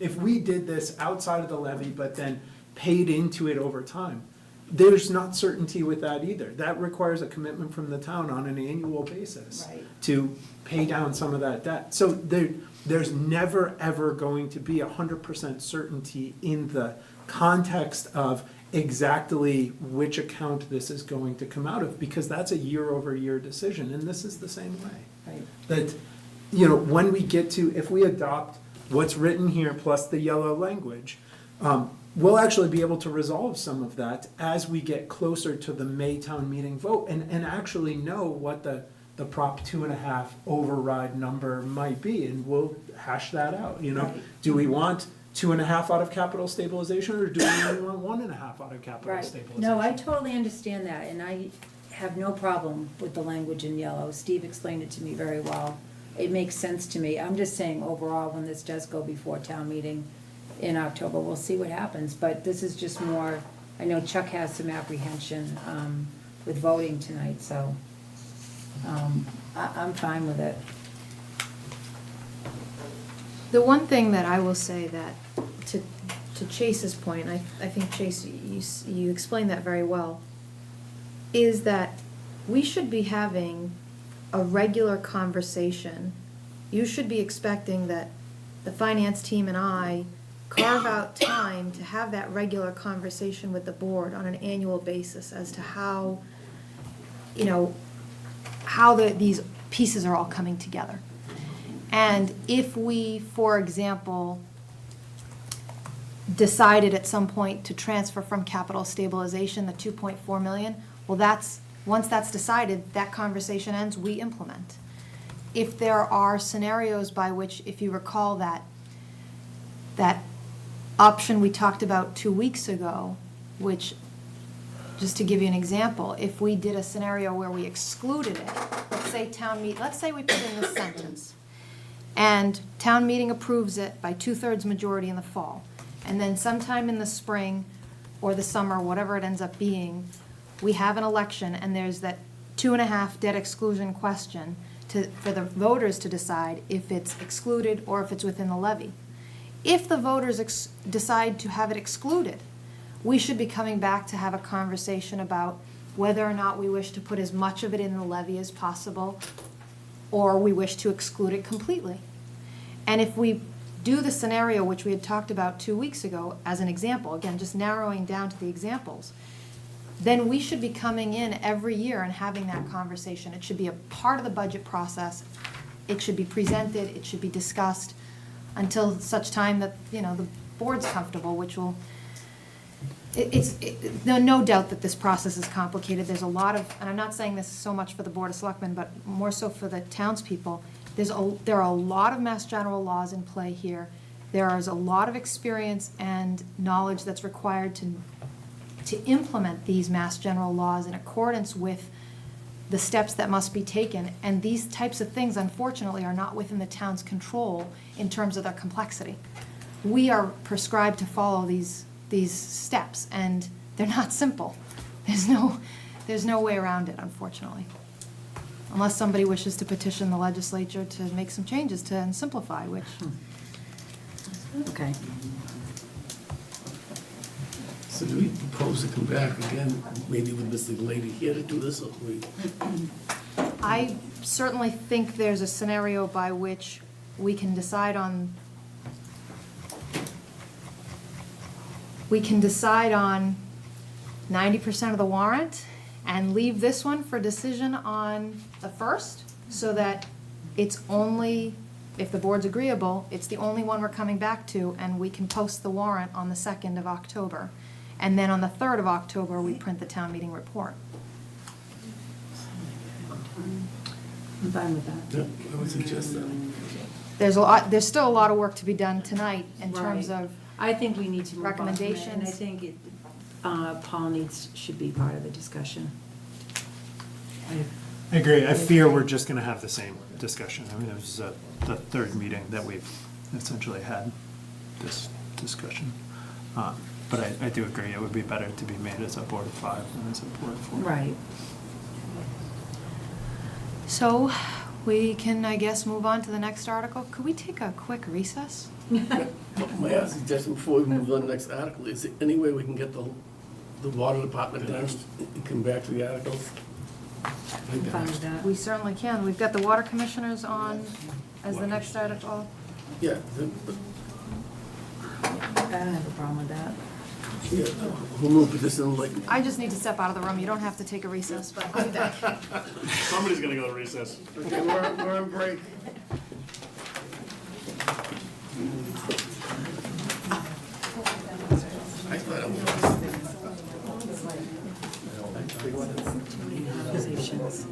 If we did this outside of the levy, but then paid into it over time, there's not certainty with that either. That requires a commitment from the town on an annual basis Right. to pay down some of that debt. So there's never, ever going to be 100% certainty in the context of exactly which account this is going to come out of, because that's a year-over-year decision, and this is the same way. Right. That, you know, when we get to, if we adopt what's written here plus the yellow language, we'll actually be able to resolve some of that as we get closer to the May town meeting vote and actually know what the Prop 2.5 override number might be, and we'll hash that out, you know? Right. Do we want 2.5 out of capital stabilization, or do we only want 1.5 out of capital Right. stabilization? No, I totally understand that, and I have no problem with the language in yellow. Steve explained it to me very well. It makes sense to me. I'm just saying overall, when this does go before town meeting in October, we'll see what happens. But this is just more, I know Chuck has some apprehension with voting tonight, so I'm fine with it. The one thing that I will say that, to Chase's point, I think Chase, you explained that very well, is that we should be having a regular conversation. You should be expecting that the finance team and I carve out time to have that regular conversation with the board on an annual basis as to how, you know, how these pieces are all coming together. And if we, for example, decided at some point to transfer from capital stabilization the 2.4 million, well, once that's decided, that conversation ends, we implement. If there are scenarios by which, if you recall that option we talked about 2 weeks ago, which, just to give you an example, if we did a scenario where we excluded it, let's say we put in this sentence, and town meeting approves it by 2/3 majority in the fall, and then sometime in the spring or the summer, whatever it ends up being, we have an election, and there's that 2.5 debt exclusion question for the voters to decide if it's excluded or if it's within the levy. If the voters decide to have it excluded, we should be coming back to have a conversation about whether or not we wish to put as much of it in the levy as possible, or we wish to exclude it completely. And if we do the scenario which we had talked about 2 weeks ago as an example, again, just narrowing down to the examples, then we should be coming in every year and having that conversation. It should be a part of the budget process. It should be presented, it should be discussed until such time that, you know, the board's comfortable, which will, no doubt that this process is complicated. There's a lot of, and I'm not saying this so much for the Board of Selectmen, but more so for the townspeople, there are a lot of Mass General laws in play here. There is a lot of experience and knowledge that's required to implement these Mass General laws in accordance with the steps that must be taken. And these types of things, unfortunately, are not within the town's control in terms of their complexity. We are prescribed to follow these steps, and they're not simple. There's no way around it, unfortunately. Unless somebody wishes to petition the legislature to make some changes and simplify, which. Okay. So do we propose to come back again, maybe with Mr. Lady here to do this, or we? I certainly think there's a scenario by which we can decide on 90% of the warrant and leave this one for decision on the 1st, so that it's only, if the board's agreeable, it's the only one we're coming back to, and we can post the warrant on the 2nd of October. And then on the 3rd of October, we print the town meeting report. I'm fine with that. Yeah, I would suggest that. There's still a lot of work to be done tonight in terms Right. of I think we need to move on from it, and I recommendations. think Paul should be part of the discussion. I agree. I fear we're just gonna have the same discussion. I mean, it was the third meeting that we've essentially had this discussion. But I do agree, it would be better to be made as a board of 5 than as a board of 4. Right. So we can, I guess, move on to the next article. Could we take a quick recess? My other suggestion before we move on to the next article, is there any way we can get the water department down and come back to the articles? I'm fine with that. We certainly can. We've got the water commissioners on as the next article. Yeah, I don't have a problem with that. who moved petition, like, I just need to step out of the room. You don't have to take a recess, but I'll be back. Somebody's gonna go to recess. okay, we're on break. I thought it was. Conversations.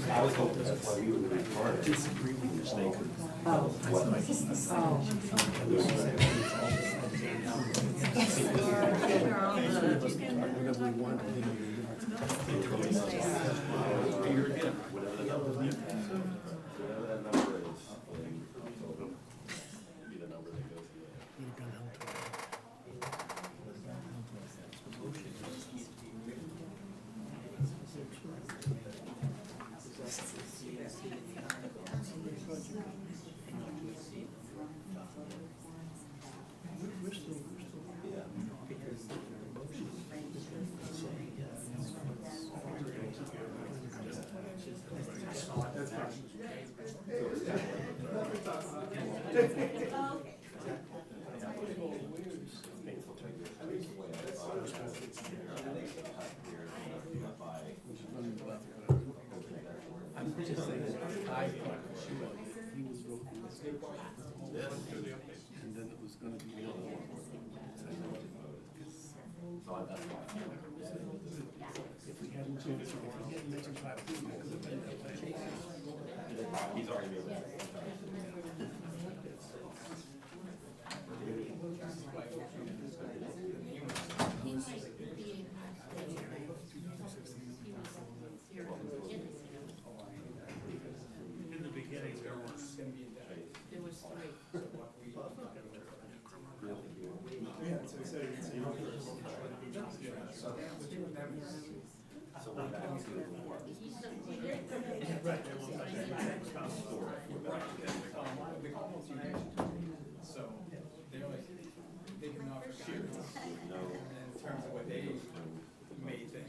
I was hoping that's why we would require it. Disagree with your statement. Oh. Whatever that number is, be the number that goes to I'm just saying, I thought he was voting this, and then it was gonna be the other one. If we hadn't changed, if we hadn't mentioned 5 people, it could have been that way. He's already made that. In the beginning, there was 3. So we're back to So they can offer guidance in terms of what they may think.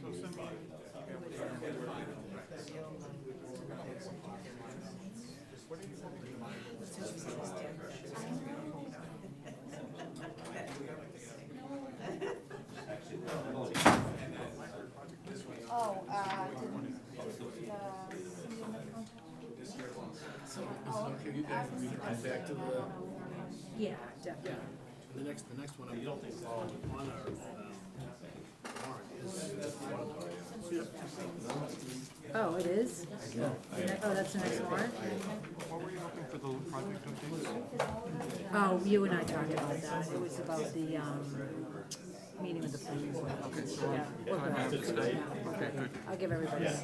So, okay, you guys, we can come back to the, Yeah, definitely. the next one. You don't think so? On our, Oh, it is? Oh, that's the next warrant? What were you looking for the project updates? Oh, you and I talked about that. It was about the, meeting with the planning board. Yeah, we're good. Yeah, we're good. I'll give everybody a yeah.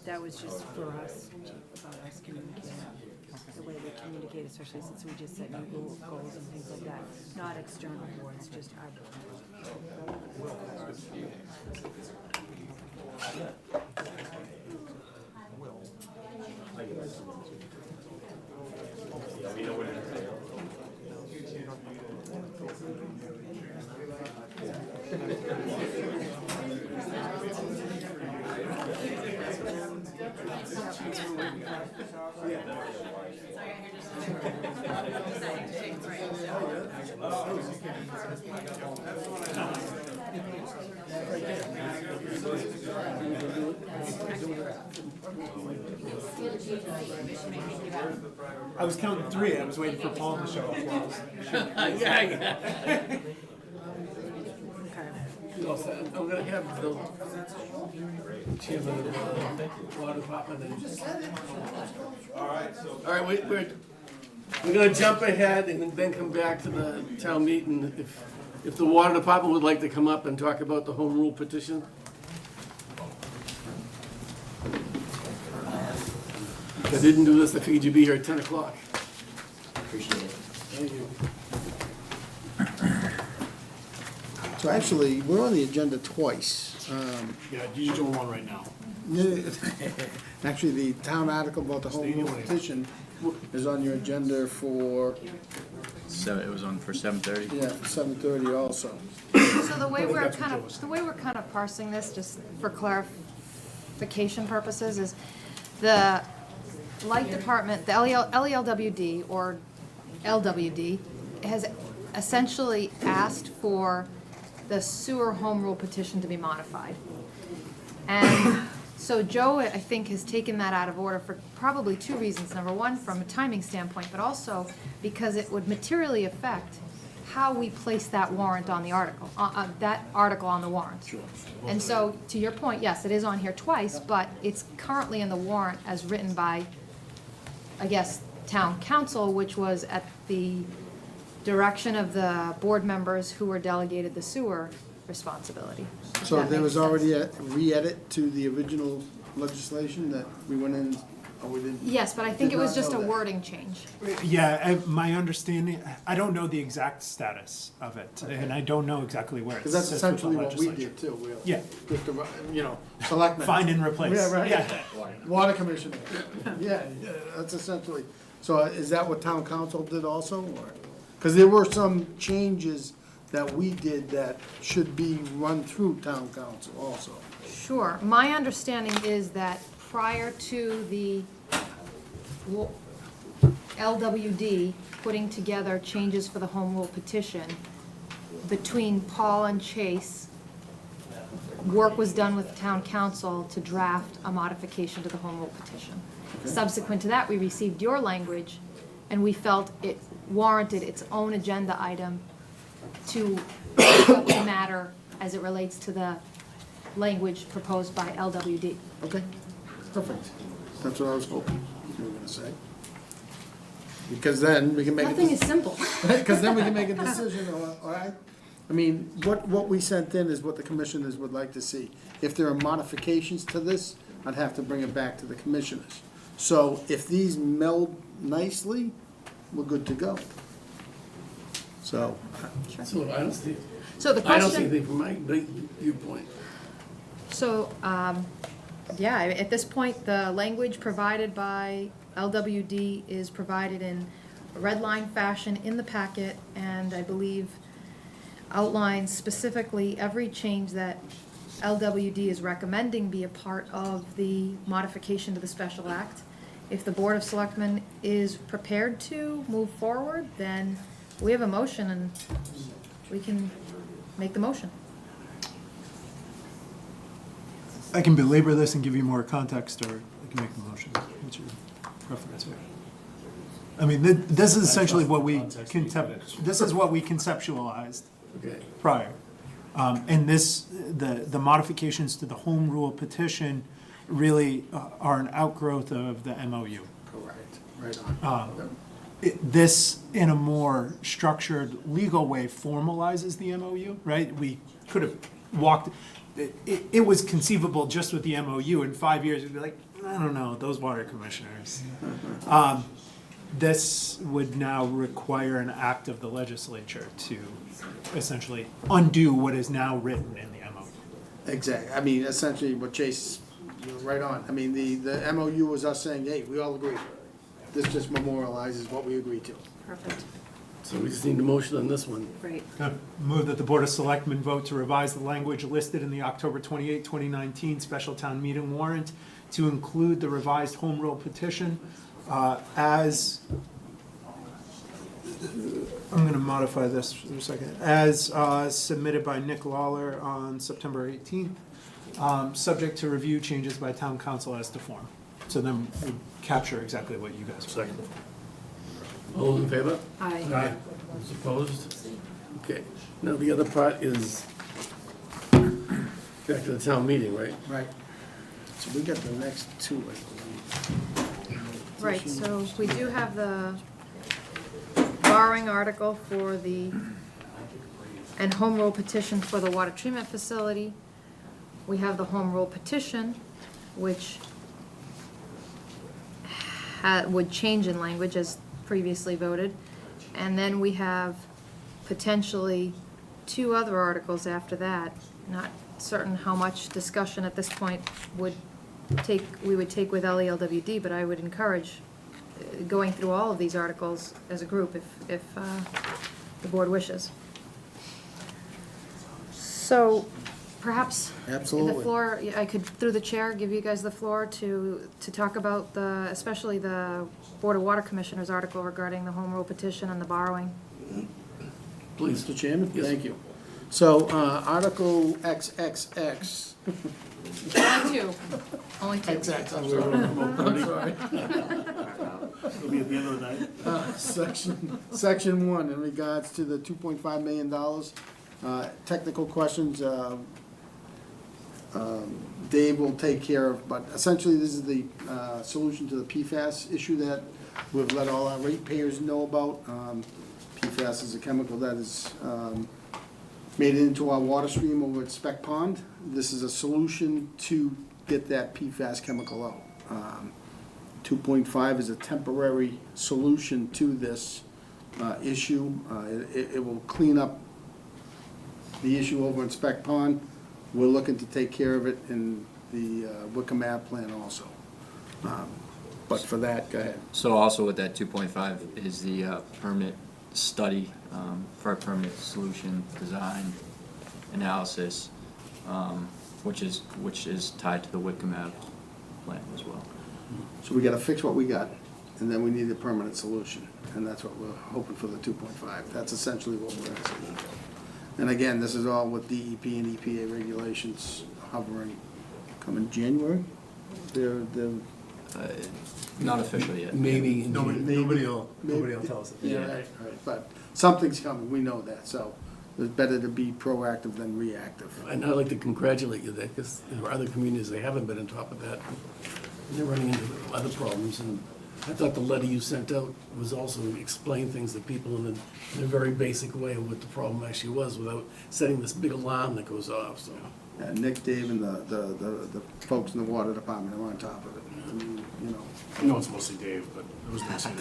That was just for us, about us communicating, the way we communicate, especially since we just set new goals and things like that. Not external boards, just our board. I was counting 3, I was waiting for Paul to show up. yeah. Okay. I'm gonna have the chairman of the water department and. All right, we're gonna jump ahead and then come back to the town meeting. If the water department would like to come up and talk about the home rule petition. If I didn't do this, I figured you'd be here at 10 o'clock. Appreciate it. Thank you. So actually, we're on the agenda twice. Yeah, you're doing one right now. Actually, the town article about the home Stay rule away. petition is on your agenda for, It was on for 7:30? yeah, 7:30 also. So the way I think we're that's what kind Joe was of, the way we're kind of parsing this, just for clarification purposes, is the light department, the LELWD or LWD has essentially asked for the sewer home rule petition to be modified. And so Joe, I think, has taken that out of order for probably two reasons. Number one, from a timing standpoint, but also because it would materially affect how we place that warrant on the article, that article on the warrant. And so, to your point, yes, it is on here twice, but it's currently in the warrant as written by, I guess, town council, which was at the direction of the board members who were delegated the sewer responsibility. if So that there makes was already sense. a re-edit to the original legislation that we went in, or we didn't? Yes, but I think did it was not just know a that. wording change. Yeah, my understanding, I don't know the exact status of it, and I don't know exactly where it Because that's sits with the essentially what we legislature. did too. We'll Yeah. Just, selectmen. Find and replace. Yeah, right. Yeah. Water commissioner. Yeah, that's essentially, so is that what town council did also, or? Because there were some changes that we did that should be run through town council also. Sure. My understanding is that prior to the LWD putting together changes for the home rule petition, between Paul and Chase, work was done with town council to draft a modification to the home rule petition. Subsequent to that, we received your language, and we felt it warranted its own agenda item to matter as it relates to the language proposed by LWD. Okay, perfect. That's what I was hoping you were gonna say. Because then we can make a. Nothing is simple. Because then we can make a decision, all right? I mean, what we sent in is what the commissioners would like to see. If there are modifications to this, I'd have to bring it back to the commissioners. So if these meld nicely, we're good to go. So, So I don't see, So the I don't see question, anything from my viewpoint. so, yeah, at this point, the language provided by LWD is provided in red line fashion in the packet, and I believe outlines specifically every change that LWD is recommending be a part of the modification to the special act. If the Board of Selectmen is prepared to move forward, then we have a motion and we can make the motion. I can belabor this and give you more context, or I can make the motion. What's your preference here? I mean, this is essentially what we conceptualized Okay. prior. And the modifications to the home rule petition really are an outgrowth of the MOU. correct, right on. This, in a more structured legal way, formalizes the MOU, right? We could have walked, it was conceivable just with the MOU, in 5 years, we'd be like, I don't know, those water commissioners. This would now require an act of the legislature to essentially undo what is now written in the MOU. Exactly. I mean, essentially what Chase, you're right on. I mean, the MOU was us saying, hey, we all agree. This just memorializes what we agreed to. Perfect. So we just need a motion on this one. Great. Move that the Board of Selectmen vote to revise the language listed in the October 28, 2019 special town meeting warrant to include the revised home rule petition as, I'm going to modify this for a second, as submitted by Nick Lawler on September 18th, subject to review changes by town council as to form. So then we capture exactly what you guys. Second. All in favor? Aye. Those opposed? Okay, now the other part is back to the town meeting, right? Right. So we got the next two, I believe. Right, so we do have the borrowing article for and home rule petition for the water treatment facility. We have the home rule petition, which would change in language as previously voted. And then we have potentially two other articles after that. Not certain how much discussion at this point we would take with LELWD, but I would encourage going through all of these articles as a group if the board wishes. So perhaps the Absolutely. floor, I could, through the chair, give you guys the floor to talk about especially the Board of Water Commissioners article regarding the home rule petition and the borrowing. Please. Mr. Chairman, Yes. thank you. So, Article XXX. Only two. Only two. I'm sorry. It'll be at the end of the night. Section 1, in regards to the $2.5 million, technical questions, Dave will take care of, but essentially this is the solution to the PFAS issue that we've let all our ratepayers know about. PFAS is a chemical that is made it into our water stream over at Spec Pond. This is a solution to get that PFAS chemical out. 2.5 is a temporary solution to this issue. It will clean up the issue over in Spec Pond. We're looking to take care of it in the Wickham Ave plan also. But for that, go ahead. So also with that 2.5 is the permit study for a permit solution design analysis, which is tied to the Wickham Ave plan as well. So we gotta fix what we got, and then we need a permanent solution, and that's what we're hoping for the 2.5. That's essentially what we're asking for. And again, this is all with DEP and EPA regulations hovering, coming January. They're Not officially yet. Maybe. Nobody will tell us. Yeah, right, but something's coming, we know that, so it's better to be proactive than reactive. And I'd like to congratulate you there, because there are other communities, they haven't been on top of that. And they're running into other problems, and I thought the letter you sent out was also explain things to people in a very basic way of what the problem actually was, without setting this big alarm that goes off, so. Nick, Dave, and the folks in the water department are on top of it. I mean, you know. I know it's mostly Dave, but it was mostly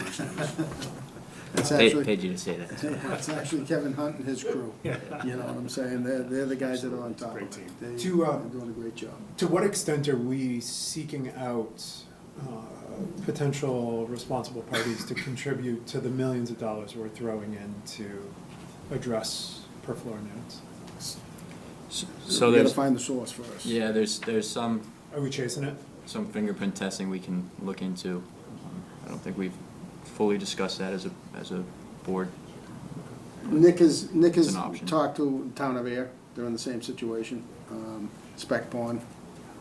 It's actually, Paid you to say that. it's actually Kevin Hunt and his crew. You know what I'm saying? They're the guys that are on top of it. They're doing a great job. To what extent are we seeking out potential responsible parties to contribute to the millions of dollars we're throwing in to address perfluorinates? So We gotta there's, find the source first. yeah, there's some Are we chasing it? fingerprint testing we can look into. I don't think we've fully discussed that as a board. Nick has an option. talked to Town of Air. They're in the same situation. Spec Pond,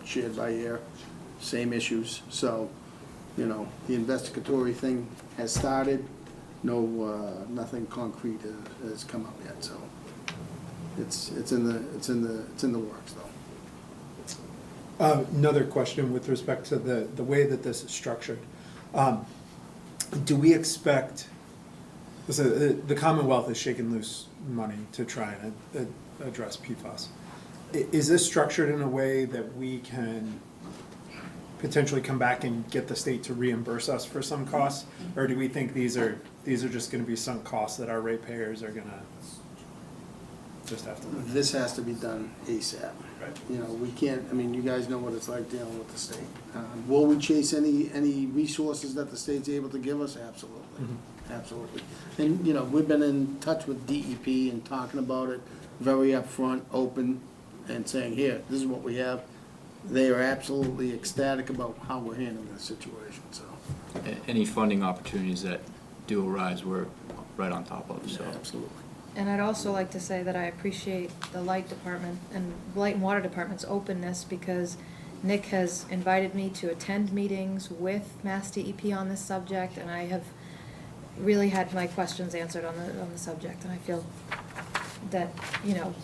shared by Air, same issues. So, you know, the investigatory thing has started. No, nothing concrete has come up yet, so it's in the works though. Another question with respect to the way that this is structured. Do we expect, so the Commonwealth has shaken loose money to try and address PFAS. Is this structured in a way that we can potentially come back and get the state to reimburse us for some costs? Or do we think these are just gonna be sunk costs that our ratepayers are gonna just have to live with? This has to be done ASAP. Right. You know, we can't, I mean, you guys know what it's like dealing with the state. Will we chase any resources that the state's able to give us? Absolutely, absolutely. And, you know, we've been in touch with DEP and talking about it very upfront, open, and saying, here, this is what we have. They are absolutely ecstatic about how we're handling the situation, so. Any funding opportunities that do arise, we're right on top of, so. Yeah, absolutely. And I'd also like to say that I appreciate the light department and light and water department's openness, because Nick has invited me to attend meetings with Mass DEP on this subject, and I have really had my questions answered on the subject, and I feel that, you know,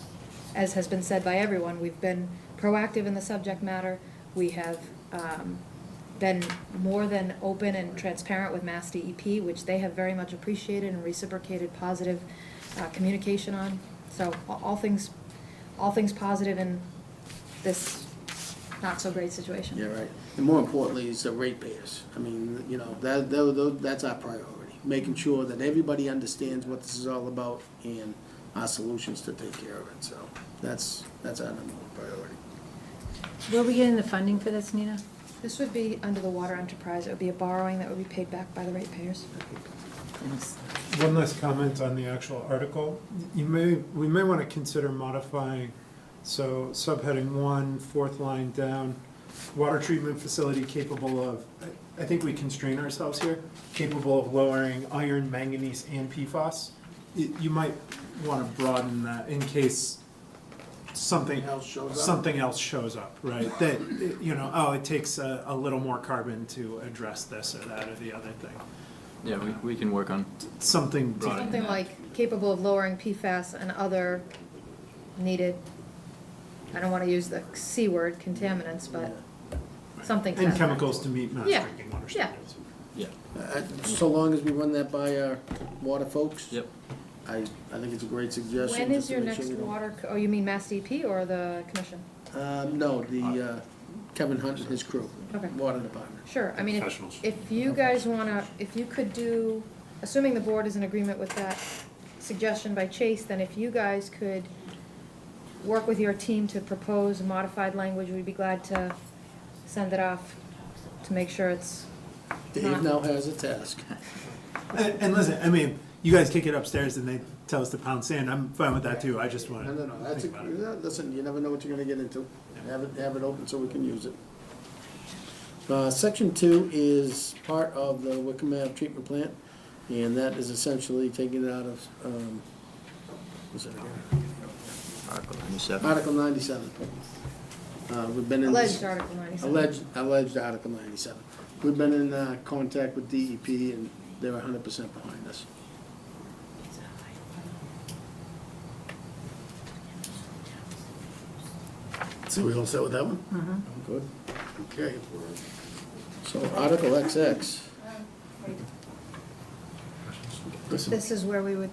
as has been said by everyone, we've been proactive in the subject matter. We have been more than open and transparent with Mass DEP, which they have very much appreciated and reciprocated positive communication on. So all things positive in this not so great situation. Yeah, right. And more importantly, is the ratepayers. I mean, you know, that's our priority, making sure that everybody understands what this is all about and our solutions to take care of it, so that's our number one priority. Where are we getting the funding for this, Nina? This would be under the water enterprise. It would be a borrowing that would be paid back by the ratepayers. One last comment on the actual article. We may want to consider modifying, so subheading 1, fourth line down, water treatment facility capable of, I think we constrain ourselves here, capable of lowering iron, manganese, and PFAS. You might want to broaden that in case something else shows up, right? That, it takes a little more carbon to address this or that or the other thing. Yeah, we can work on Something broadening Something that. like capable of lowering PFAS and other needed, I don't want to use the C word, contaminants, but something to And that chemicals effect. to meet mass Yeah, drinking water yeah. standards. Yeah. So long as we run that by our water folks. Yep. I think it's a great suggestion. When is just to your make sure next we don't- water, oh, you mean Mass DP or the commission? No, the, Kevin Hunt and his crew, Okay. water department. Sure, I mean, Professionals. if you guys wanna, if you could do, assuming the board is in agreement with that suggestion by Chase, then if you guys could work with your team to propose modified language, we'd be glad to send it off to make sure it's Dave not. now has a task. And listen, I mean, you guys kick it upstairs and they tell us to pound sand, I'm fine with that too, I just want No, to that's, think about it. listen, you never know what you're gonna get into. Have it open so we can use it. Section 2 is part of the Wickham Ave treatment plant, and that is essentially taking it out of, what's it again? Article 97. Article 97. We've been in this. Alleged Article 97. Alleged Article 97. We've been in contact with DEP, and they're 100% behind us. So we all set with that one? Good. Okay. So Article XX. This is where we would,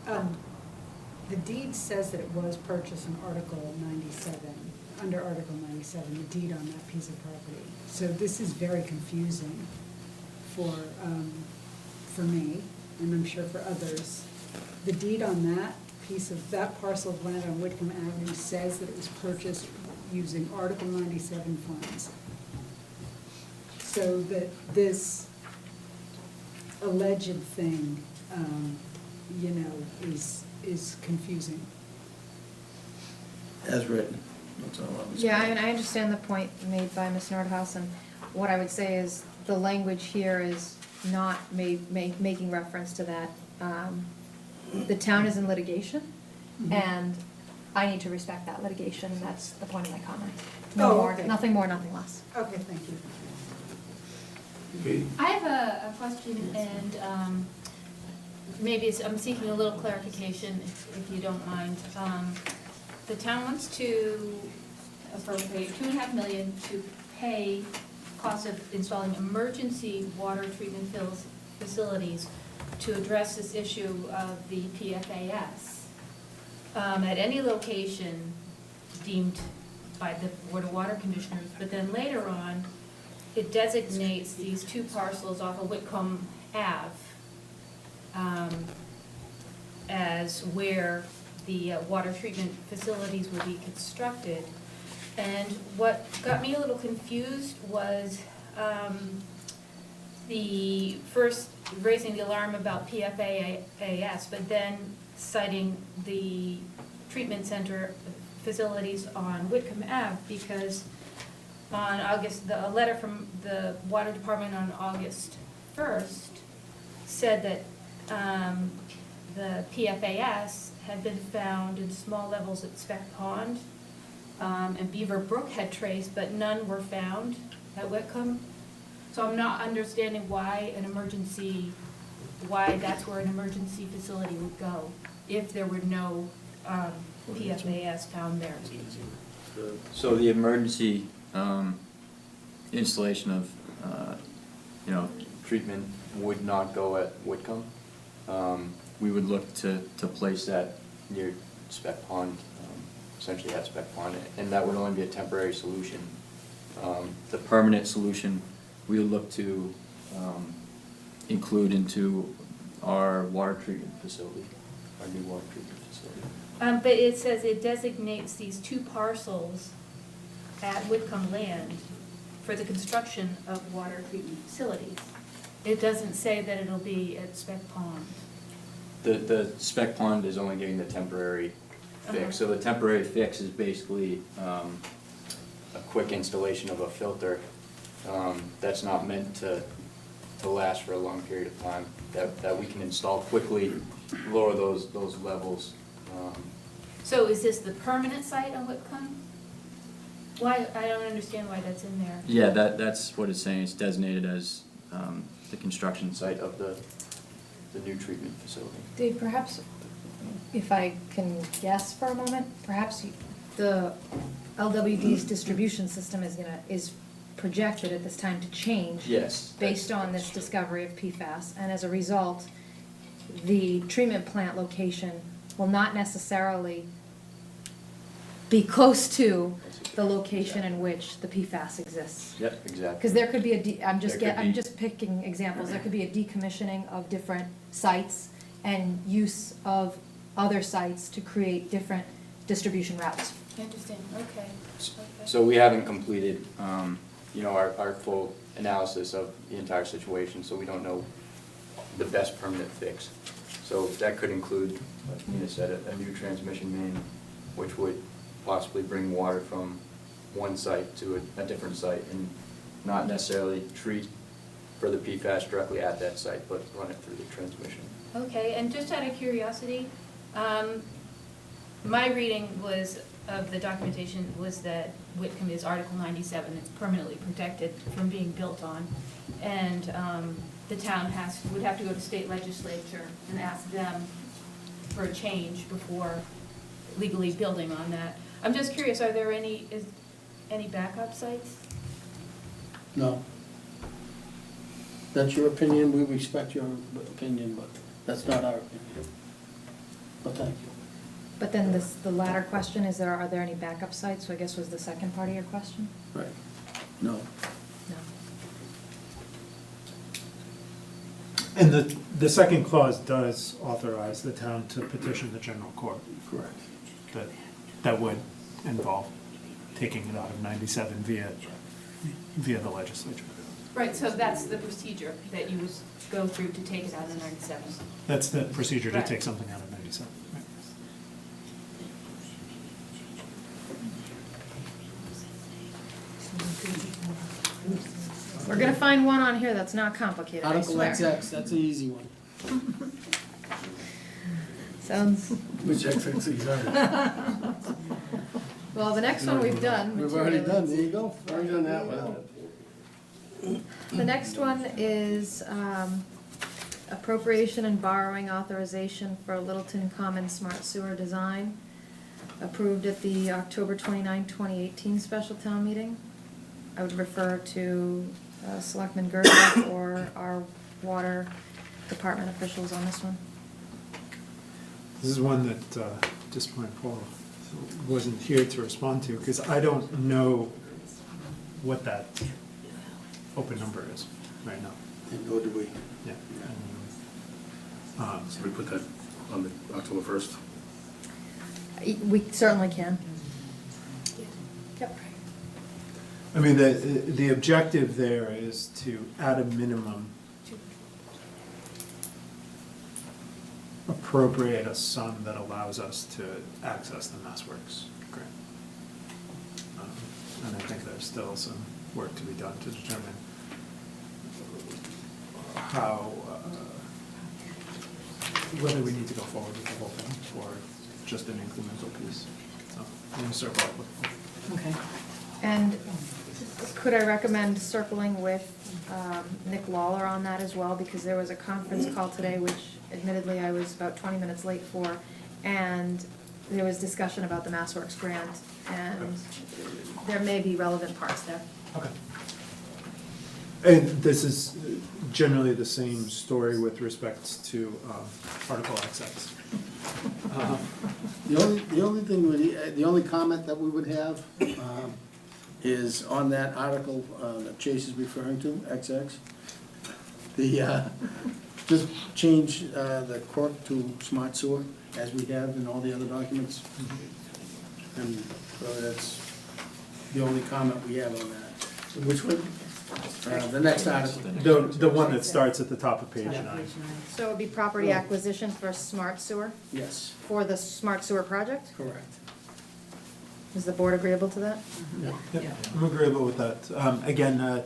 The deed says that it was purchased in Article 97, under Article 97, the deed on that piece of property. So this is very confusing for me, and I'm sure for others. The deed on that piece of, that parcel of land on Whitcomb Avenue says that it was purchased using Article 97 funds. So that this alleged thing, is confusing. As written. That's all I was. yeah, and I understand the point made by Ms. Nordhaus, and what I would say is the language here is not making reference to that. The town is in litigation, and I need to respect that litigation, and that's the point of my comment. No Oh, more, okay. nothing more, nothing less. Okay, thank you. Okay. I have a question, and maybe I'm seeking a little clarification, if you don't mind. The town wants to appropriate $2.5 million to pay costs of installing emergency water treatment facilities to address this issue of the PFAS at any location deemed by the Board of Water Commissioners, but then later on, it designates these two parcels off of Whitcomb Ave as where the water treatment facilities will be constructed. And what got me a little confused was the first raising the alarm about PFAS, but then citing the treatment center facilities on Whitcomb Ave, because on a letter from the Water Department on August 1st said that the PFAS had been found in small levels at Speck Pond, and Beaver Brook had trace, but none were found at Whitcomb. So I'm not understanding why that's where an emergency facility would go if there were no PFAS found there. So the emergency installation of, treatment would not go at Whitcomb. We would look to place that near Speck Pond, essentially at Speck Pond, and that would only be a temporary solution. The permanent solution, we would look to include into our water treatment facility, our our new water treatment facility. But it says it designates these 2 parcels at Whitcomb Land for the construction of water treatment facilities. It doesn't say that it'll be at Spec Pond. The spec pond is only getting the temporary fix. So the temporary fix is basically a quick installation of a filter that's not meant to last for a long period of time, that we can install quickly, lower those levels. So is this the permanent site on Whitcomb? Why, I don't understand why that's in there. Yeah, that's what it's saying. It's designated as the construction site of the new treatment facility. Dave, perhaps, if I can guess for a moment, perhaps the LWD's distribution system is projected at this time to change. Yes. Based on this discovery of PFAS, and as a result, the treatment plant location will not necessarily be close to the location in which the PFAS exists. Yep, exactly. Because there could be I'm There could be- just picking examples, there could be a decommissioning of different sites and use of other sites to create different distribution routes. I understand, okay. So we haven't completed, our full analysis of the entire situation, so we don't know the best permanent fix. So that could include, like Nina said, a new transmission main, which would possibly bring water from one site to a different site and not necessarily treat for the PFAS directly at that site, but run it through the transmission. Okay, and just out of curiosity, my reading of the documentation was that Whitcomb is Article 97, it's permanently protected from being built on, and the town would have to go to state legislature and ask them for a change before legally building on that. I'm just curious, are there any backup sites? No. That's your opinion, we respect your opinion, but that's not our opinion. But thank you. But then the latter question is, are there any backup sites? So I guess was the second part of your question? Right. No. No. And the second clause does authorize the town to petition the general court. Correct. That would involve taking it out of 97 via the legislature. Right, so that's the procedure that you would go through to take it out of 97. That's the procedure to Right. take something out of 97. Right. We're gonna find one on here that's not complicated, I Article swear. XX, that's an easy one. Sounds, Which exercise are they? well, the next one we've done. We've already done, materials. there you go. Already done that one. The next one is appropriation and borrowing authorization for Littleton Common Smart Sewer Design, approved at the October 29, 2018 special town meeting. I would refer to Selectman Gerda or our water department officials on this one. This is one that, at this point, Paul wasn't here to respond to, because I don't know what that open number is right now. And nor do we. Yeah. So we put that on the October 1st. We certainly can. Yep. I mean, the objective there is to, at a minimum, appropriate a sum that allows us to access the MassWorks grant. And I think there's still some work to be done to determine how, whether we need to go forward with the whole thing or just an incremental piece. So, I'm gonna circle up with. Okay. And could I recommend circling with Nick Lawler on that as well? Because there was a conference call today, which admittedly I was about 20 minutes late for, and there was discussion about the MassWorks grant, and there may be relevant parts there. Okay. And this is generally the same story with respect to Article XX. The only thing, the only comment that we would have is on that article that Chase is referring to, XX. just change the corp to smart sewer, as we have in all the other documents. And so that's the only comment we have on that. Which one? The next article. The one that starts at the top of page 9. So it would be property acquisition for smart sewer, Yes, for the smart sewer project? correct. Is the board agreeable to that? Yeah, I'm agreeable with that. Again,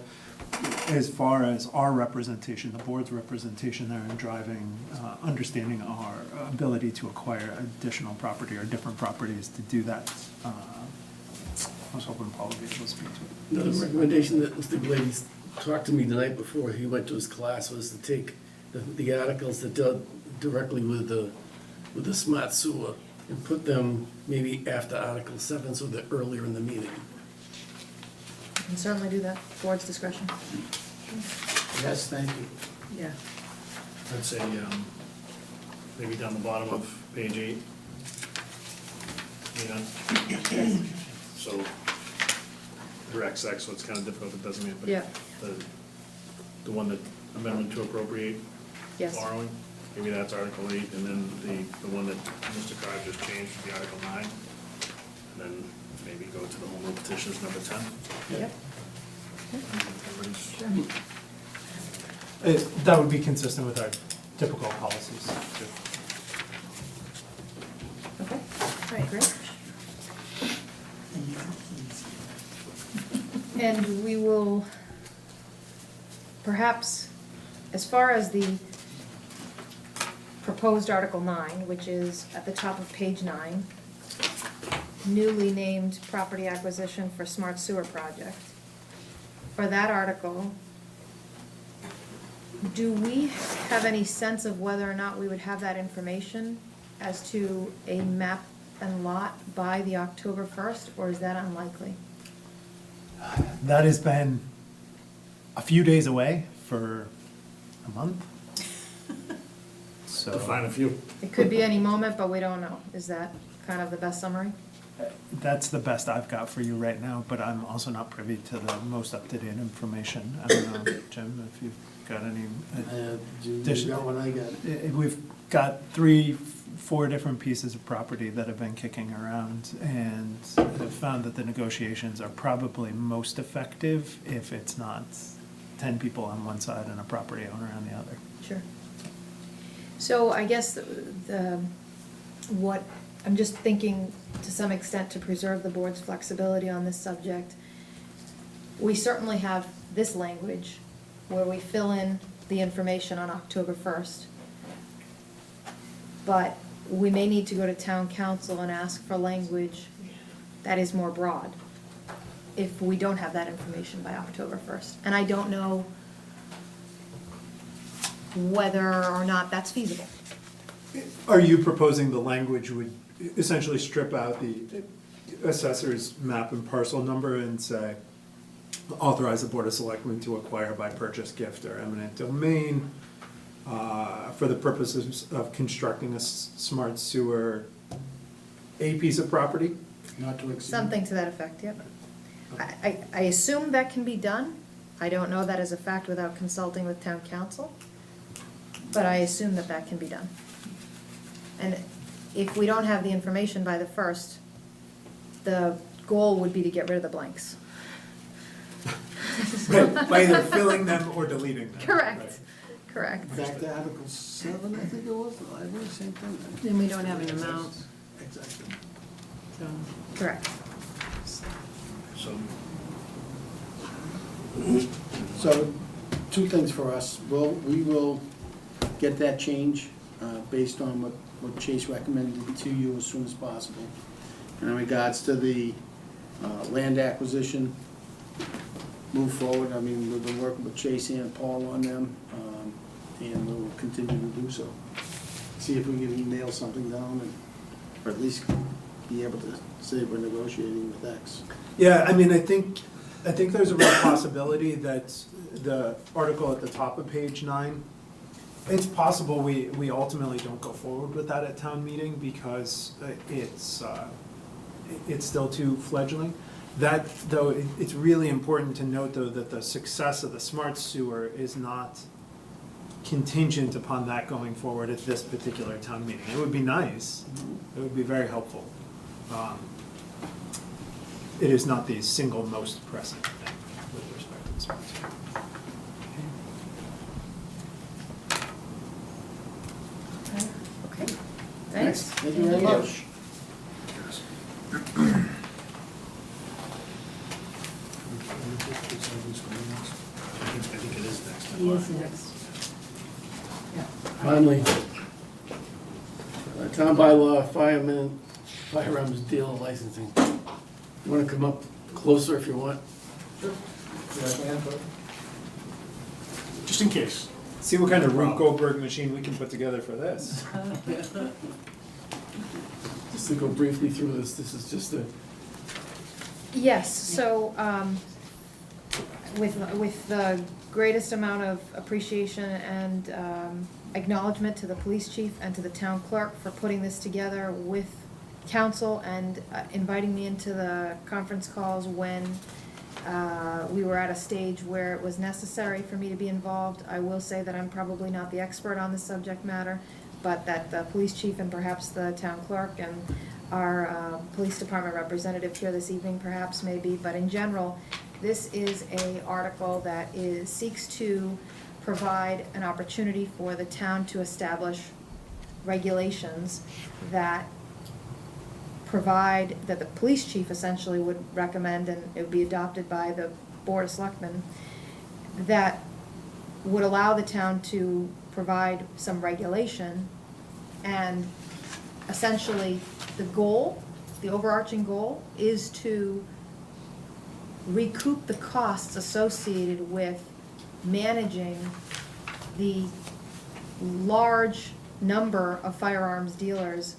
as far as our representation, the board's representation there in driving, understanding our ability to acquire additional property or different properties to do that, I was hoping Paul would be able to speak to it. The recommendation that Mr. Glady talked to me the night before he went to his class was to take the articles that dealt directly with the smart sewer and put them maybe after Article 7, so they're earlier in the meeting. You can certainly do that, board's discretion. Yes, thank you. Yeah. I'd say, maybe down the bottom of page 8. Yeah. So, they're XX, so it's kind of difficult to designate, but Yeah. the one that amendment to appropriate Yes. borrowing, maybe that's Article 8, and then the one that Mr. Carr just changed would be Article 9. And then maybe go to the home rule petitions, number 10. Yep. Everybody's- That would be consistent with our typical policies. Okay, all right, great. And we will, perhaps, as far as the proposed Article 9, which is at the top of page 9, newly named property acquisition for smart sewer project. For that article, do we have any sense of whether or not we would have that information as to a map and lot by the October 1st, or is that unlikely? That has been a few days away for a month. So Define a few. It could be any moment, but we don't know. Is that kind of the best summary? that's the best I've got for you right now, but I'm also not privy to the most up-to-date information. I don't know, Jim, if you've got any You additional. got what I got. We've got 3-4 different pieces of property that have been kicking around, and have found that the negotiations are probably most effective if it's not 10 people on one side and a property owner on the other. Sure. So I guess what, I'm just thinking to some extent to preserve the board's flexibility on this subject. We certainly have this language where we fill in the information on October 1st. But we may need to go to town council and ask for language that is more broad if we don't have that information by October 1st. And I don't know whether or not that's feasible. Are you proposing the language would essentially strip out the assessor's map and parcel number and say, authorize the Board of Selectmen to acquire by purchase, gift, or eminent domain for the purposes of constructing a smart sewer, a piece of property? Not to exceed. Something to that effect, yep. I assume that can be done. I don't know that as a fact without consulting with town council, but I assume that that can be done. And if we don't have the information by the 1st, the goal would be to get rid of the blanks. By either filling them or deleting them. Correct, correct. Back to Article 7, I think it was, the library, same thing. Then we don't have an amount, Exactly. so. Correct. So, So, two things for us. We will get that change based on what Chase recommended to you as soon as possible. And in regards to the land acquisition, move forward. I mean, we've been working with Chase and Paul on them, and we'll continue to do so. See if we can nail something down, or at least be able to say we're negotiating with X. Yeah, I mean, I think there's a real possibility that the article at the top of page 9, it's possible we ultimately don't go forward with that at town meeting because it's still too fledgling. That, though, it's really important to note, though, that the success of the smart sewer is not contingent upon that going forward at this particular town meeting. It would be nice, it would be very helpful. It is not the single most pressing thing with respect to this project. Okay, thanks. Thank you very much. I think it is next. He is next. Finally, town bylaw, firearms dealer licensing. You want to come up closer if you want? Just in case. See what kind of Rube Goldberg machine we can put together for this. Just to go briefly through this is just a, Yes, so, with the greatest amount of appreciation and acknowledgement to the police chief and to the town clerk for putting this together with council and inviting me into the conference calls when we were at a stage where it was necessary for me to be involved. I will say that I'm probably not the expert on the subject matter, but that the police chief and perhaps the town clerk and our police department representative here this evening perhaps maybe, but in general, this is a article that seeks to provide an opportunity for the town to establish regulations that provide, that the police chief essentially would recommend, and it would be adopted by the Board of Selectmen, that would allow the town to provide some regulation, and essentially the goal, the overarching goal, is to recoup the costs associated with managing the large number of firearms dealers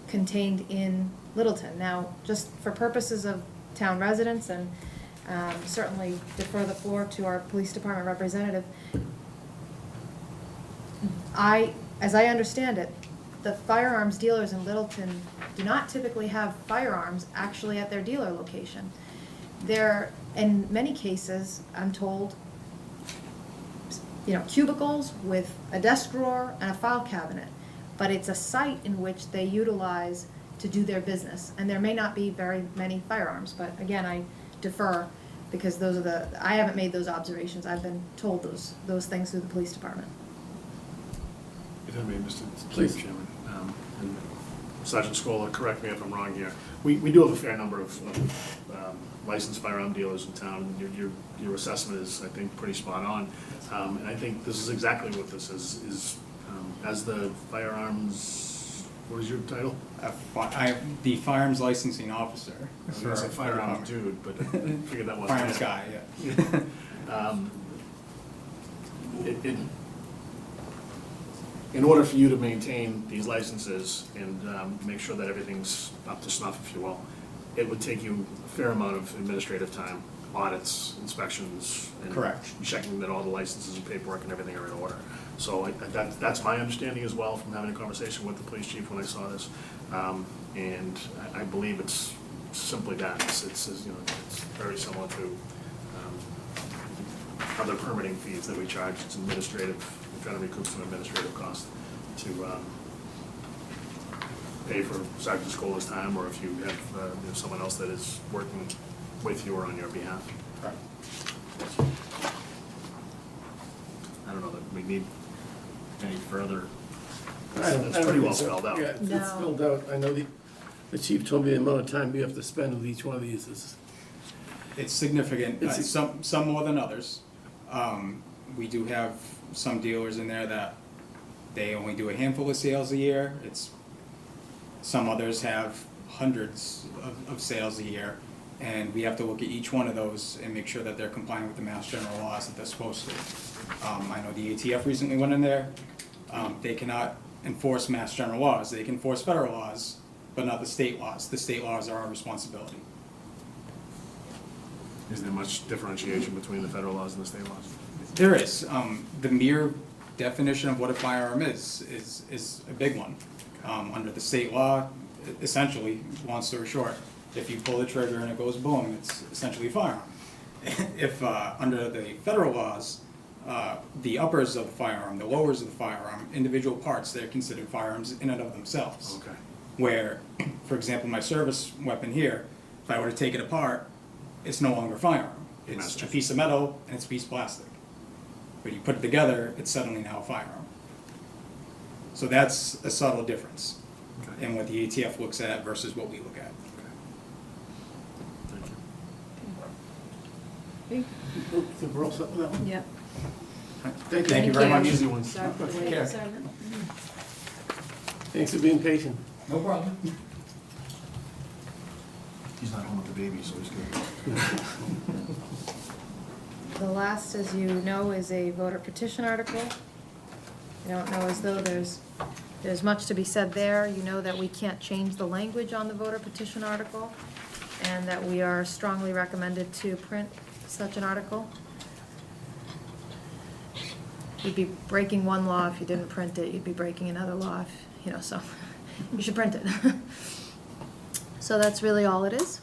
contained in Littleton. Now, just for purposes of town residents, and certainly defer the floor to our police department representative, as I understand it, the firearms dealers in Littleton do not typically have firearms actually at their dealer location. They're, in many cases, I'm told, cubicles with a desk drawer and a file cabinet. But it's a site in which they utilize to do their business. And there may not be very many firearms, but again, I defer because I haven't made those observations. I've been told those things through the police department. If I may, Mr. Please. Chairman, and Sergeant Scola, correct me if I'm wrong here. We do have a fair number of licensed firearm dealers in town. Your assessment is, I think, pretty spot on. And I think this is exactly what this is as the firearms, what is your title? The firearms licensing officer. I was gonna say firearms dude, but I figured that wasn't. Firearms it. guy, yeah. In order for you to maintain these licenses and make sure that everything's up to snuff, if you will, it would take you a fair amount of administrative time, audits, inspections. And Correct. checking that all the licenses and paperwork and everything are in order. So that's my understanding as well from having a conversation with the police chief when I saw this. And I believe it's simply that. It's very similar to other permitting fees that we charge. It's administrative. We're trying to recoup some administrative costs to pay for Sergeant Scola's time, or if you have someone else that is working with you or on your behalf. Right. I don't know that we need any further. I It's don't pretty well think so. spelled out. Yeah, it's No. spelled out. I know the chief told me the amount of time we have to spend with each one of these is. It's significant, some more than others. We do have some dealers in there that they only do a handful of sales a year. Some others have hundreds of sales a year, and we have to look at each one of those and make sure that they're complying with the Mass General laws that they're supposed to. I know the ATF recently went in there. They cannot enforce Mass General laws. They can enforce federal laws, but not the state laws. The state laws are our responsibility. Is there much differentiation between the federal laws and the state laws? There is. The mere definition of what a firearm is a big one. Under the state law, essentially, long story short, if you pull the trigger and it goes boom, it's essentially a firearm. If under the federal laws, the uppers of the firearm, the lowers of the firearm, individual parts, they're considered firearms in and of themselves. Okay. Where, for example, my service weapon here, if I were to take it apart, it's no longer a firearm. It's a piece of metal and it's a piece of plastic. But you put it together, it's suddenly now a firearm. So that's a subtle difference in what the ATF looks at versus what we look at. I think we're all set with that one. Yep. Thank you very much. Easy ones. Sorry for the wait. Care. Thanks for being patient. No problem. He's not home with the baby, so he's good. The last, as you know, is a voter petition article. I don't know as though there's much to be said there. You know that we can't change the language on the voter petition article, and that we are strongly recommended to print such an article. You'd be breaking one law if you didn't print it. You'd be breaking another law if, you know, so you should print it. So that's really all it is.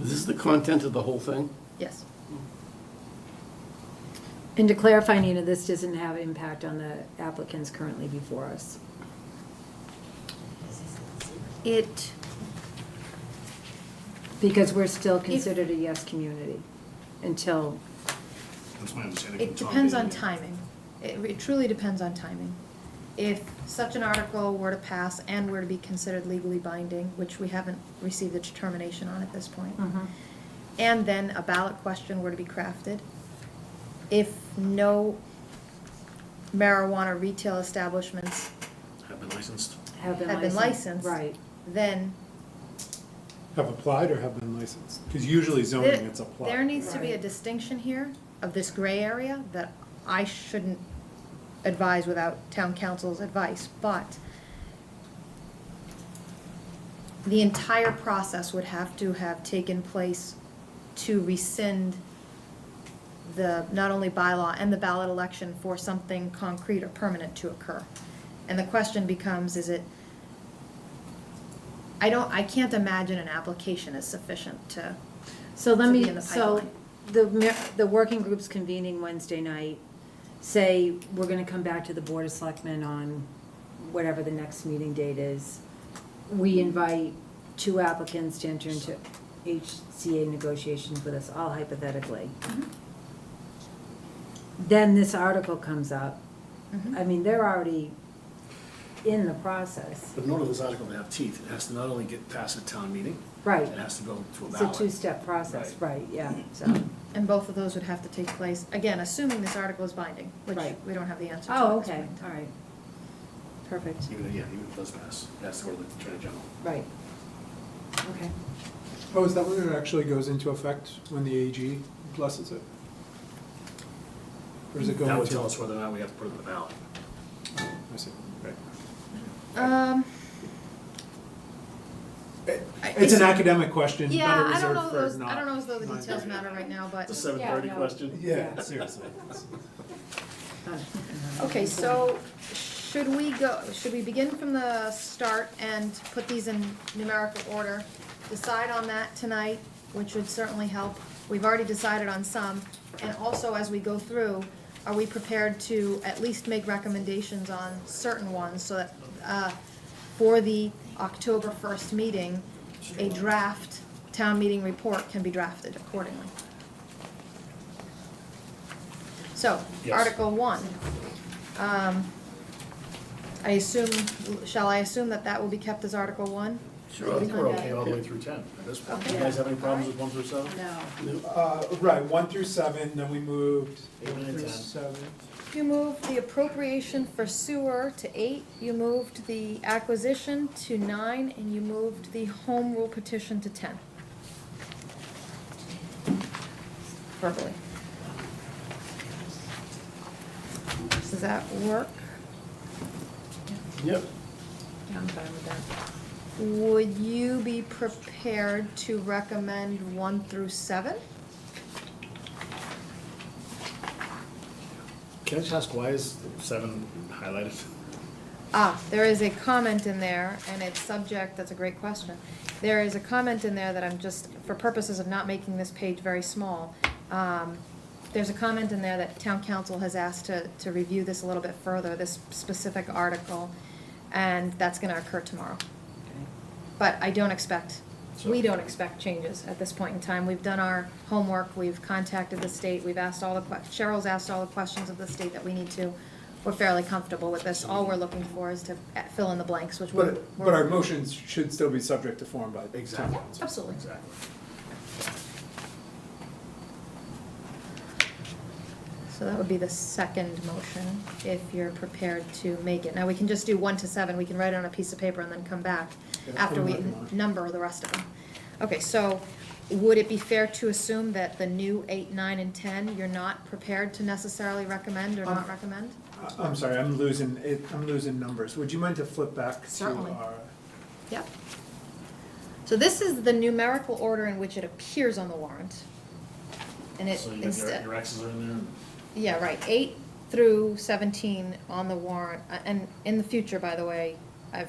Is this the content of the whole thing? Yes. And to clarify, Nina, this doesn't have impact on the applicants currently before us. It, Because we're still considered a yes community until, That's my understanding. it depends on timing. It truly depends on timing. If such an article were to pass and were to be considered legally binding, which we haven't received a determination on at this point, and then a ballot question were to be crafted, if no marijuana retail establishments Have been licensed. have been have been licensed, Right. then Have applied or have been licensed? Because usually zoning, there it's applied. there needs to be a Right. distinction here of this gray area that I shouldn't advise without town council's advice, but the entire process would have to have taken place to rescind the, not only bylaw and the ballot election for something concrete or permanent to occur. And the question becomes, is it, I can't imagine an application is sufficient to, So let to be me, in the so pipeline. the working group's convening Wednesday night. Say, we're gonna come back to the Board of Selectmen on whatever the next meeting date is. We invite 2 applicants to enter into HCA negotiations with us, all hypothetically. Then this article comes up. I mean, they're already in the process. But in order for this article to have teeth, it has to not only get past a town meeting. Right. It has to go to a It's ballot. a 2-step process, right, yeah, so. And both of those would have to take place, again, assuming this article is binding, which Right. we don't have the answer to. Oh, at this okay, point. all right. Perfect, Even if it does pass, it has to go to the Attorney General. right. Okay. Oh, is that when it actually goes into effect, when the AG blesses it? Or is it going to? That would tell us whether or not we have to put it on the ballot. I see, right. It's an academic question, Yeah, better I don't know reserved for those, not. I don't know as though the details matter right now, but. The 7:30 question? Yeah, seriously. Okay, so should we begin from the start and put these in numerical order? Decide on that tonight, which would certainly help. We've already decided on some, and also as we go through, are we prepared to at least make recommendations on certain ones so that, for the October 1st meeting, a draft town meeting report can be drafted accordingly? So, Yes. Article 1. Shall I assume that that will be kept as Article 1? Sure, I think we're okay all the way through 10 at this point. Okay. You guys have any problems with 1 through 7? No. Right, 1 through 7, then we moved 8, 9, 1 through 10. 7. You moved the appropriation for sewer to 8, you moved the acquisition to 9, and you moved the home rule petition to 10. Verbally. Does that work? Yep. I'm fine with that. Would you be prepared to recommend 1 through 7? Can I just ask, why is 7 highlighted? There is a comment in there, and it's subject, that's a great question. There is a comment in there that I'm just, for purposes of not making this page very small, There's a comment in there that town council has asked to review this a little bit further, this specific article, and that's gonna occur tomorrow. But I don't expect, we don't expect changes at this point in time. We've done our homework, we've contacted the state, we've asked all the Cheryl's asked all the questions of the state that we need to. We're fairly comfortable with this. All we're looking for is to fill in the blanks, which we're. But our motions should still be subject to form by town council. Absolutely. Exactly. So that would be the second motion, if you're prepared to make it. Now, we can just do 1 to 7, we can write it on a piece of paper and then come back after we number the rest of them. Okay, so would it be fair to assume that the new 8, 9, and 10, you're not prepared to necessarily recommend or not recommend? I'm sorry, I'm losing numbers. Would you mind to flip back to Certainly. our? Yep. So this is the numerical order in which it appears on the warrant. And it So you got instead. your X's are in there? Yeah, right, 8 through 17 on the warrant, and in the future, by the way, I've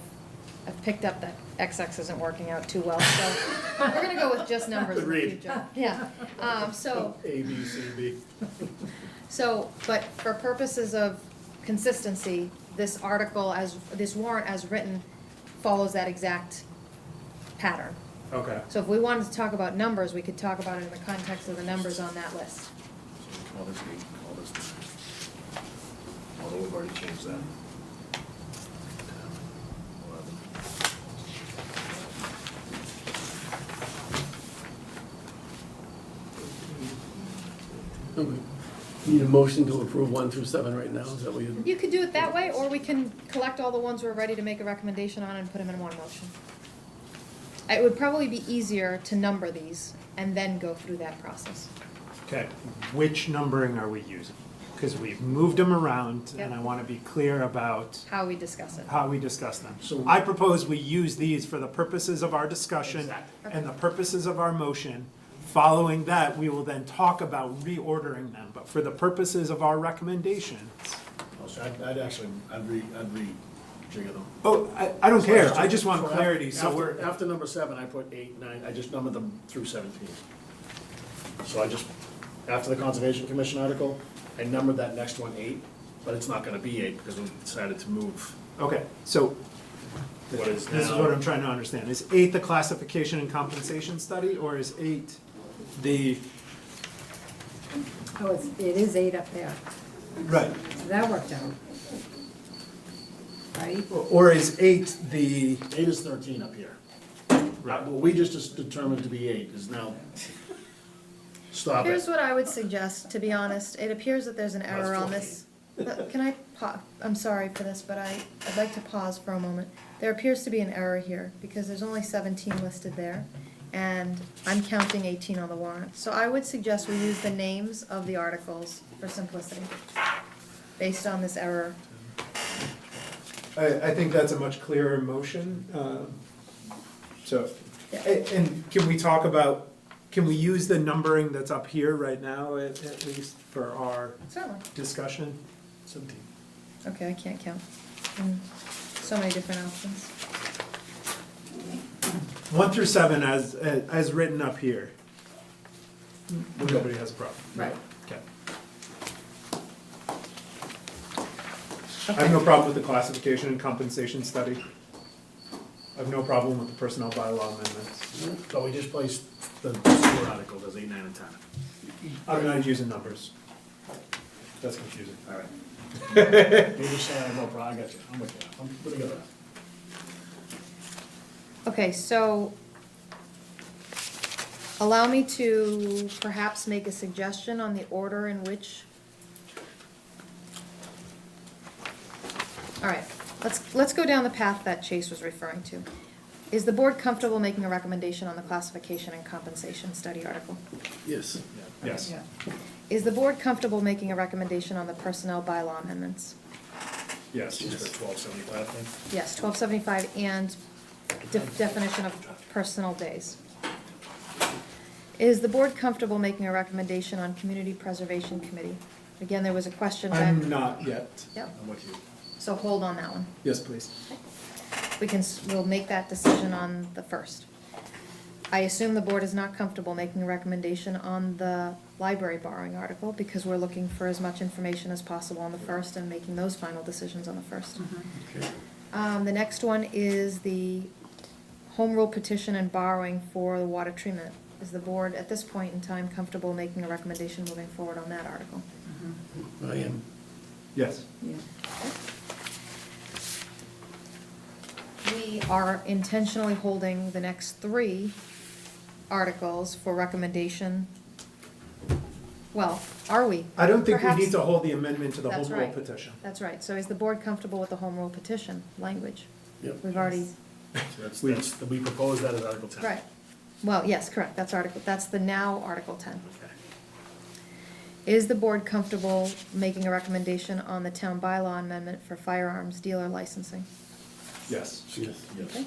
picked up that XX isn't working out too well, so we're gonna go with just numbers in the Agreed. future. Yeah, so, A, B, C, B. but for purposes of consistency, this article this warrant as written follows that exact pattern. Okay. So if we wanted to talk about numbers, we could talk about it in the context of the numbers on that list. So we call this 8, call this 9. Although we've already changed that. 10, 11. Need a motion to approve 1 through 7 right now, is that what you? You could do it that way, or we can collect all the ones we're ready to make a recommendation on and put them in one motion. It would probably be easier to number these and then go through that process. Okay, which numbering are we using? Because we've moved them around, and I want to be clear about How we discuss it. how we discuss them. So- I propose we use these for the purposes of our discussion Exactly. and the purposes of our motion. Following that, we will then talk about reordering them, but for the purposes of our recommendations. Oh, so I'd rejigger them. Oh, I don't care, So I just want so clarity, so after- we're. After number 7, I put 8, 9, I just numbered them through 17. So I just, after the Conservation Commission article, I numbered that next one 8, but it's not gonna be 8 because we decided to move Okay, so what is now. this is what I'm trying to understand. Is 8 the classification and compensation study, or is 8 the? Oh, it is 8 up there. Right. So that worked out. Right? Or is 8 the? 8 is 13 up here. What we just determined to be 8 is now, stop Here's it. what I would suggest, to be honest. It appears that there's an That's error on this. Can I I'm sorry for this, but I'd like to pause for a moment. There appears to be an error here, because there's only 17 listed there, and I'm counting 18 on the warrant. So I would suggest we use the names of the articles for simplicity, based on this error. I think that's a much clearer motion. So, and can we talk about, can we use the numbering that's up here right now at least for our Certainly. discussion? 17. Okay, I can't count. So many different options. 1 through 7 as written up here. Nobody has a problem. Right. Okay. I have no problem with the classification and compensation study. I have no problem with the personnel bylaw amendments. So we just placed the sewer article as 8, 9, and 10. I'm not using numbers. That's confusing. All right. You're just saying, I have no problem, I got you, I'm with you, I'm putting together. Okay, so allow me to perhaps make a suggestion on the order in which. All right, let's go down the path that Chase was referring to. Is the board comfortable making a recommendation on the classification and compensation study article? Yes. Yes. Is the board comfortable making a recommendation on the personnel bylaw amendments? Yes. Just the 1275 thing? Yes, 1275 and definition of personal days. Is the board comfortable making a recommendation on Community Preservation Committee? Again, there was a question back. I'm not yet. Yep, I'm with you. so hold on that one. Yes, please. We'll make that decision on the first. I assume the board is not comfortable making a recommendation on the library borrowing article, because we're looking for as much information as possible on the first and making those final decisions on the first. Okay. The next one is the home rule petition and borrowing for the water treatment. Is the board at this point in time comfortable making a recommendation moving forward on that article? I am. Yes. Yeah. We are intentionally holding the next 3 articles for recommendation. Well, are we? I don't think we Perhaps- need to hold the amendment to the That's home rule right. petition. That's right. So is the board comfortable with the home rule petition language? Yep. We've already, So we propose that as Article 10. right. Well, yes, correct. That's the now Article 10. Okay. Is the board comfortable making a recommendation on the town bylaw amendment for firearms dealer licensing? Yes. Yes. Okay.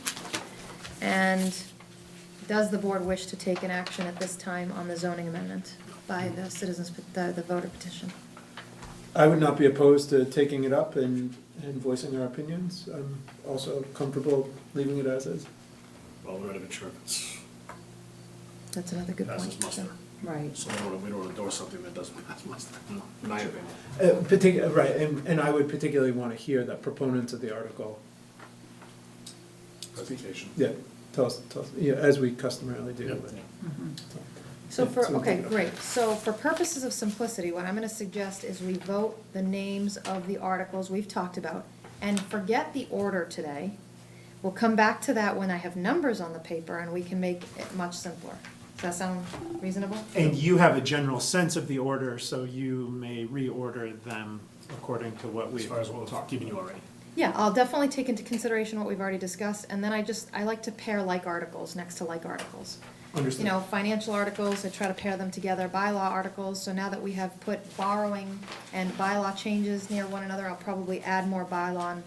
And does the board wish to take an action at this time on the zoning amendment by the citizens, the voter petition? I would not be opposed to taking it up and voicing our opinions. I'm also comfortable leaving it as is. Well, we're not even sure if it's That's another good point. passes muster. Right. So we don't endorse something that doesn't pass muster, in my opinion. Right, and I would particularly want to hear the proponents of the article. Presentation. Yeah, tell us, yeah, as we customarily do. Yep. So for, So okay, take it up. great. So for purposes of simplicity, what I'm gonna suggest is we vote the names of the articles we've talked about and forget the order today. We'll come back to that when I have numbers on the paper and we can make it much simpler. Does that sound reasonable? And you have a general sense of the order, so you may reorder them according to what As we've far as what we've talked given you about. already. Yeah, I'll definitely take into consideration what we've already discussed, and then I like to pair like articles next to like articles. Understood. You know, financial articles, I try to pair them together, bylaw articles, so now that we have put borrowing and bylaw changes near one another, I'll probably add more bylaw.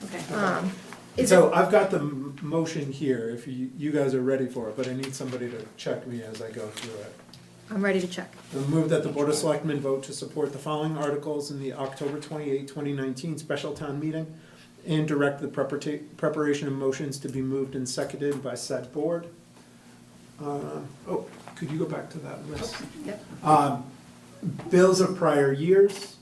Okay. Is So it, I've got the motion here, if you guys are ready for it, but I need somebody to check me as I go through it. I'm ready to check. I move that the Board of Selectmen vote to support the following articles in the October 28, 2019 special town meeting and direct the preparation of motions to be moved and seconded by said board. Could you go back to that list? Yep. Bills of prior years,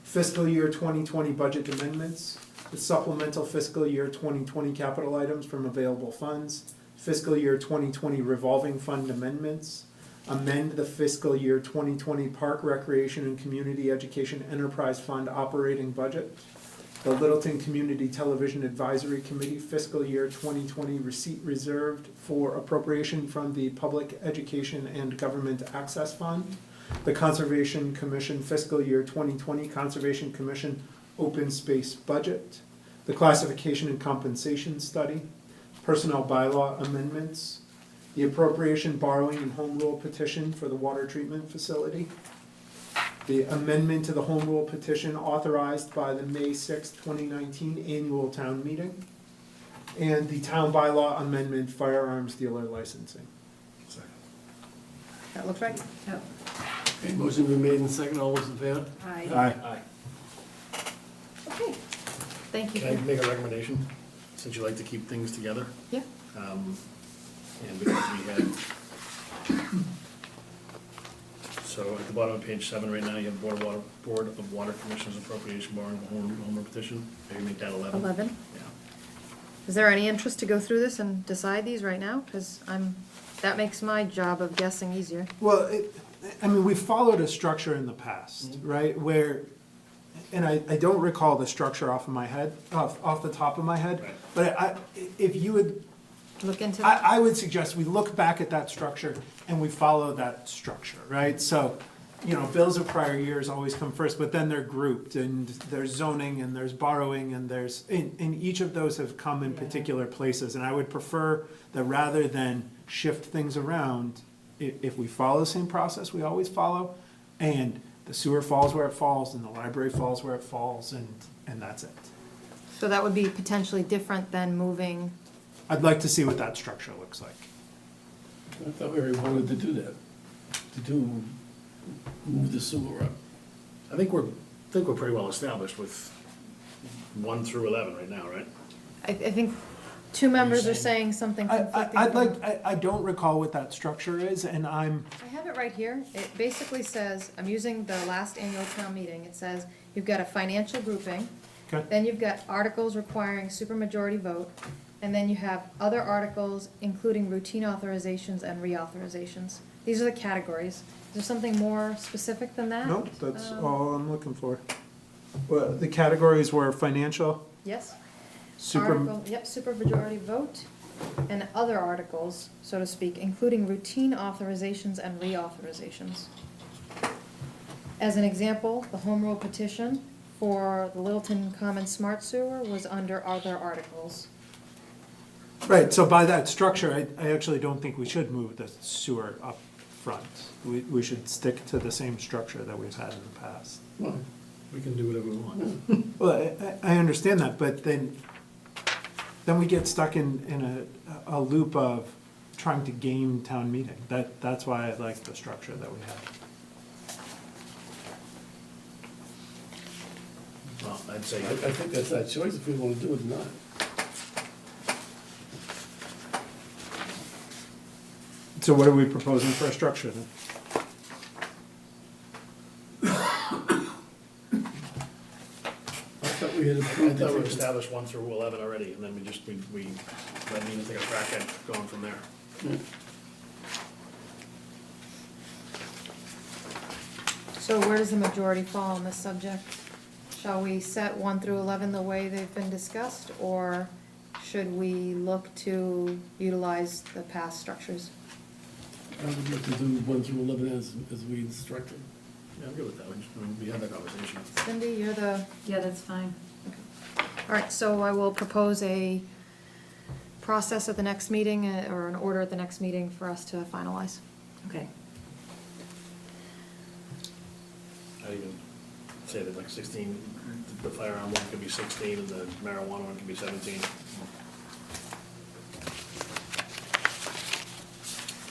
fiscal year 2020 budget amendments, the supplemental fiscal year 2020 capital items from available funds, fiscal year 2020 revolving fund amendments, amend the fiscal year 2020 Park Recreation and Community Education Enterprise Fund operating budget, the Littleton Community Television Advisory Committee fiscal year 2020 receipt reserved for appropriation from the Public Education and Government Access Fund, the Conservation Commission fiscal year 2020 Conservation Commission open space budget, the classification and compensation study, personnel bylaw amendments, the appropriation borrowing and home rule petition for the water treatment facility, the amendment to the home rule petition authorized by the May 6, 2019 annual town meeting, and the town bylaw amendment firearms dealer licensing. That looks right? Yep. Okay, motion been made and second, all those in favor? Aye. Aye. Okay. Thank you. Can I make a recommendation, since you like to keep things together? Yeah. And because we had, so at the bottom of page 7 right now, you have Board of Water Commissioners appropriation borrowing home rule petition. Maybe make that 11. 11. Yeah. Is there any interest to go through this and decide these right now? Because that makes my job of guessing easier. Well, we followed a structure in the past, right, where, and I don't recall the structure off the top of my head, Right. but if you would, Look into. I would suggest we look back at that structure and we follow that structure, right? So, bills of prior years always come first, but then they're grouped, and there's zoning, and there's borrowing, and and each of those have come in particular places, and I would prefer that rather than shift things around, if we follow the same process we always follow, and the sewer falls where it falls, and the library falls where it falls, and that's it. So that would be potentially different than moving. I'd like to see what that structure looks like. I thought we already wanted to do that, move the sewer up. I think we're pretty well established with 1 through 11 right now, right? I think Two members are saying- saying something I, conflicting. I'd from- like, I don't recall what that structure is, and I'm, I have it right here. It basically says, I'm using the last annual town meeting. It says, you've got a financial grouping. Okay. Then you've got articles requiring supermajority vote. And then you have other articles, including routine authorizations and reauthorizations. These are the categories. Is there something more specific than that? nope, that's all I'm looking for. Um, Well, the categories were financial, Yes? super, Article, yep, supermajority vote, and other articles, so to speak, including routine authorizations and reauthorizations. As an example, the home rule petition for the Littleton Common Smart Sewer was under other articles. right, so by that structure, I actually don't think we should move the sewer up front. We should stick to the same structure that we've had in the past. Well, we can do whatever we want. Well, I understand that, but then we get stuck in a loop of trying to game town meeting. That's why I like the structure that we have. Well, I'd say, I think that's our choice if we want to do it or not. So what are we proposing for a structure then? I thought we had I approved thought we that. established 1 through 11 already, and then we let Nina take a crack at going from there. So where does the majority fall on this subject? Shall we set 1 through 11 the way they've been discussed, or should we look to utilize the past structures? I would like to do 1 through 11 as we instructed. Yeah, I'm good with that. We had that conversation. Cindy, you're the, Yeah, that's fine. all right, so I will propose a process at the next meeting, or an order at the next meeting for us to finalize. Okay. I even say that like 16, the firearm one could be 16 and the marijuana one could be 17.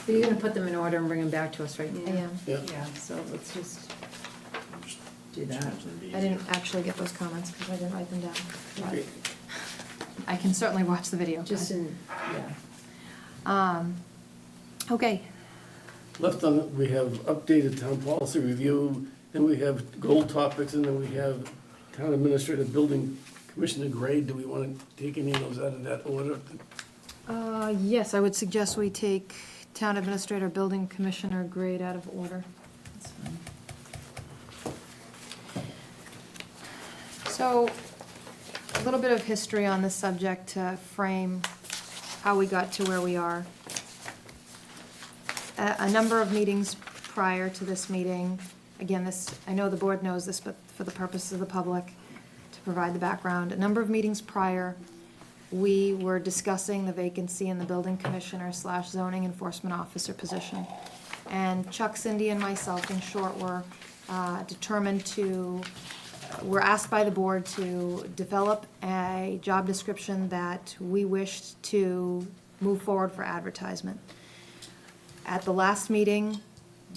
But you're gonna put them in order and bring them back to us, right, Nina? I am. Yeah. Yeah, so let's just Just do that. I didn't actually get those comments because I didn't write them down. Okay. I can certainly watch the video. Just in, yeah. Okay, Left on, it, we have updated town policy review, then we have goal topics, and then we have town administrator, building commissioner grade. Do we want to take any of those out of that order? yes, I would suggest we take town administrator, building commissioner grade out of order. That's fine. So, a little bit of history on this subject to frame how we got to where we are. A number of meetings prior to this meeting, again, this, I know the board knows this, but for the purposes of the public, to provide the background, a number of meetings prior, we were discussing the vacancy in the building commissioner / zoning enforcement officer position. And Chuck, Cindy, and myself, in short, were determined to, were asked by the board to develop a job description that we wished to move forward for advertisement. At the last meeting,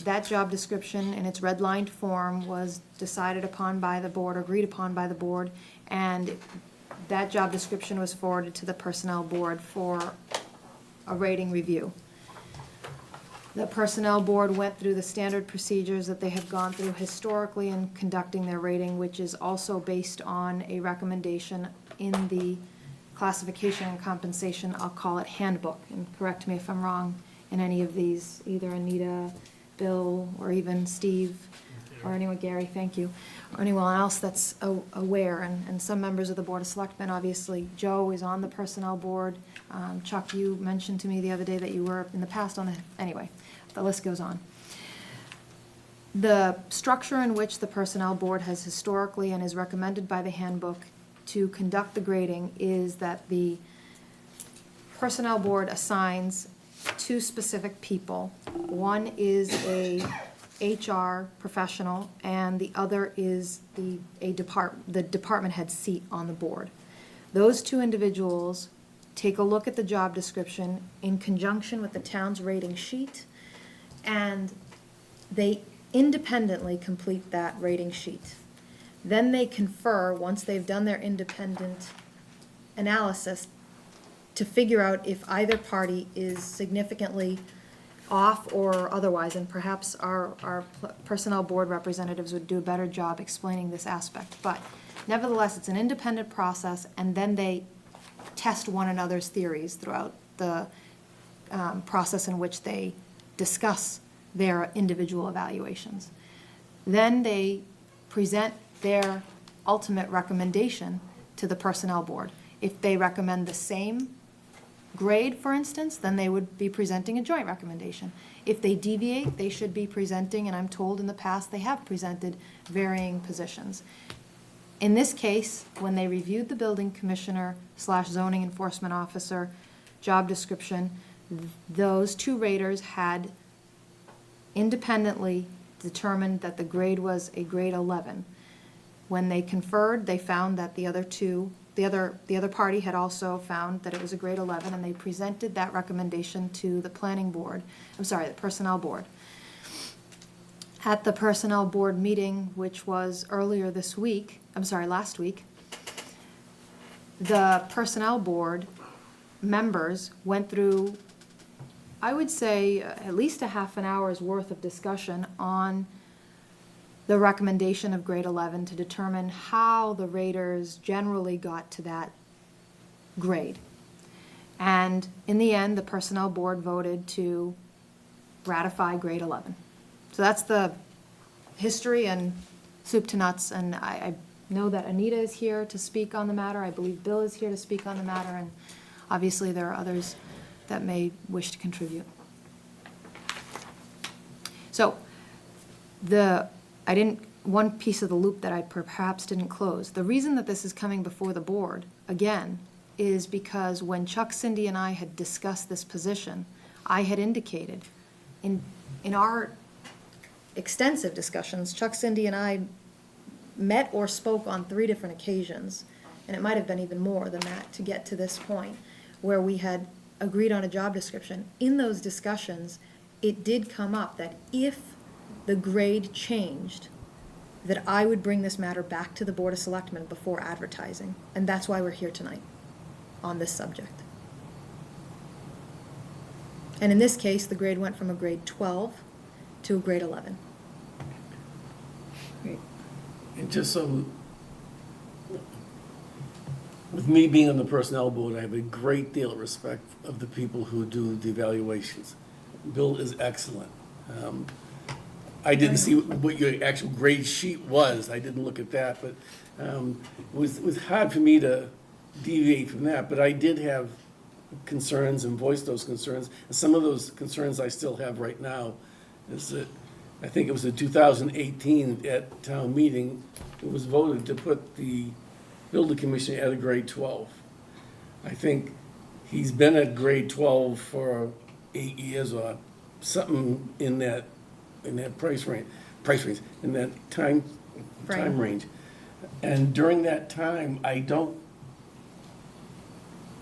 that job description in its redlined form was decided upon by the board, agreed upon by the board, and that job description was forwarded to the personnel board for a rating review. The personnel board went through the standard procedures that they have gone through historically in conducting their rating, which is also based on a recommendation in the classification and compensation, I'll call it handbook, and correct me if I'm wrong in any of these, either Anita, Bill, or even Steve, or anyone, Gary, thank you, or anyone else that's aware, and some members of the Board of Selectmen, obviously. Joe is on the personnel board. Chuck, you mentioned to me the other day that you were in the past on the, anyway, the list goes on. The structure in which the personnel board has historically and is recommended by the handbook to conduct the grading is that the personnel board assigns two specific people. One is a HR professional, and the other is the department head seat on the board. Those two individuals take a look at the job description in conjunction with the town's rating sheet, and they independently complete that rating sheet. Then they confer, once they've done their independent analysis, to figure out if either party is significantly off or otherwise, and perhaps our personnel board representatives would do a better job explaining this aspect. But nevertheless, it's an independent process, and then they test one another's theories throughout the process in which they discuss their individual evaluations. Then they present their ultimate recommendation to the personnel board. If they recommend the same grade, for instance, then they would be presenting a joint recommendation. If they deviate, they should be presenting, and I'm told in the past they have presented varying positions. In this case, when they reviewed the building commissioner / zoning enforcement officer job description, those two raters had independently determined that the grade was a grade 11. When they conferred, they found that the other party had also found that it was a grade 11, and they presented that recommendation to the the personnel board. At the personnel board meeting, which was last week, the personnel board members went through, I would say, at least a half an hour's worth of discussion on the recommendation of grade 11 to determine how the raters generally got to that grade. And in the end, the personnel board voted to ratify grade 11. So that's the history and soup to nuts, and I know that Anita is here to speak on the matter. I believe Bill is here to speak on the matter, and obviously there are others that may wish to contribute. So one piece of the loop that I perhaps didn't close. The reason that this is coming before the board, again, is because when Chuck, Cindy, and I had discussed this position, I had indicated in our extensive discussions, Chuck, Cindy, and I met or spoke on 3 different occasions, and it might have been even more than that to get to this point, where we had agreed on a job description. In those discussions, it did come up that if the grade changed, that I would bring this matter back to the Board of Selectmen before advertising, and that's why we're here tonight on this subject. And in this case, the grade went from a grade 12 to a grade 11. And just so, with me being on the personnel board, I have a great deal of respect of the people who do the evaluations. Bill is excellent. I didn't see what your actual grade sheet was. I didn't look at that, but it was hard for me to deviate from that. But I did have concerns and voiced those concerns. And some of those concerns I still have right now is that I think it was in 2018 at town meeting, it was voted to put the building commissioner at a grade 12. I think he's been at grade 12 for 8 years or something in that price range, in that time range. And during that time, I don't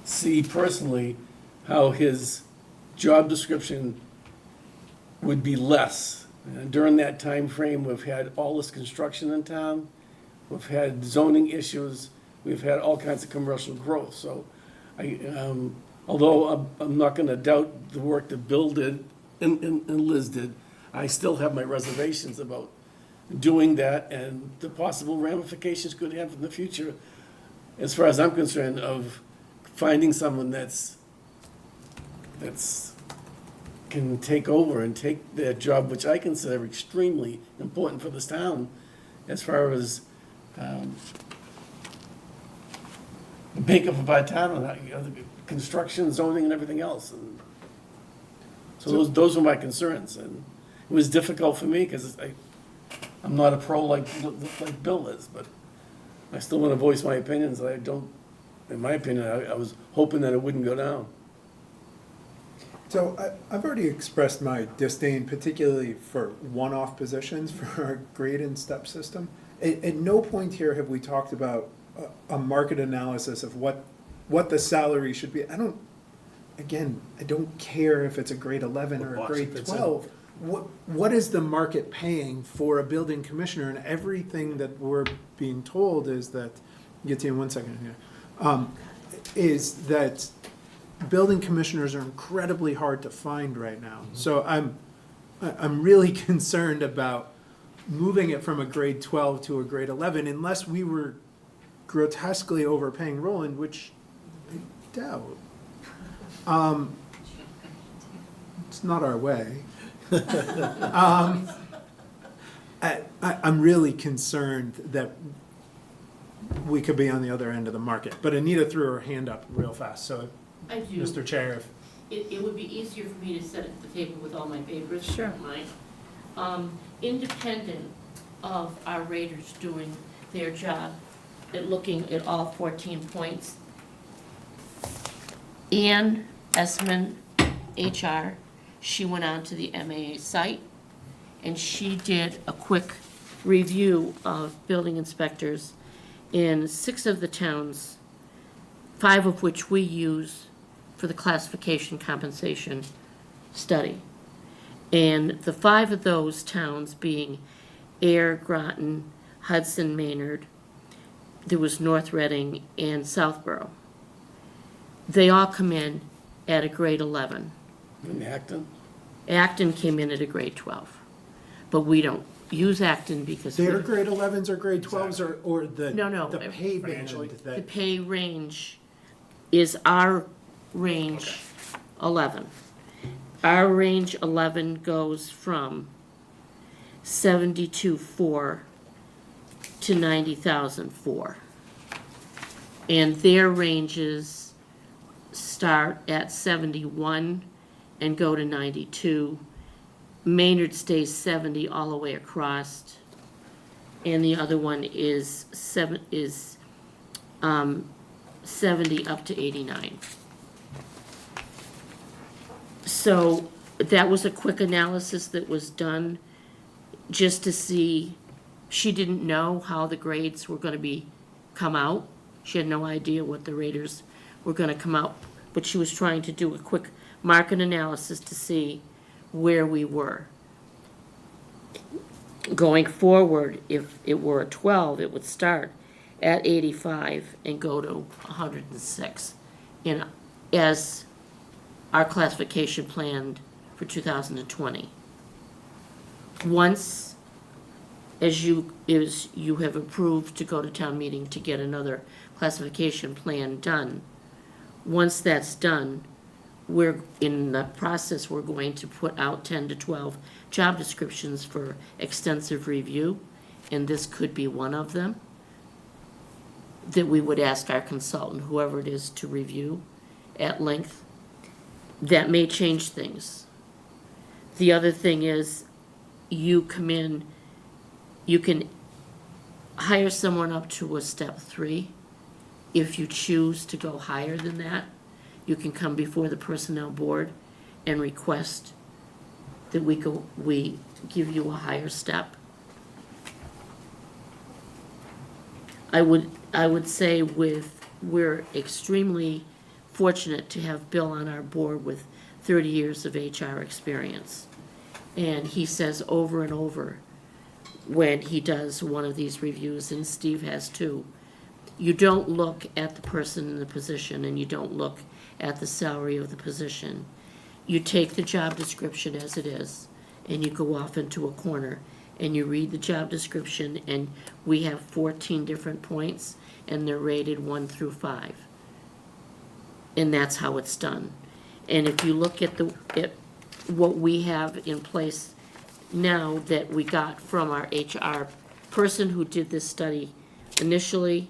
see personally how his job description would be less. And during that time frame, we've had all this construction in town, we've had zoning issues, we've had all kinds of commercial growth. So although I'm not gonna doubt the work that Bill did and Liz did, I still have my reservations about doing that and the possible ramifications could have in the future, as far as I'm concerned, of finding someone that's can take over and take their job, which I consider extremely important for this town, as far as the makeup of our town, and the construction, zoning, and everything else. And so those were my concerns, and it was difficult for me because I'm not a pro like Bill is, but I still want to voice my opinions. In my opinion, I was hoping that it wouldn't go down. So I've already expressed my disdain, particularly for one-off positions for our grade and step system. At no point here have we talked about a market analysis of what the salary should be. I don't care if it's a grade 11 or a grade 12. What is the market paying for a building commissioner? And everything that we're being told is that, get to you in 1 second here, is that building commissioners are incredibly hard to find right now. So I'm really concerned about moving it from a grade 12 to a grade 11 unless we were grotesquely overpaying Roland, which I doubt. It's not our way. I'm really concerned that we could be on the other end of the market. But Anita threw her hand up real fast, so, I do. Mr. Chair, if It would be easier for me to sit at the table with all my papers, if you Sure. don't mind. Independent of our raters doing their job at looking at all 14 points, Ann Esman, HR, she went on to the MAA site, and she did a quick review of building inspectors in 6 of the towns, 5 of which we use for the classification compensation study. And the 5 of those towns being Air, Groton, Hudson, Maynard, there was North Reading, and Southborough. They all come in at a grade 11. In Acton? Acton came in at a grade 12. But we don't use Acton because. they're grade 11s or grade 12s or the, No. the pay band The that, pay range is our range 11. Our range 11 goes from 72,400 to 90,004. And their ranges start at 71 and go to 92. Maynard stays 70 all the way across. And the other one is 70 up to 89. So that was a quick analysis that was done just to see, she didn't know how the grades were gonna come out. She had no idea what the raters were gonna come out, but she was trying to do a quick market analysis to see where we were. Going forward, if it were a 12, it would start at 85 and go to 106 as our classification planned for 2020. Once, as you have approved to go to town meeting to get another classification plan done, once that's done, we're in the process, we're going to put out 10 to 12 job descriptions for extensive review, and this could be one of them that we would ask our consultant, whoever it is, to review at length. That may change things. The other thing is, you come in, you can hire someone up to a step 3. If you choose to go higher than that, you can come before the personnel board and request that we give you a higher step. I would say we're extremely fortunate to have Bill on our board with 30 years of HR experience. And he says over and over when he does one of these reviews, and Steve has too, you don't look at the person in the position and you don't look at the salary of the position. You take the job description as it is and you go off into a corner and you read the job description, and we have 14 different points and they're rated 1 through 5. And that's how it's done. And if you look at what we have in place now that we got from our HR person who did this study initially,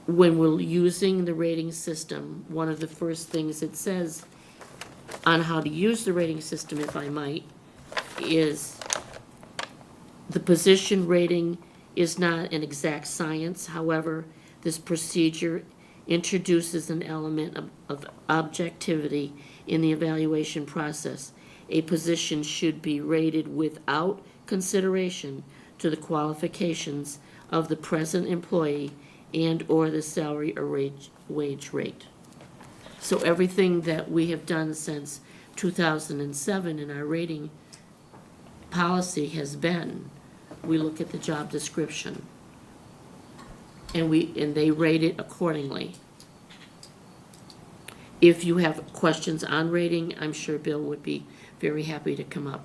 when we're using the rating system, one of the first things it says on how to use the rating system, if I might, is the position rating is not an exact science. However, this procedure introduces an element of objectivity in the evaluation process. A position should be rated without consideration to the qualifications of the present employee and/or the salary or wage rate. So everything that we have done since 2007 in our rating policy has been, we look at the job description and they rate it accordingly. if you have questions on rating, I'm sure Bill would be very happy to come up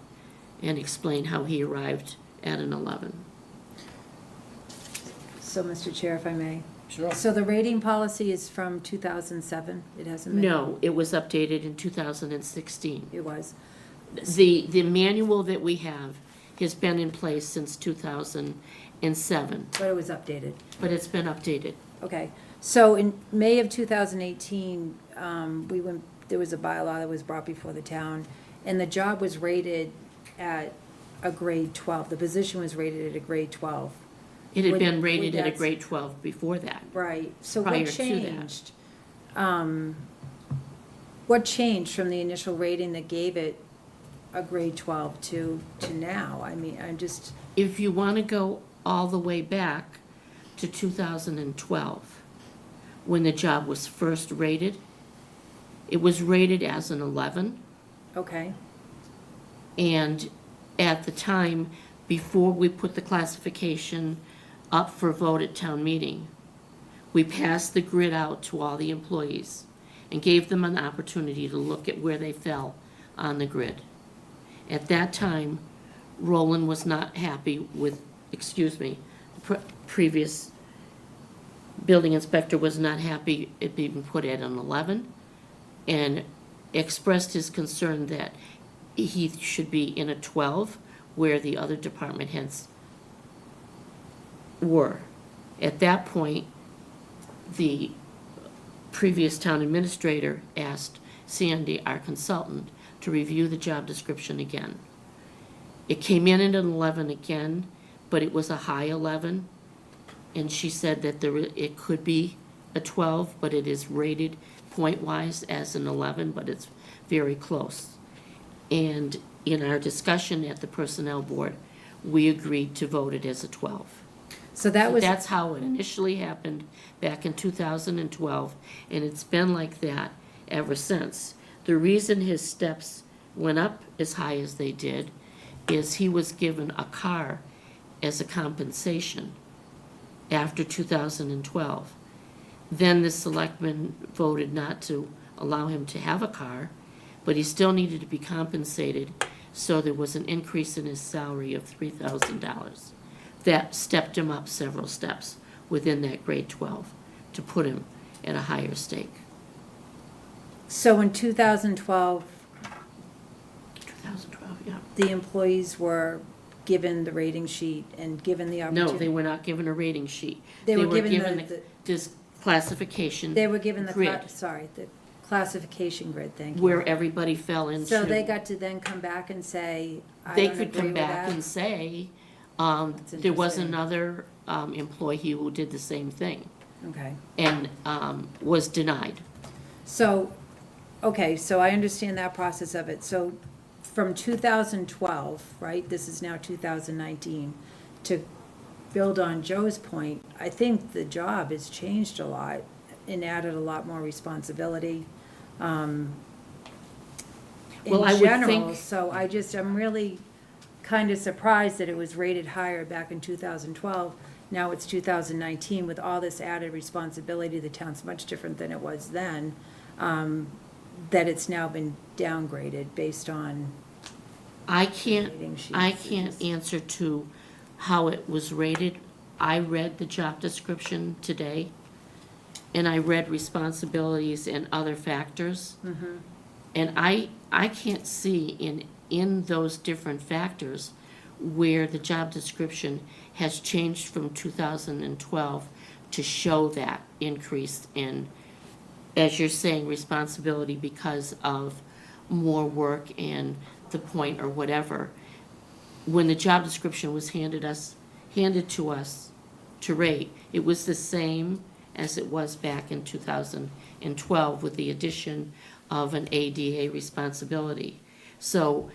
and explain how he arrived at an 11. So, Mr. Chair, if I may. Sure. So the rating policy is from 2007? It hasn't been? No, it was updated in 2016. It was? The manual that we have has been in place since 2007, But it was updated? but it's been updated. Okay. So in May of 2018, there was a bylaw that was brought before the town, and the job was rated at a grade 12. The position was rated at a grade 12. It had Would- been would rated at a that- grade 12 before that. Right. So Prior what to that. changed? What changed from the initial rating that gave it a grade 12 to now? I mean, I'm just, If you want to go all the way back to 2012, when the job was first rated, it was rated as an 11. okay. And at the time, before we put the classification up for vote at town meeting, we passed the grid out to all the employees and gave them an opportunity to look at where they fell on the grid. At that time, Roland was not happy with, the previous building inspector was not happy it being put at an 11 and expressed his concern that he should be in a 12 where the other department heads were. At that point, the previous town administrator asked Sandy, our consultant, to review the job description again. It came in at an 11 again, but it was a high 11, and she said that it could be a 12, but it is rated point-wise as an 11, but it's very close. And in our discussion at the Personnel Board, we agreed to vote it as a 12. So that was. That's how it initially happened back in 2012, and it's been like that ever since. The reason his steps went up as high as they did is he was given a car as a compensation after 2012. Then the selectmen voted not to allow him to have a car, but he still needed to be compensated, so there was an increase in his salary of $3,000. That stepped him up several steps within that grade 12 to put him at a higher stake. So in 2012, 2012, yeah. the employees were given the rating sheet and given the opportunity? No, they were not given a rating sheet. They were given this classification They were given the, grid, the classification grid, thank you. where everybody fell into. So they got to then come back and say, I They don't could agree come with back that? and say, That's there was interesting. another employee who did the same thing Okay. and was denied. So, okay, so I understand that process of it. So from 2012, right, this is now 2019, to build on Joe's point, I think the job has changed a lot and added a lot more responsibility. Well, In I would general, think- so I'm really kind of surprised that it was rated higher back in 2012. Now it's 2019 with all this added responsibility. The town's much different than it was then. That it's now been downgraded based on. I can't rating sheets. answer to how it was rated. I read the job description today, and I read responsibilities and other factors. Mhm. And I can't see in those different factors where the job description has changed from 2012 to show that increase in, as you're saying, responsibility because of more work and the point or whatever. When the job description was handed to us to rate, it was the same as it was back in 2012 with the addition of an ADA responsibility. So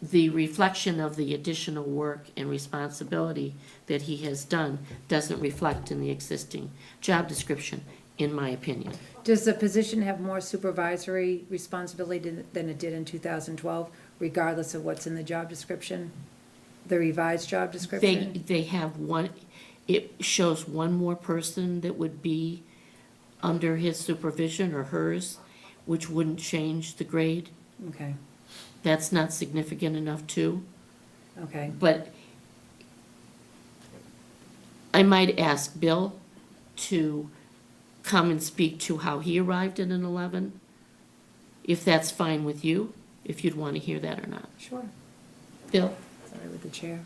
the reflection of the additional work and responsibility that he has done doesn't reflect in the existing job description, in my opinion. Does the position have more supervisory responsibility than it did in 2012, regardless of what's in the job description? The revised job description? They have one, it shows one more person that would be under his supervision or hers, which wouldn't change the grade. Okay, That's not significant enough too. okay. But I might ask Bill to come and speak to how he arrived at an 11, if that's fine with you, if you'd want to hear that or not. Sure. Bill? Sorry, with the chair.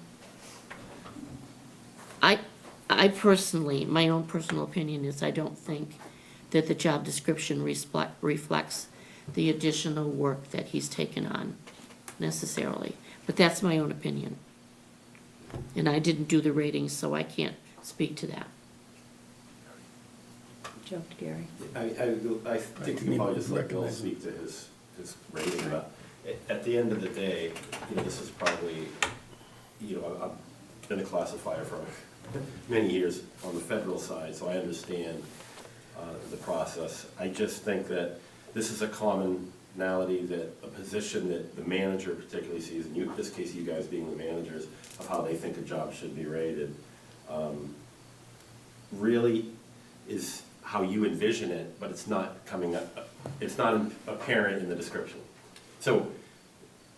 I personally, my own personal opinion is I don't think that the job description reflects the additional work that he's taken on necessarily. But that's my own opinion. And I didn't do the ratings, so I can't speak to that. Joe, Gary. I think we can probably just let Bill speak to his rating, but at the end of the day, this is probably, I've been a classifier for many years on the federal side, so I understand the process. I just think that this is a commonality, that a position that the manager particularly sees, and in this case, you guys being the managers, of how they think a job should be rated, really is how you envision it, but it's not coming up, it's not apparent in the description. So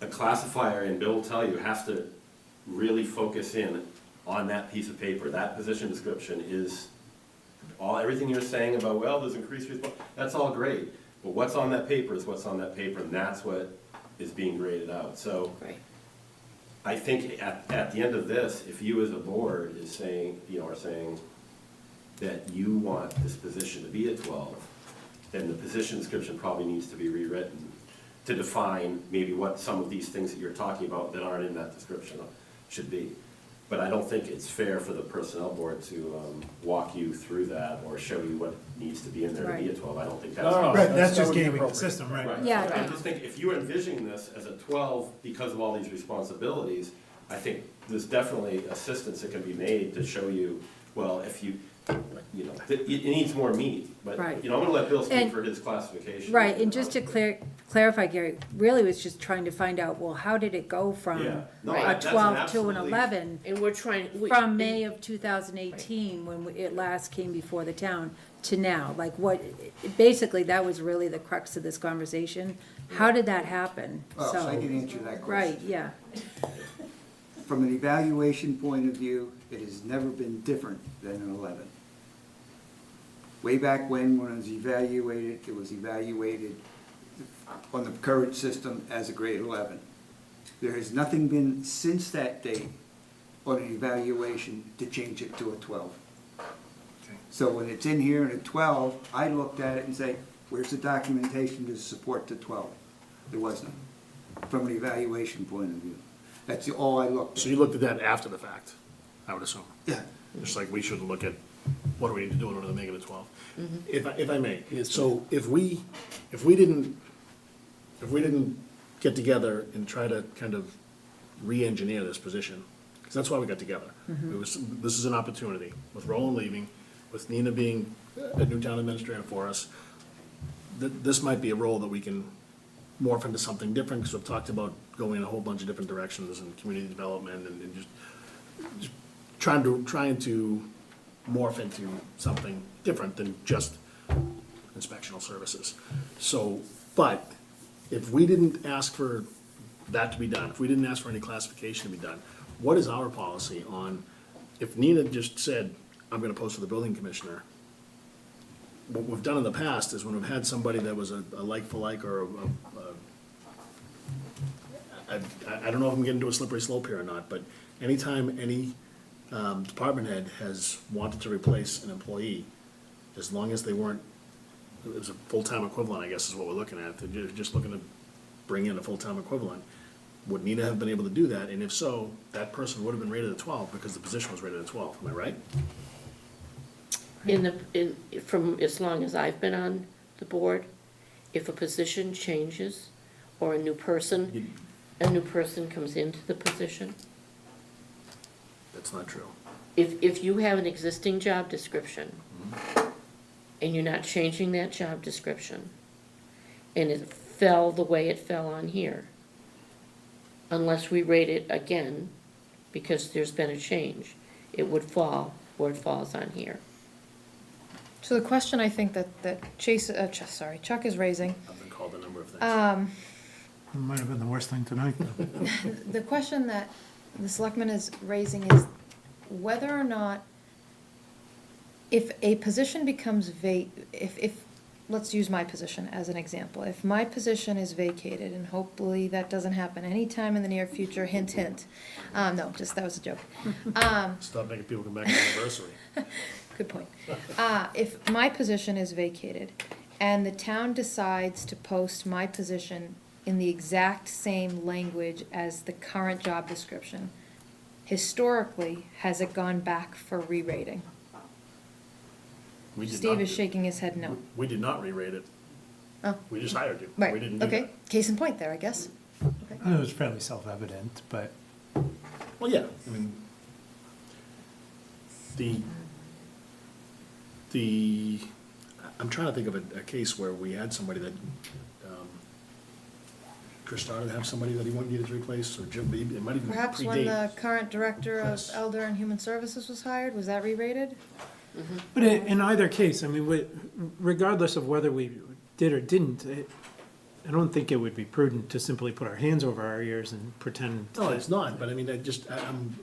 a classifier, and Bill will tell you, has to really focus in on that piece of paper. That position description is everything you're saying about, well, there's increased responsibility, that's all great. But what's on that paper is what's on that paper, and that's what is being graded out. So Right. I think at the end of this, if you as a board is saying, are saying that you want this position to be a 12, then the position description probably needs to be rewritten to define maybe what some of these things that you're talking about that aren't in that description should be. But I don't think it's fair for the personnel board to walk you through that or show you what needs to be in there to be a 12. I don't think that's. Right, that's just gaming the system, right? Yeah. I just think if you're envisioning this as a 12 because of all these responsibilities, I think there's definitely assistance that can be made to show you, well, if you, it needs more meat. But, Right. I'm gonna let Bill speak And- for his classification. Right, and just to clarify, Gary, really was just trying to find out, well, how did it go from Yeah. No, a that's an 12 to an absolutely- 11? And we're trying. From May of 2018, when it last came before the town, to now? Like what, basically, that was really the crux of this conversation. How did that happen? Well, So I can answer that question. Right, yeah. From an evaluation point of view, it has never been different than an 11. Way back when it was evaluated, it was evaluated on the current system as a grade 11. There has nothing been since that date on an evaluation to change it to a 12. So when it's in here in a 12, I looked at it and say, where's the documentation to support the 12? There was none, from an evaluation point of view. That's all I looked at. So you looked at that after the fact, I would assume? Yeah. Just like we should look at, what do we need to do in order to make it a 12? Mm-hmm. If I may, so if we didn't get together and try to kind of re-engineer this position, because that's why we got together. This is an opportunity, with Roland leaving, with Nina being a new town administrator for us, this might be a role that we can morph into something different, because we've talked about going in a whole bunch of different directions in community development and just trying to morph into something different than just inspectional services. So, but if we didn't ask for that to be done, if we didn't ask for any classification to be done, what is our policy on, if Nina just said, I'm gonna post for the building commissioner, what we've done in the past is when we've had somebody that was a like for like or I don't know if I'm getting to a slippery slope here or not, but anytime any department head has wanted to replace an employee, as long as they weren't, it was a full-time equivalent, I guess is what we're looking at, they're just looking to bring in a full-time equivalent, would Nina have been able to do that? And if so, that person would have been rated a 12 because the position was rated a 12, am I right? From as long as I've been on the board, if a position changes or a new person comes into the position, That's not true. if you have an existing job description and you're not changing that job description and it fell the way it fell on here, unless we rate it again because there's been a change, it would fall where it falls on here. So the question I think that Chuck is raising, I've been called a number of things. It might have been the worst thing tonight, though. the question that the selectman is raising is whether or not, if a position becomes if, let's use my position as an example. If my position is vacated, and hopefully that doesn't happen anytime in the near future, hint, hint. No, that was a joke. Stop making people come back on anniversary. Good point. If my position is vacated and the town decides to post my position in the exact same language as the current job description, historically, has it gone back for re-rating? We did Steve not is do- shaking his head no. We did not re-rate it. Oh, We just hired you. right, We didn't do okay. that. Case in point there, I guess. It was fairly self-evident, but Well, yeah, I mean, I'm trying to think of a case where we had somebody that, Chris started to have somebody that he needed to replace, or Jim, it might even Perhaps when the predate. current director of Chris. Elder and Human Services was hired, was that re-rated? But in either case, I mean, regardless of whether we did or didn't, I don't think it would be prudent to simply put our hands over our ears and pretend. No, it's not, but I mean, I'm,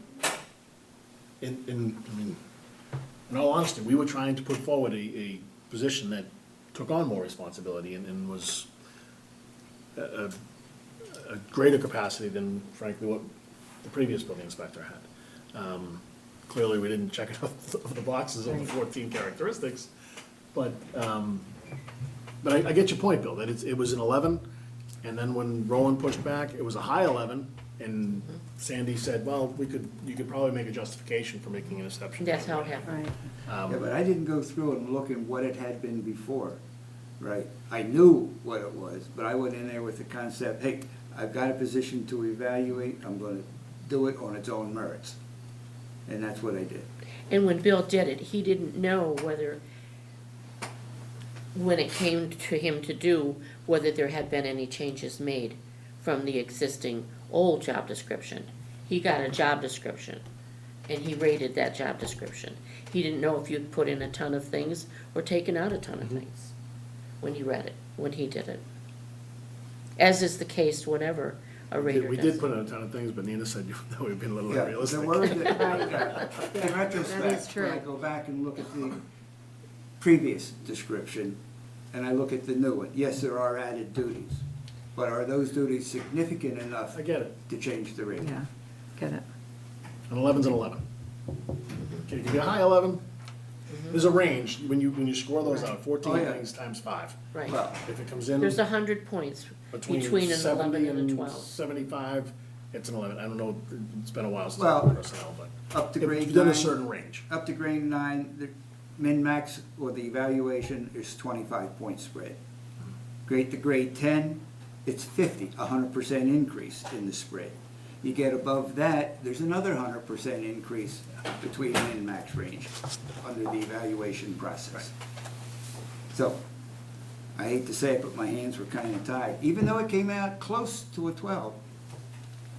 in all honesty, we were trying to put forward a position that took on more responsibility and was a greater capacity than frankly what the previous building inspector had. Clearly, we didn't check off the boxes of the 14 characteristics, but I get your point, Bill, that it was an 11, and then when Roland pushed back, it was a high 11, and Sandy said, well, you could probably make a justification for making an exception. That's how it happened. Right. Yeah, but I didn't go through and look at what it had been before, right? I knew what it was, but I went in there with the concept, hey, I've got a position to evaluate, I'm gonna do it on its own merits. And that's what I did. And when Bill did it, he didn't know whether, when it came to him to do, whether there had been any changes made from the existing old job description. He got a job description, and he rated that job description. He didn't know if you'd put in a ton of things or taken out a ton of things when he read it, when he did it. As is the case whenever a rater does. We did put in a ton of things, but Nina said that we've been a little Yeah, unrealistic. the word that, Right. in retrospect, true. when I go back and look at the previous description, and I look at the new one, yes, there are added duties, but are those duties significant enough I get it. to change the rate? Yeah, get it. An 11's an 11. Okay, it can be a high 11. There's a range, when you score those out, 14 Oh, yeah. things times 5. Right. Well, If it comes in There's 100 points between an 11 70 and a and 12. 75, it's an 11. I don't know, it's been a while since Well, I've been personnel, but up to grade within a 9. certain range. Up to grade 9, the min-max or the evaluation is 25-point spread. Grade to grade 10, it's 50, 100% increase in the spread. You get above that, there's another 100% increase between min and max range under the evaluation process. So, I hate to say it, but my hands were kind of tied, even though it came out close to a 12,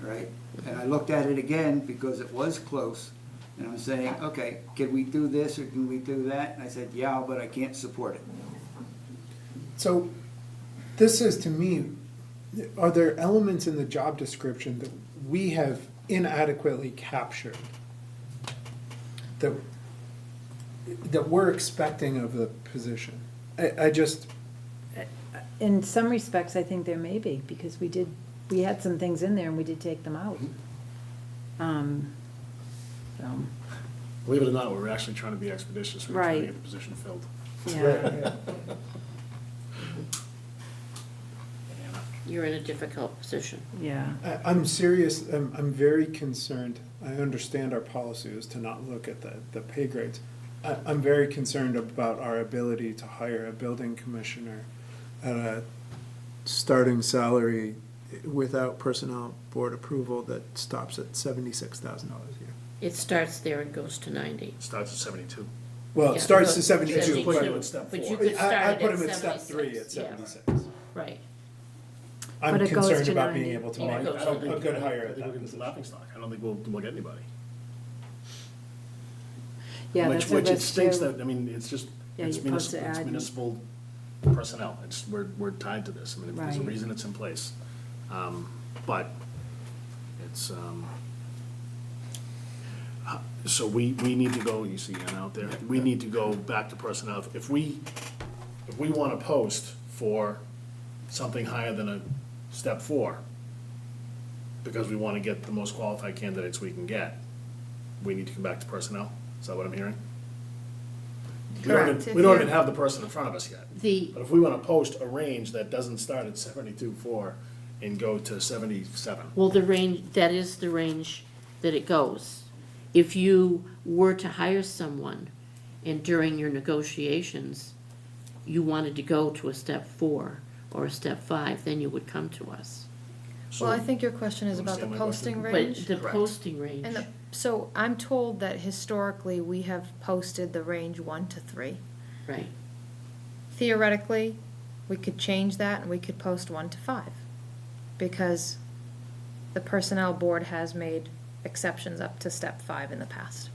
right? And I looked at it again because it was close, and I'm saying, okay, can we do this or can we do that? And I said, yeah, but I can't support it. So, this is to me, are there elements in the job description that we have inadequately captured that we're expecting of the position? I just, In some respects, I think there may be, because we had some things in there and we did take them out. So, Believe it or not, we're actually trying to be expeditious. We're trying to Right. get the position filled. yeah. You're in a difficult position. Yeah. I'm serious, I'm very concerned. I understand our policy is to not look at the pay grades. I'm very concerned about our ability to hire a building commissioner at a starting salary without personnel board approval that stops at $76,000 a year. It starts there and goes to 90. Starts at 72. Well, Yeah, it starts but to 72, You put but you in step But 4. you could start I it put at him at step 76, 3 at yeah. 76. Right. I'm But it goes concerned to about 90. being able to And it find goes to a good hire I at think that we're going to laughing position. stock. I don't think we'll get anybody. Yeah, Which that's a it risk stinks too. that, I mean, it's just, Yeah, It's you're supposed to municipal, it's add. municipal personnel, we're tied to this, I mean, there's a Right. reason it's in place. But it's, so we need to go, you see Ann out there, we need to go back to personnel. If we wanna post for something higher than a step 4, because we wanna get the most qualified candidates we can get, we need to come back to personnel, is that what I'm hearing? Correct. We don't even have the person in front of us yet. The, But if we wanna post a range that doesn't start at 72.4 and go to 77, well, the range, that is the range that it goes. If you were to hire someone and during your negotiations, you wanted to go to a step 4 or a step 5, then you would come to us. Well, I think your question is about the Understand my question? posting But range. the Correct. posting range, And so I'm told that historically, we have posted the range 1 to 3. right, Theoretically, we could change that and we could post 1 to 5. Because the personnel board has made exceptions up to step 5 in the past.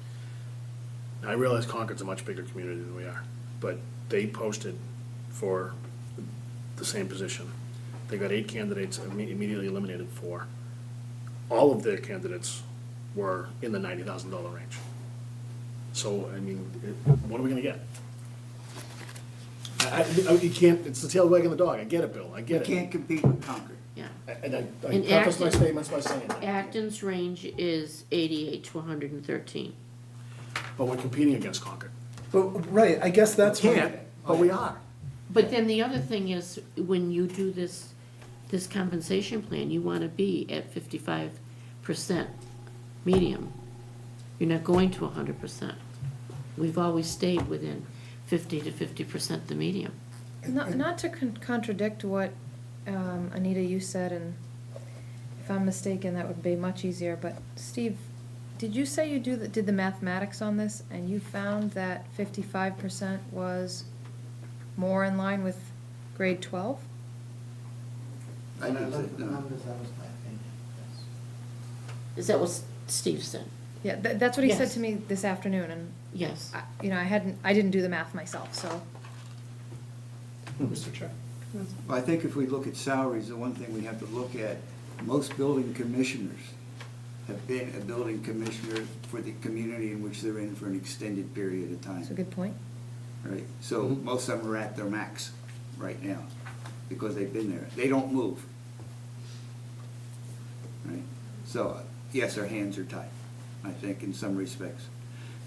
I realize Concord's a much bigger community than we are, but they posted for the same position. They got 8 candidates, immediately eliminated 4. All of their candidates were in the $90,000 range. So, I mean, what are we gonna get? You can't, it's the tail wagging the dog, I get it, Bill, I You get it. can't compete with Concord. yeah. And I And preface my Acton- statements by saying that, Acton's range is 88 to 113. but we're competing against Concord. But, right, I guess that's. We can't, but we are. But then the other thing is, when you do this compensation plan, you wanna be at 55% medium. You're not going to 100%. We've always stayed within 50 to 50% the medium. Not to contradict what, Anita, you said, and if I'm mistaken, that would be much easier, but Steve, did you say you did the mathematics on this, and you found that 55% was more in line with grade 12? I When I did looked at the no. numbers, that was my opinion, yes. Is that what Steve said? Yeah, that's what he said Yes. to me this afternoon, and, Yes. I didn't do the math myself, so. Mr. Chair. Well, I think if we look at salaries, the one thing we have to look at, most building commissioners have been a building commissioner for the community in which they're in for an extended period of time. That's a good point. Right, so most of them are at their max right now, because they've been there. They don't move. Right, so, yes, our hands are tied, I think, in some respects.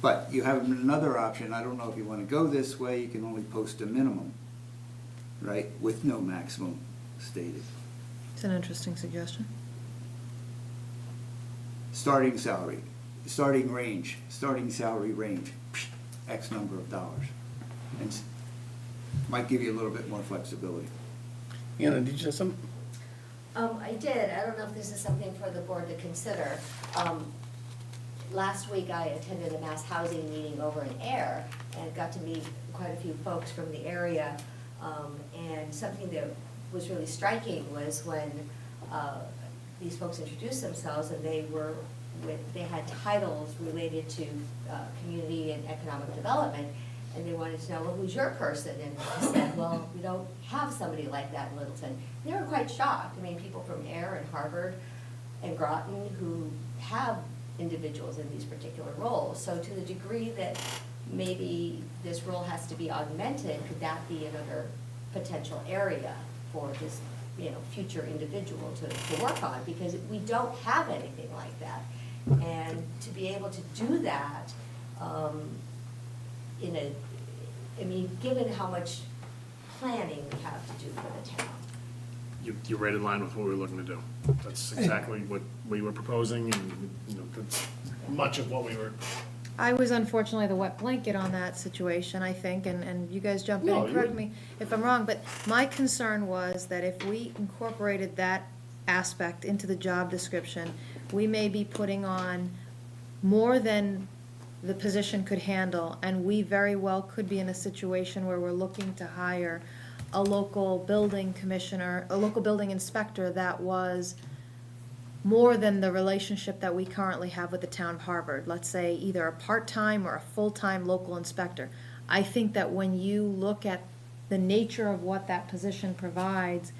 But you have another option, I don't know if you wanna go this way, you can only post a minimum, right, with no maximum stated. It's an interesting suggestion. Starting salary, starting range, starting salary range, X number of dollars. And might give you a little bit more flexibility. Anna, did you have some? I did. I don't know if this is something for the board to consider. Last week, I attended a mass housing meeting over in Air and got to meet quite a few folks from the area. And something that was really striking was when these folks introduced themselves and they had titles related to community and economic development. And they wanted to know, well, who's your person? And I said, well, we don't have somebody like that in Littleton. They were quite shocked. I mean, people from Air and Harvard and Groton who have individuals in these particular roles. So to the degree that maybe this role has to be augmented, could that be another potential area for this, future individual to work on? Because we don't have anything like that. And to be able to do that, given how much planning we have to do for the town. You're right in line with what we were looking to do. That's exactly what we were proposing, and, that's much of what we were. I was unfortunately the wet blanket on that situation, I think, and you guys jump in No, and correct me if I'm wrong, but my concern was that if we incorporated that aspect into the job description, we may be putting on more than the position could handle, and we very well could be in a situation where we're looking to hire a local building commissioner, a local building inspector that was more than the relationship that we currently have with the town of Harvard. Let's say either a part-time or a full-time local inspector. I think that when you look at the nature of what that position provides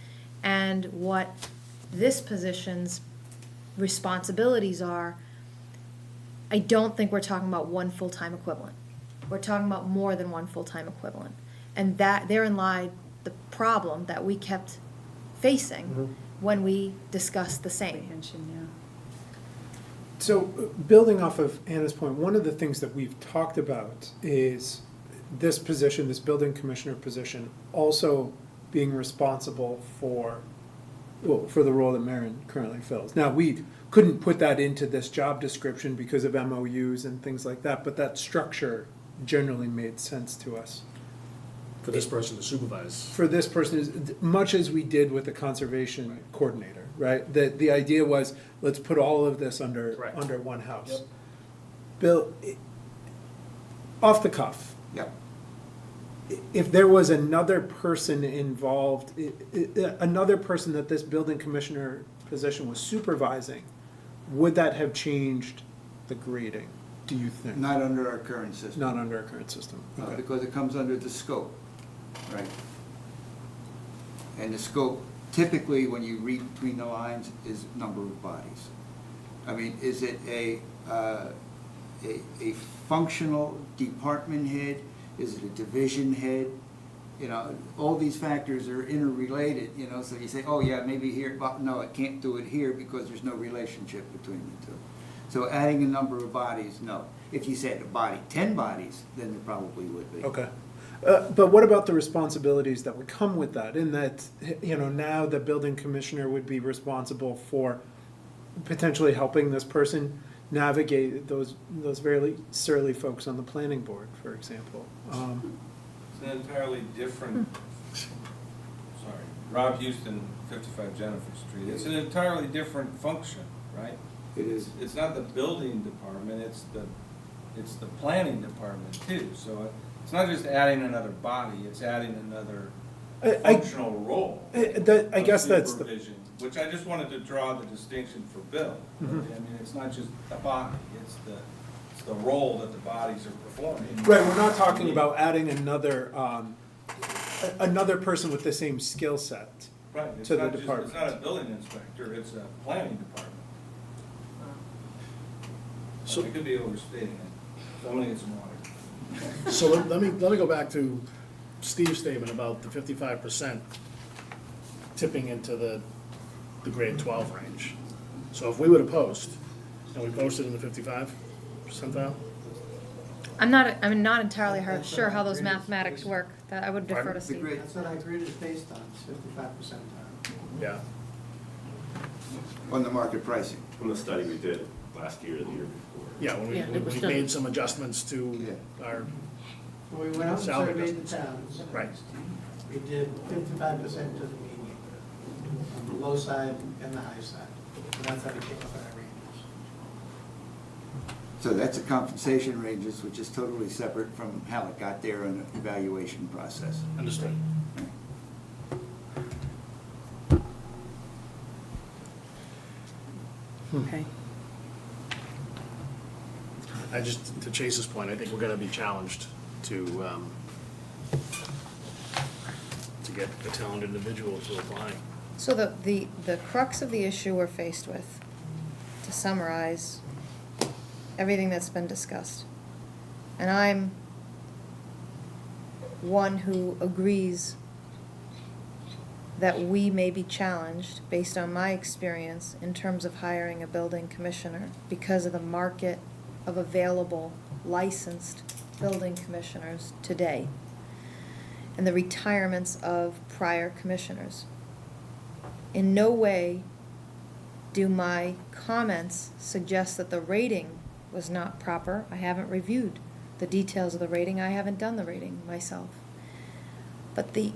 and what this position's responsibilities are, I don't think we're talking about one full-time equivalent. We're talking about more than one full-time equivalent. And that, therein lied the problem that we kept facing when we discussed the same. Comprehension, yeah. So, building off of Anna's point, one of the things that we've talked about is this position, this building commissioner position, also being responsible for, well, for the role that Maren currently fills. Now, we couldn't put that into this job description because of MOUs and things like that, but that structure generally made sense to us. For this person to supervise. For this person, is much as we did with the conservation coordinator, right? The idea was, let's put all of this under one house. Yep. Bill, off the cuff, Yeah. if there was another person involved, another person that this building commissioner position was supervising, would that have changed the grading, do you think? Not under our current system. Not under our current system, okay. Because it comes under the scope, right? And the scope, typically, when you read between the lines, is number of bodies. I mean, is it a functional department head? Is it a division head? You know, all these factors are interrelated, you know, so you say, oh yeah, maybe here, but no, it can't do it here because there's no relationship between the two. So adding a number of bodies, no. If you said a body, 10 bodies, then it probably would be. Okay. But what about the responsibilities that would come with that? In that, you know, now the building commissioner would be responsible for potentially helping this person navigate those very surly folks on the planning board, for example. It's an entirely different, sorry, Rob Houston, 55 Jennifer Street. It's an entirely different function, right? It is. It's not the building department, it's the planning department too. So it's not just adding another body, it's adding another functional role. I guess that's the. Supervision, which I just wanted to draw the distinction for Bill. I mean, it's not just the body, it's the role that the bodies are performing. Right, we're not talking about adding another person with the same skill set Right, it's to the not just, department. it's not a building inspector, it's a planning department. So I could be overstating it, so I'm gonna get some water. So let me go back to Steve's statement about the 55% tipping into the grade 12 range. So if we were to post, and we posted in the 55 percentile? I'm not entirely sure how those mathematics work. That I would defer to Steve. That's what I agreed is based on, 55%. Yeah. On the market pricing. From the study we did last year and the year before. Yeah, when we made some adjustments to our We went out and salary surveyed adjustments. the towns. Right. We did 55% to the median, on the low side and the high side. And that's how we came up with our ranges. So that's a compensation ranges, which is totally separate from how it got there in the evaluation process. Understood. Okay. I just, to Chase's point, I think we're gonna be challenged to get a talented individual to apply. So the crux of the issue we're faced with, to summarize everything that's been discussed, and I'm one who agrees that we may be challenged, based on my experience, in terms of hiring a building commissioner, because of the market of available licensed building commissioners today, and the retirements of prior commissioners. In no way do my comments suggest that the rating was not proper. I haven't reviewed the details of the rating. I haven't done the rating myself. But the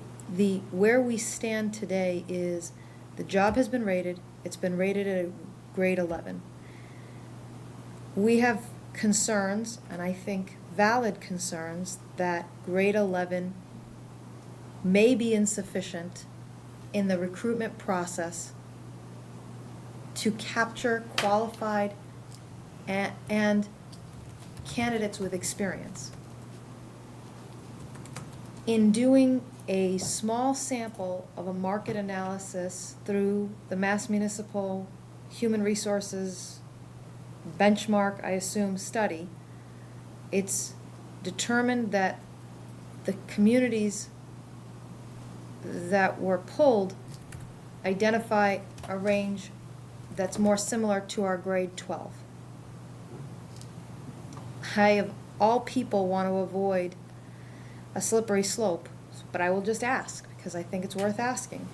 where we stand today is the job has been rated. It's been rated at a grade 11. We have concerns, and I think valid concerns, that grade 11 may be insufficient in the recruitment process to capture qualified and candidates with experience. in doing a small sample of a market analysis through the Mass Municipal Human Resources benchmark, I assume, study, it's determined that the communities that were pulled identify a range that's more similar to our grade 12. I, of all people, want to avoid a slippery slope, but I will just ask, because I think it's worth asking.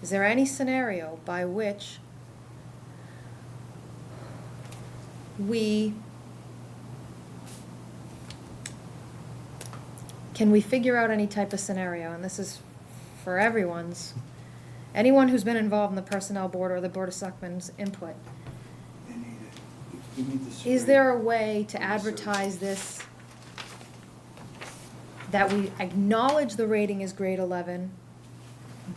Is there any scenario by which can we figure out any type of scenario, and this is for anyone who's been involved in the Personnel Board or the Board of Selectmen's input, is there a way to advertise this, that we acknowledge the rating is grade 11,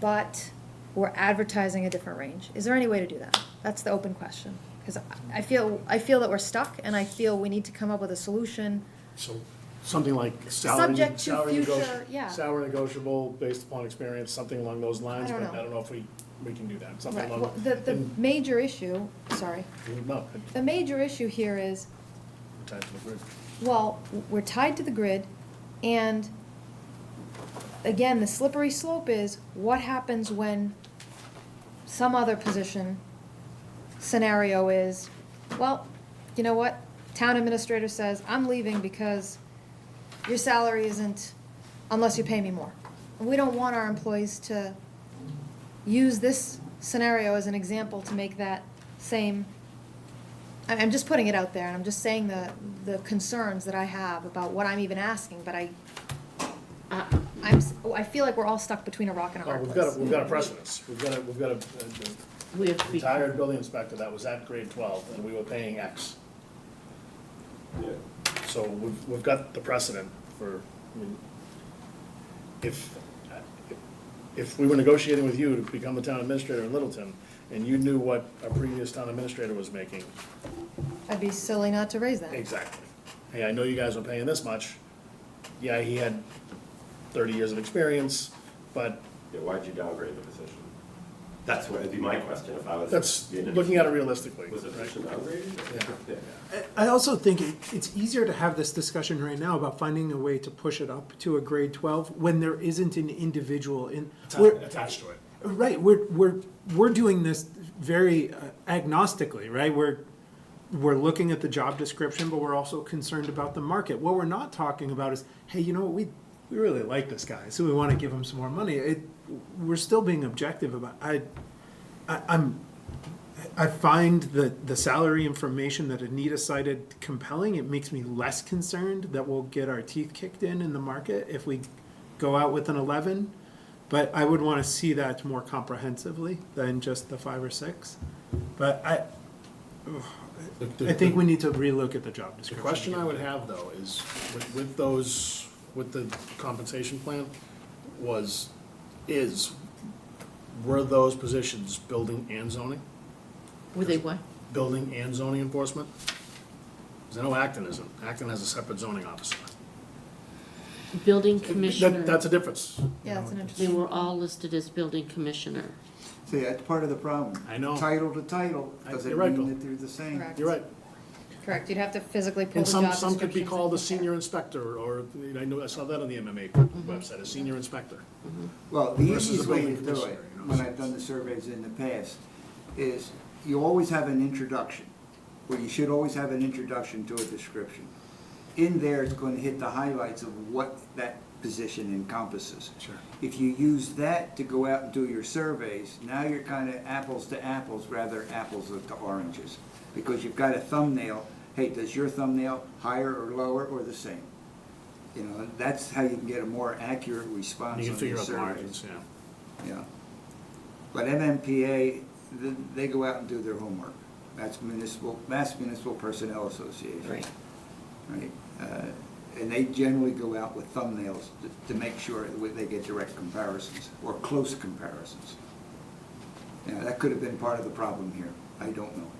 but we're advertising a different range? Is there any way to do that? That's the open question. Because I feel that we're stuck, and I feel we need to come up with a solution. So something like Subject to future, yeah. salary negotiable based upon experience, something along those lines, I don't but I know. don't know if we can do that, something Right, along. well, the major issue, sorry, No, the major issue here is, tied to the grid. well, we're tied to the grid, and again, the slippery slope is, what happens when some other position scenario is, well, you know what? Town administrator says, I'm leaving because your salary isn't, unless you pay me more. And we don't want our employees to use this scenario as an example to make that same, I'm just putting it out there, and I'm just saying the concerns that I have about what I'm even asking, but I feel like we're all stuck between a rock and a Well, hard we've place. got a precedence, we've got a We have to be. retired building inspector that was at grade 12, and we were paying X. So we've got the precedent for, I mean, if we were negotiating with you to become the town administrator in Littleton, and you knew what our previous town administrator was making, I'd be silly not to raise that. exactly. Hey, I know you guys were paying this much. Yeah, he had 30 years of experience, but Yeah, why'd you downgrade the position? That's what would be my question if I was. that's being looking at it realistically. Was the position downgraded? Yeah. I also think it's easier to have this discussion right now about finding a way to push it up to a grade 12 when there isn't an individual in. Attached to it. Right, we're doing this very agnostically, right? We're looking at the job description, but we're also concerned about the market. What we're not talking about is, hey, you know what, we really like this guy, so we want to give him some more money. We're still being objective about. I find the salary information that Anita cited compelling. It makes me less concerned that we'll get our teeth kicked in the market if we go out with an 11. But I would want to see that more comprehensively than just the 5 or 6. But I think we need to relook at the job The description. question I would have, though, is with the compensation plan, were those positions building and zoning? Were they what? Building and zoning enforcement? Because I know Acton isn't. Acton has a separate zoning officer. Building commissioner. That's a difference. Yeah, that's an They interesting. were all listed as building commissioner. See, that's part of the problem. I know. Title to title doesn't You're right, mean Bill. that they're the same. Correct. You're right. Correct, you'd have to physically pull And the job some could be descriptions called a and compare. senior inspector, or, I saw that on the MMA website, a senior inspector. Well, the Versus easiest a way to building do it, commissioner, you know, when so I've done the surveys in the past, is you always have an introduction, or you should always have an introduction to a description. In there, it's going to hit the highlights of what that position encompasses. Sure. If you use that to go out and do your surveys, now you're kind of apples to apples rather than apples to oranges. Because you've got a thumbnail, hey, does your thumbnail higher or lower or the same? You know, that's how you can get a more accurate response You can on figure your out the surveys. margins, yeah. Yeah. But MMPA, they go out and do their homework. That's Mass Municipal Personnel Association. Right. Right? And they generally go out with thumbnails to make sure that they get direct comparisons or close comparisons. Yeah, that could have been part of the problem here. I don't know.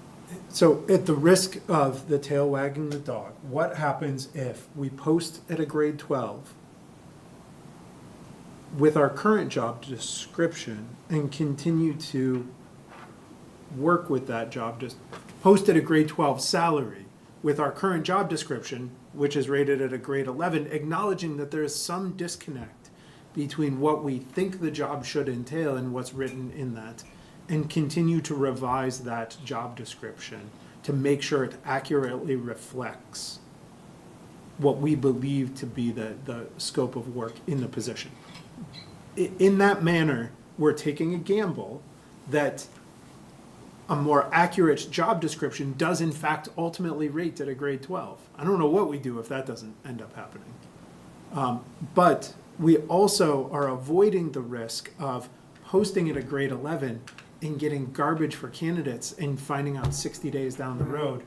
So at the risk of the tail wagging the dog, what happens if we post at a grade 12 with our current job description and continue to work with that job, just post at a grade 12 salary with our current job description, which is rated at a grade 11, acknowledging that there is some disconnect between what we think the job should entail and what's written in that, and continue to revise that job description to make sure it accurately reflects what we believe to be the scope of work in the position. In that manner, we're taking a gamble that a more accurate job description does in fact ultimately rate at a grade 12. I don't know what we do if that doesn't end up happening. But we also are avoiding the risk of posting at a grade 11 and getting garbage for candidates and finding out 60 days down the road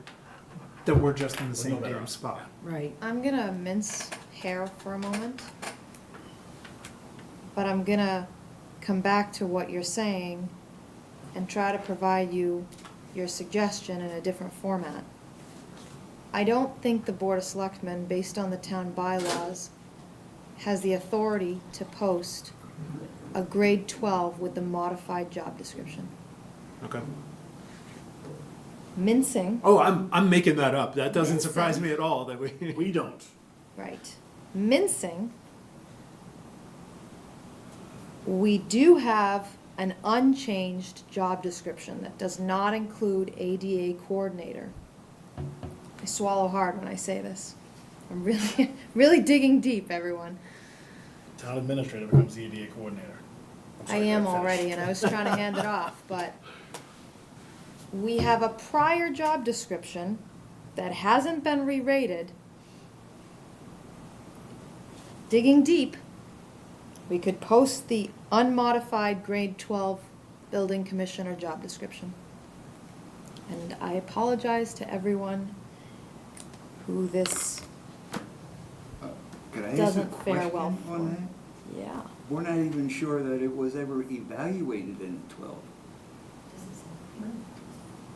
that we're just in the same damn spot. Right. I'm gonna mince hair for a moment, but I'm gonna come back to what you're saying and try to provide you your suggestion in a different format. I don't think the Board of Selectmen, based on the town bylaws, has the authority to post a grade 12 with the modified job description. Okay. Mincing. Oh, I'm making that up. That doesn't surprise me at all that We don't. Right. Mincing, we do have an unchanged job description that does not include ADA coordinator. I swallow hard when I say this. I'm really, really digging deep, everyone. Town administrator becomes the ADA coordinator. I am already, and I was trying to hand it off, but we have a prior job description that hasn't been re-rated. Digging deep, we could post the unmodified grade 12 building commissioner job description. And I apologize to everyone who this Could I ask a doesn't fare question well on for. that? Yeah. We're not even sure that it was ever evaluated in 12.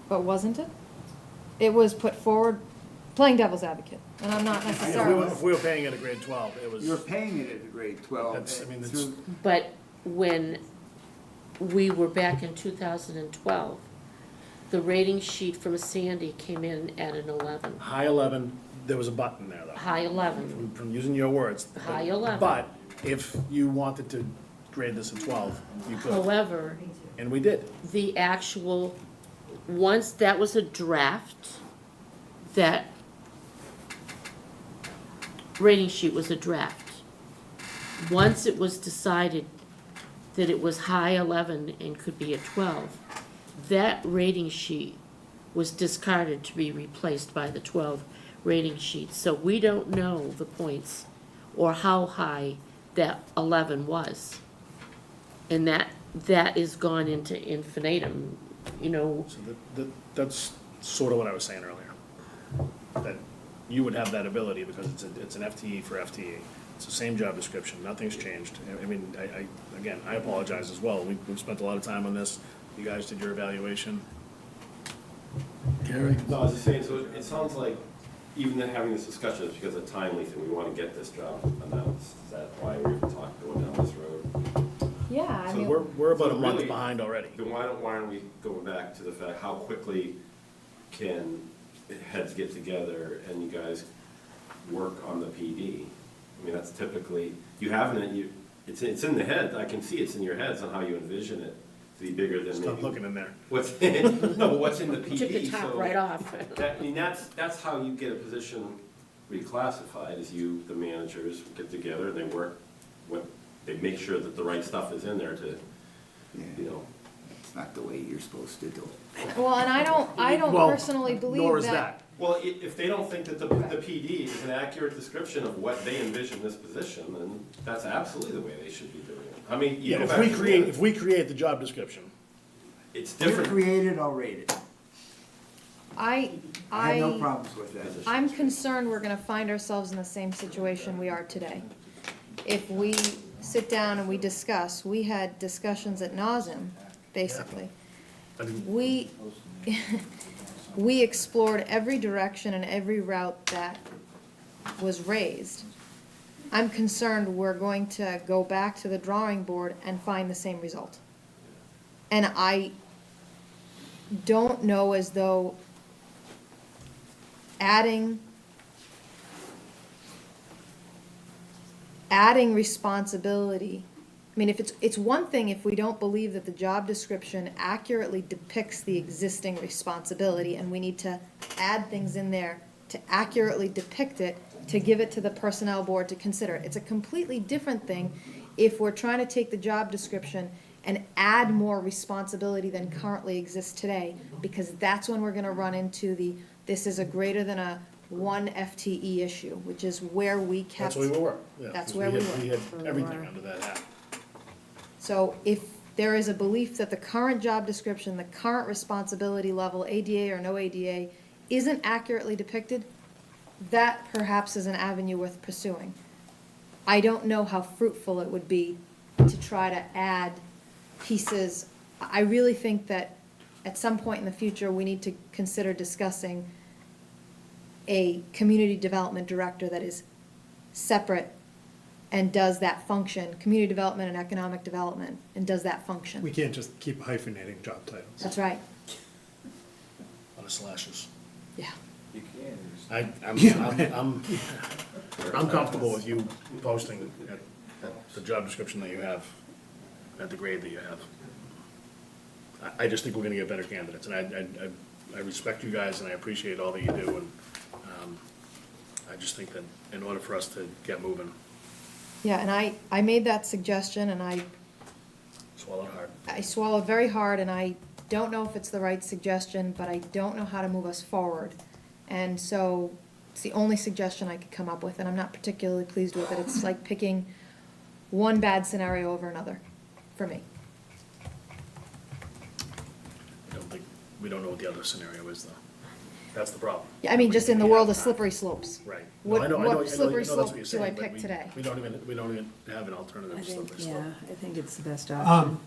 But wasn't it? It was put forward, playing devil's advocate, and I'm not necessarily. If we were paying at a grade 12, it was. You're paying it at a grade 12. That's, I mean, it's. through- But when we were back in 2012, the rating sheet from Sandy came in at an 11. High 11, there was a button there, though. High 11. From using your words. High 11. But if you wanted to grade this at 12, you could. However, And we did. the actual, once that was a draft, that rating sheet was a draft. Once it was decided that it was high 11 and could be a 12, that rating sheet was discarded to be replaced by the 12 rating sheet. So we don't know the points or how high that 11 was. And that is gone into infinitum, you know. So that's sort of what I was saying earlier. That you would have that ability because it's an FTE for FTE. It's the same job description, nothing's changed. I mean, again, I apologize as well. We've spent a lot of time on this. You guys did your evaluation. Gary? No, I was just saying, so it sounds like even then having this discussion is because of timely thing, we want to get this job announced. Is that why we're even talking, going down this road? Yeah, I So mean. we're about So a month really- behind already. Then why aren't we going back to the fact, how quickly can heads get together and you guys work on the PD? I mean, that's typically, you have it, it's in the head, I can see it's in your heads on how you envision it to be bigger than maybe. Stop looking in there. What's in, no, but what's in the PD? Took the top so right off. I mean, that's how you get a position reclassified, is you, the managers, get together and they work, they make sure that the right stuff is in there to, you know. It's not the way you're supposed to do it. Well, and I don't Well, personally believe nor is that. Well, if they don't think that the PD is an accurate description of what they envision this position, then that's absolutely the way they should be doing it. I mean, you Yeah, go if back we to create, the- if we create the job description, it's You're different. created, I'll rate it. I have no problems with that. I'm concerned we're gonna find ourselves in the same situation we are today. If we sit down and we discuss, we had discussions ad nauseam, basically. I mean, We, we explored every direction and every route that was raised. I'm concerned we're going to go back to the drawing board and find the same result. And I don't know as though adding responsibility, I mean, if it's one thing if we don't believe that the job description accurately depicts the existing responsibility, and we need to add things in there to accurately depict it, to give it to the personnel board to consider. It's a completely different thing if we're trying to take the job description and add more responsibility than currently exists today, because that's when we're gonna run into this is a greater than a 1 FTE issue, which is where we kept. That's where we were. Yeah, That's 'cause where we We were. had everything under that hat. So if there is a belief that the current job description, the current responsibility level, ADA or no ADA, isn't accurately depicted, that perhaps is an avenue worth pursuing. I don't know how fruitful it would be to try to add pieces. I really think that at some point in the future, we need to consider discussing a community development director that is separate and does that function, community development and economic development, and does that function. We can't just keep hyphenating job titles. That's right, On the slashes. yeah. You can. I'm comfortable with you posting at the job description that you have, at the grade that you have. I just think we're gonna get better candidates, and I respect you guys, and I appreciate all that you do, and I just think that in order for us to get moving, Yeah, and I made that suggestion, and I swallow it hard. swallowed very hard, and I don't know if it's the right suggestion, but I don't know how to move us forward. And so, it's the only suggestion I could come up with, and I'm not particularly pleased with it. It's like picking one bad scenario over another, for me. We don't know what the other scenario is, though. That's the problem. Yeah, I mean, just in the world of slippery slopes. Right. What, No, I know what that's slippery what slope you're do saying, I but pick today? We don't even have an alternative I think, slippery slope. yeah, I think it's the best option.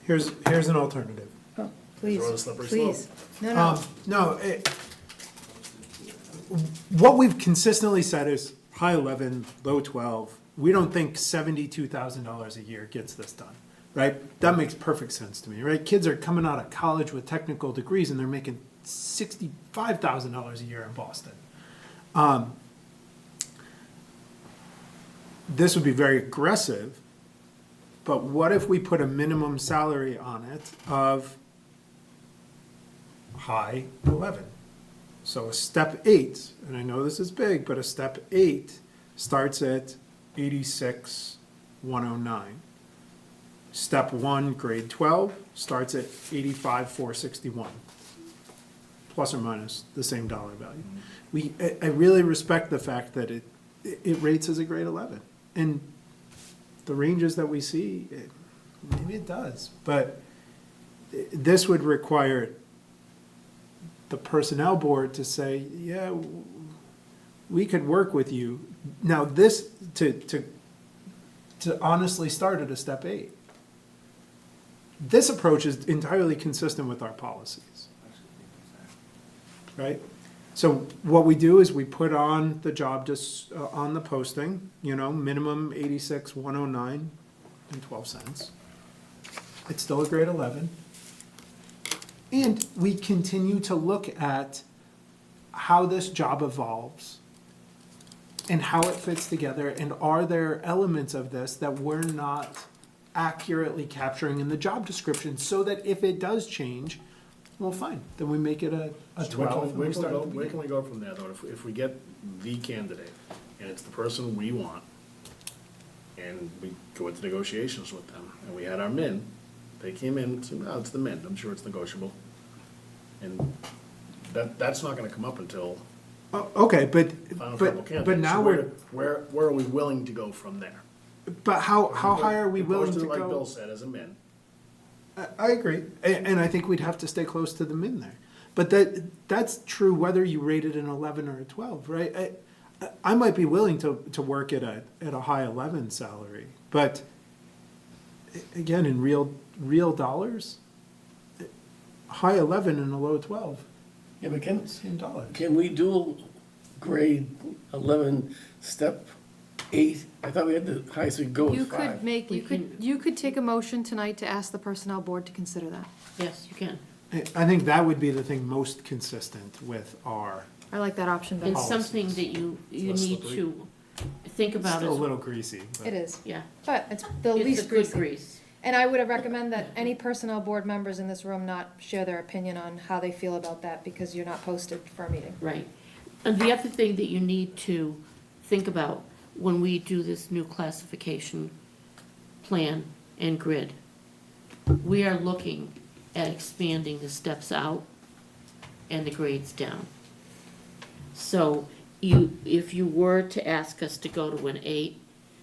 Here's an alternative. Oh, please, Throw the slippery please. slope. No. What we've consistently said is high 11, low 12. We don't think $72,000 a year gets this done, right? That makes perfect sense to me, right? Kids are coming out of college with technical degrees and they're making $65,000 a year in Boston. This would be very aggressive, but what if we put a minimum salary on it of high 11? So a step 8, and I know this is big, but a step 8 starts at 86,109. Step 1, grade 12, starts at 85,461, plus or minus the same dollar value. I really respect the fact that it rates as a grade 11. And the ranges that we see, maybe it does, but this would require the personnel board to say, yeah, we could work with you. Now this, to honestly start at a step 8. This approach is entirely consistent with our policies, right? So what we do is we put on the job on the posting, minimum 86,109 and 12 cents. It's still a grade 11. And we continue to look at how this job evolves and how it fits together, and are there elements of this that we're not accurately capturing in the job description, so that if it does change, well, fine, then we make it a So 12. where can we go from there, though? If we get the candidate, and it's the person we want, and we go into negotiations with them, and we had our min, they came in and said, no, it's the min, I'm sure it's negotiable. And that's not gonna come up until Okay, final couple candidates. but now So where are we willing to go from there? but how high are we willing to Like go? Bill said, as a min. I agree, and I think we'd have to stay close to the min there. But that's true whether you rate it an 11 or a 12, right? I might be willing to work at a high 11 salary, but again, in real dollars, high 11 and a low 12. Yeah, but Same dollars. can we do grade 11 step 8, I thought we had the highest we could go You with 5. could make, you could take a motion tonight to ask the personnel board to consider that. Yes, you can. I think that would be the thing most consistent with our, I like that option better. It's something that you less need slippery. to think about. still a as- little greasy. but- It is, Yeah. but it's the It's least a good greasy. grease. And I would recommend that any personnel board members in this room not share their opinion on how they feel about that, because you're not posted for a meeting. Right. And the other thing that you need to think about when we do this new classification plan and grid, we are looking at expanding the steps out and the grades down. So if you were to ask us to go to an 8,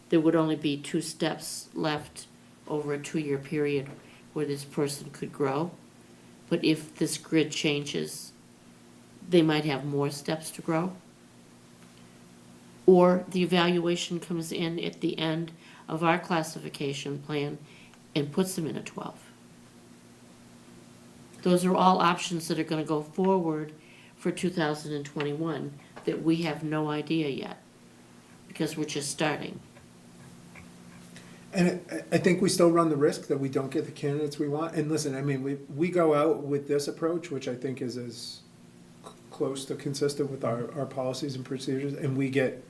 there would only be 2 steps left over a 2-year period where this person could grow. But if this grid changes, they might have more steps to grow. Or the evaluation comes in at the end of our classification plan and puts them in a 12. Those are all options that are gonna go forward for 2021 that we have no idea yet, because we're just starting. And I think we still run the risk that we don't get the candidates we want. And listen, I mean, we go out with this approach, which I think is as close to consistent with our policies and procedures, and we get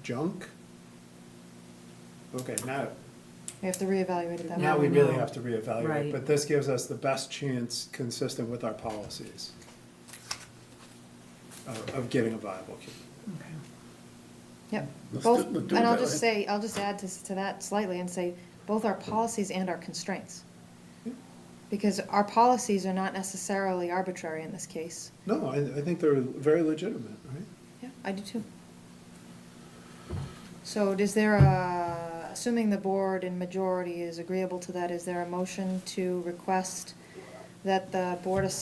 junk. Okay, now We have to reevaluate it that way. Now we really know. have to reevaluate, Right. but this gives us the best chance, consistent with our policies, of getting a viable candidate. Yep, Let's both, do it and I'll that just way. say, I'll just add to that slightly and say, both our policies and our constraints. Because our policies are not necessarily arbitrary in this case. No, I think they're very legitimate, right? Yeah, I do too. So is there a, assuming the board in majority is agreeable to that, is there a motion to request that the Board of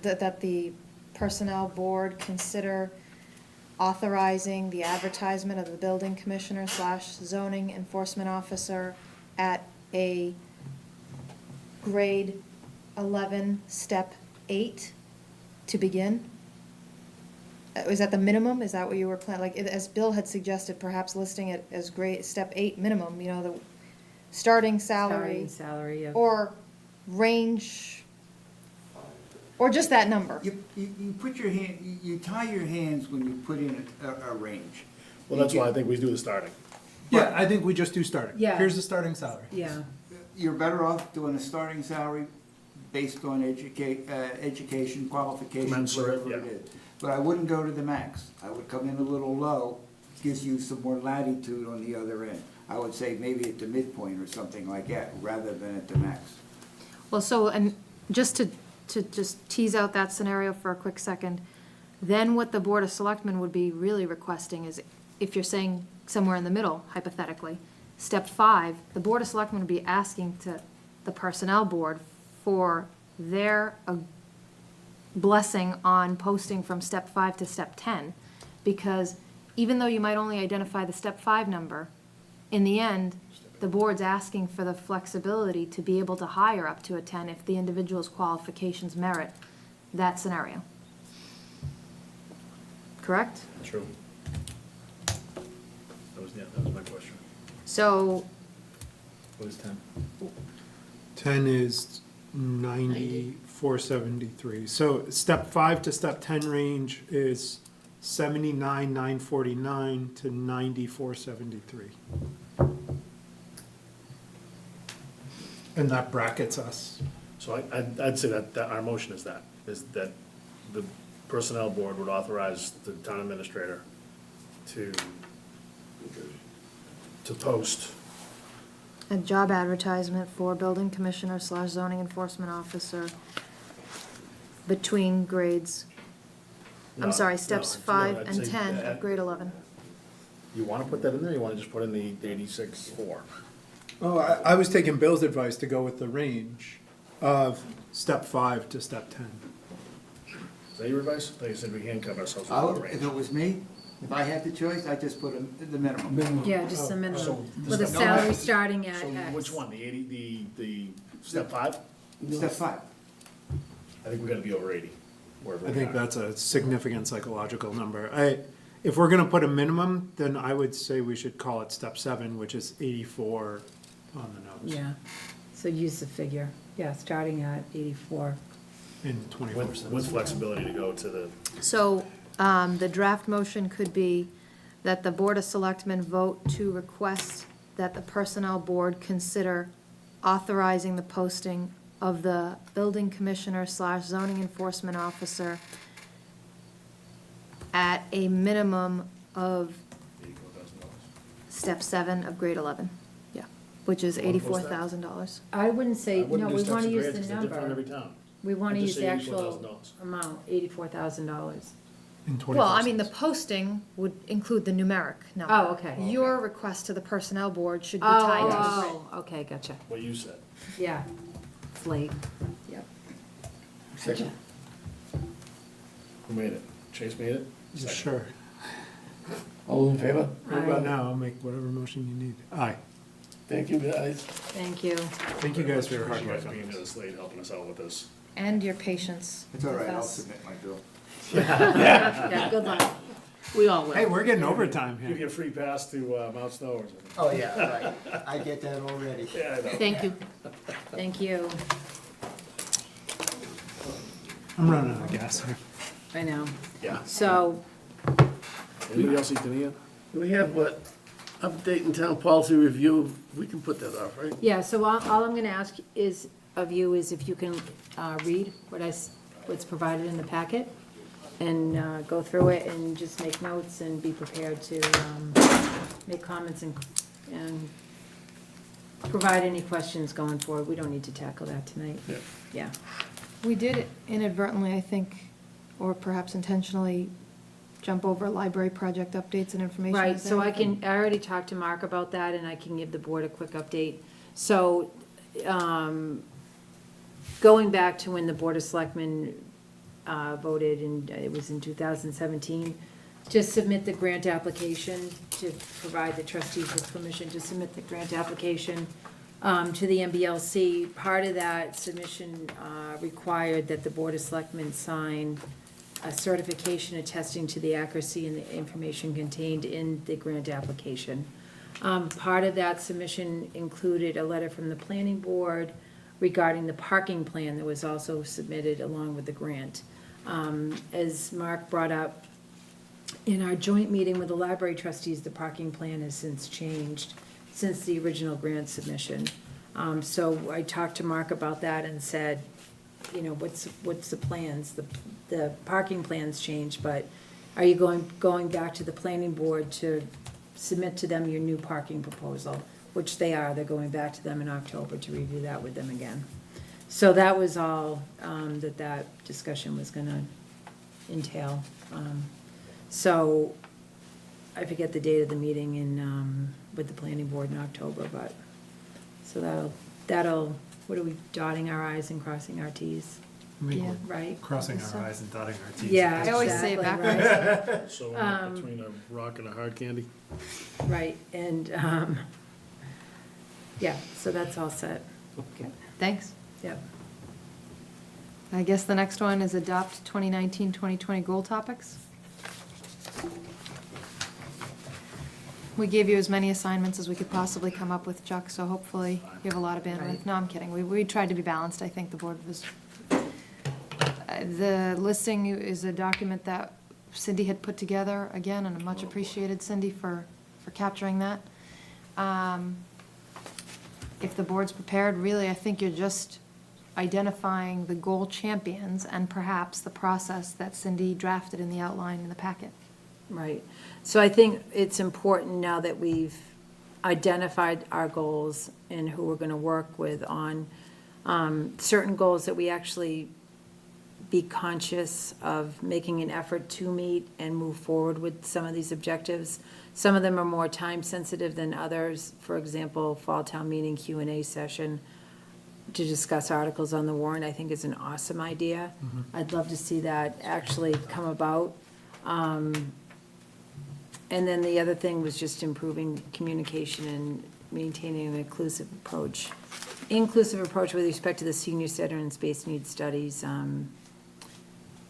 that the Personnel Board consider authorizing the advertisement of the building commissioner / zoning enforcement officer at a grade 11, step 8 to begin? Is that the minimum? Is that what you were planning? Like, as Bill had suggested, perhaps listing it as grade, step 8 minimum, you know, the starting salary Salary, yeah. or range, or just that number. You put your hand, you tie your hands when you put in a range. Well, that's why I think we do the starting. Yeah, I think we just do starting. Yeah. Here's the starting salary. Yeah, You're better off doing a starting salary based on education, qualifications, Commensurate, whatever it yeah. is. But I wouldn't go to the max. I would come in a little low, gives you some more latitude on the other end. I would say maybe at the midpoint or something like that, rather than at the max. Well, so, and just to just tease out that scenario for a quick second, then what the Board of Selectmen would be really requesting is, if you're saying somewhere in the middle, hypothetically, step 5, the Board of Selectmen would be asking to the Personnel Board for their blessing on posting from step 5 to step 10, because even though you might only identify the step 5 number, in the end, the board's asking for the flexibility to be able to hire up to a 10 if the individual's qualifications merit that scenario. Correct? True. That was my question. So, What is 10? 10 is 9473. So step 5 to step 10 range is 79,949 to 9473. And that brackets us. So I'd say that our motion is that the personnel board would authorize the town administrator to post. a job advertisement for building commissioner / zoning enforcement officer between grades, No, I'm sorry, no, steps no, 5 I'd and say 10 that- of grade 11. You want to put that in there, or you want to just put in the 86.4? Oh, I was taking Bill's advice to go with the range of step 5 to step 10. Is that your advice? I thought you said we handcuff ourselves I with would, a if range. it was me, if I had the choice, I'd just put the minimum. yeah, just a So minimum, the with a step- salary starting at So X. which one, the 80, the step 5? Step 5. I think we gotta be over 80, wherever I we think are. that's a significant psychological number. If we're gonna put a minimum, then I would say we should call it step 7, which is 84 on the nose. Yeah, so use the figure, yeah, starting at 84. And 24 With cents. flexibility to go to the, So, the draft motion could be that the Board of Selectmen vote to request that the Personnel Board consider authorizing the posting of the building commissioner / zoning enforcement officer at a minimum of step 7 of grade 11, yeah, which is Wanna post that? $84,000. I wouldn't I say, wouldn't no, do we steps wanna and use grades, the 'cause they're different in number. every town. We wanna I'd just use the say actual $84,000. amount, $84,000. And 24 Well, I mean, the cents. posting would include the numeric number. Oh, okay. Your request to the Personnel Board should be tied to the grid. Oh, okay, gotcha, What you said. yeah, it's late, yep. Second. Who made it? Chase made it? Yeah, Second. sure. All in favor? Right about now, I'll make whatever motion you need. Aye. Thank you, guys. Thank you. Thank you guys for your hard Appreciate you work guys on being this. here this late, helping us out with this. And your patience. It's all with right, I'll us. submit my bill. Yeah, good luck. We all will. Hey, we're getting overtime Give here. you a free pass to Mount Snow or something. Oh, yeah, right. I get that already. Yeah, I know. Thank you. Thank you, I'm running out of gas here. I know. Yeah. So, Anybody else eat dinner yet? We have what, update and town policy review, we can put that off, right? yeah, so all I'm gonna ask is, of you, is if you can read what's provided in the packet, and go through it and just make notes and be prepared to make comments and provide any questions going forward. We don't need to tackle that tonight. Yeah. Yeah. We did inadvertently, I think, or perhaps intentionally, jump over library project updates and information. Right, Is so there I anything? already talked to Mark about that, and I can give the board a quick update. So, going back to when the Board of Selectmen voted, and it was in 2017, to submit the grant application, to provide the trustees with permission to submit the grant application to the MBLC. Part of that submission required that the Board of Selectmen sign a certification attesting to the accuracy and the information contained in the grant application. Part of that submission included a letter from the planning board regarding the parking plan that was also submitted along with the grant. As Mark brought up, in our joint meeting with the library trustees, the parking plan has since changed since the original grant submission. So I talked to Mark about that and said, you know, what's the plans? The parking plans changed, but are you going back to the planning board to submit to them your new parking proposal? Which they are, they're going back to them in October to review that with them again. So that was all that discussion was gonna entail. So I forget the date of the meeting with the planning board in October, but, so that'll, what are we, dotting our i's and crossing our t's, I mean, Yeah. we're right? crossing So- our eyes and dotting our Ts. Yeah, I always say it exactly, backwards. right. So between a rock and a hard candy? Right, and, yeah, so that's all set. Okay. Thanks. Yep. I guess the next one is adopt 2019-2020 goal topics. We gave you as many assignments as we could possibly come up with, Chuck, so hopefully you have a lot of bandwidth. Right. No, I'm kidding. We tried to be balanced. I think the board was. The listing is a document that Cindy had put together, again, and much appreciated, Cindy, for capturing that. If the board's prepared, really, I think you're just identifying the goal champions and perhaps the process that Cindy drafted in the outline in the packet. Right. So I think it's important now that we've identified our goals and who we're gonna work with on certain goals, that we actually be conscious of making an effort to meet and move forward with some of these objectives. Some of them are more time-sensitive than others. For example, fall town meeting Q&A session to discuss articles on the warrant, I think is an awesome idea. I'd love to see that actually come about. And then the other thing was just improving communication and maintaining an inclusive approach. Inclusive approach with respect to the senior center and space needs studies.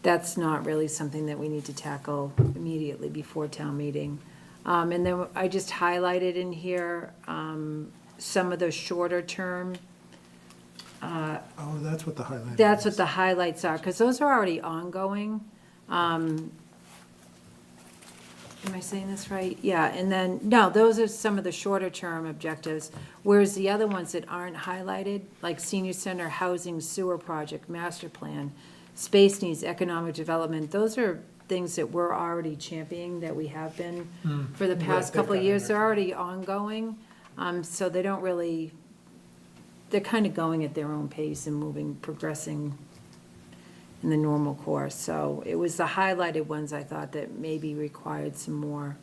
that's not really something that we need to tackle immediately before town meeting. And then I just highlighted in here, some of the shorter term. Oh, that's what the highlight. That's what the highlights are, because those are already ongoing. Am I saying this right? Yeah, and then, no, those are some of the shorter term objectives, whereas the other ones that aren't highlighted, like senior center, housing, sewer project, master plan, space needs, economic development, those are things that we're already championing, that we have been for the past couple of years. They're already ongoing, so they don't really, they're kind of going at their own pace and moving, progressing in the normal course. So it was the highlighted ones I thought that maybe required some more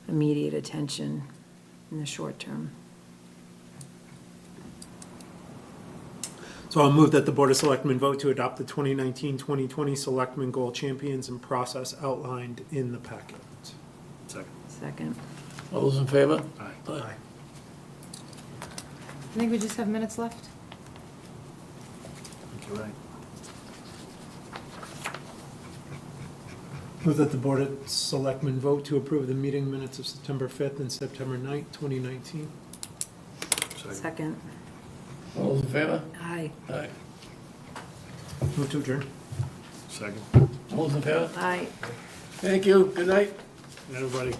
immediate attention in the short term. So I'll move that the Board of Selectmen vote to adopt the 2019-2020 Selectmen Goal Champions and process outlined in the packet. Second. All those in favor? Aye. Aye. I think we just have minutes left. I think you're right. Move that the Board of Selectmen vote to approve the meeting minutes of September 5th and September 9th, 2019. Second. All those in favor? Aye. Aye. Move to adjourn. Second. All those in favor? Aye. Thank you, good night. Everybody.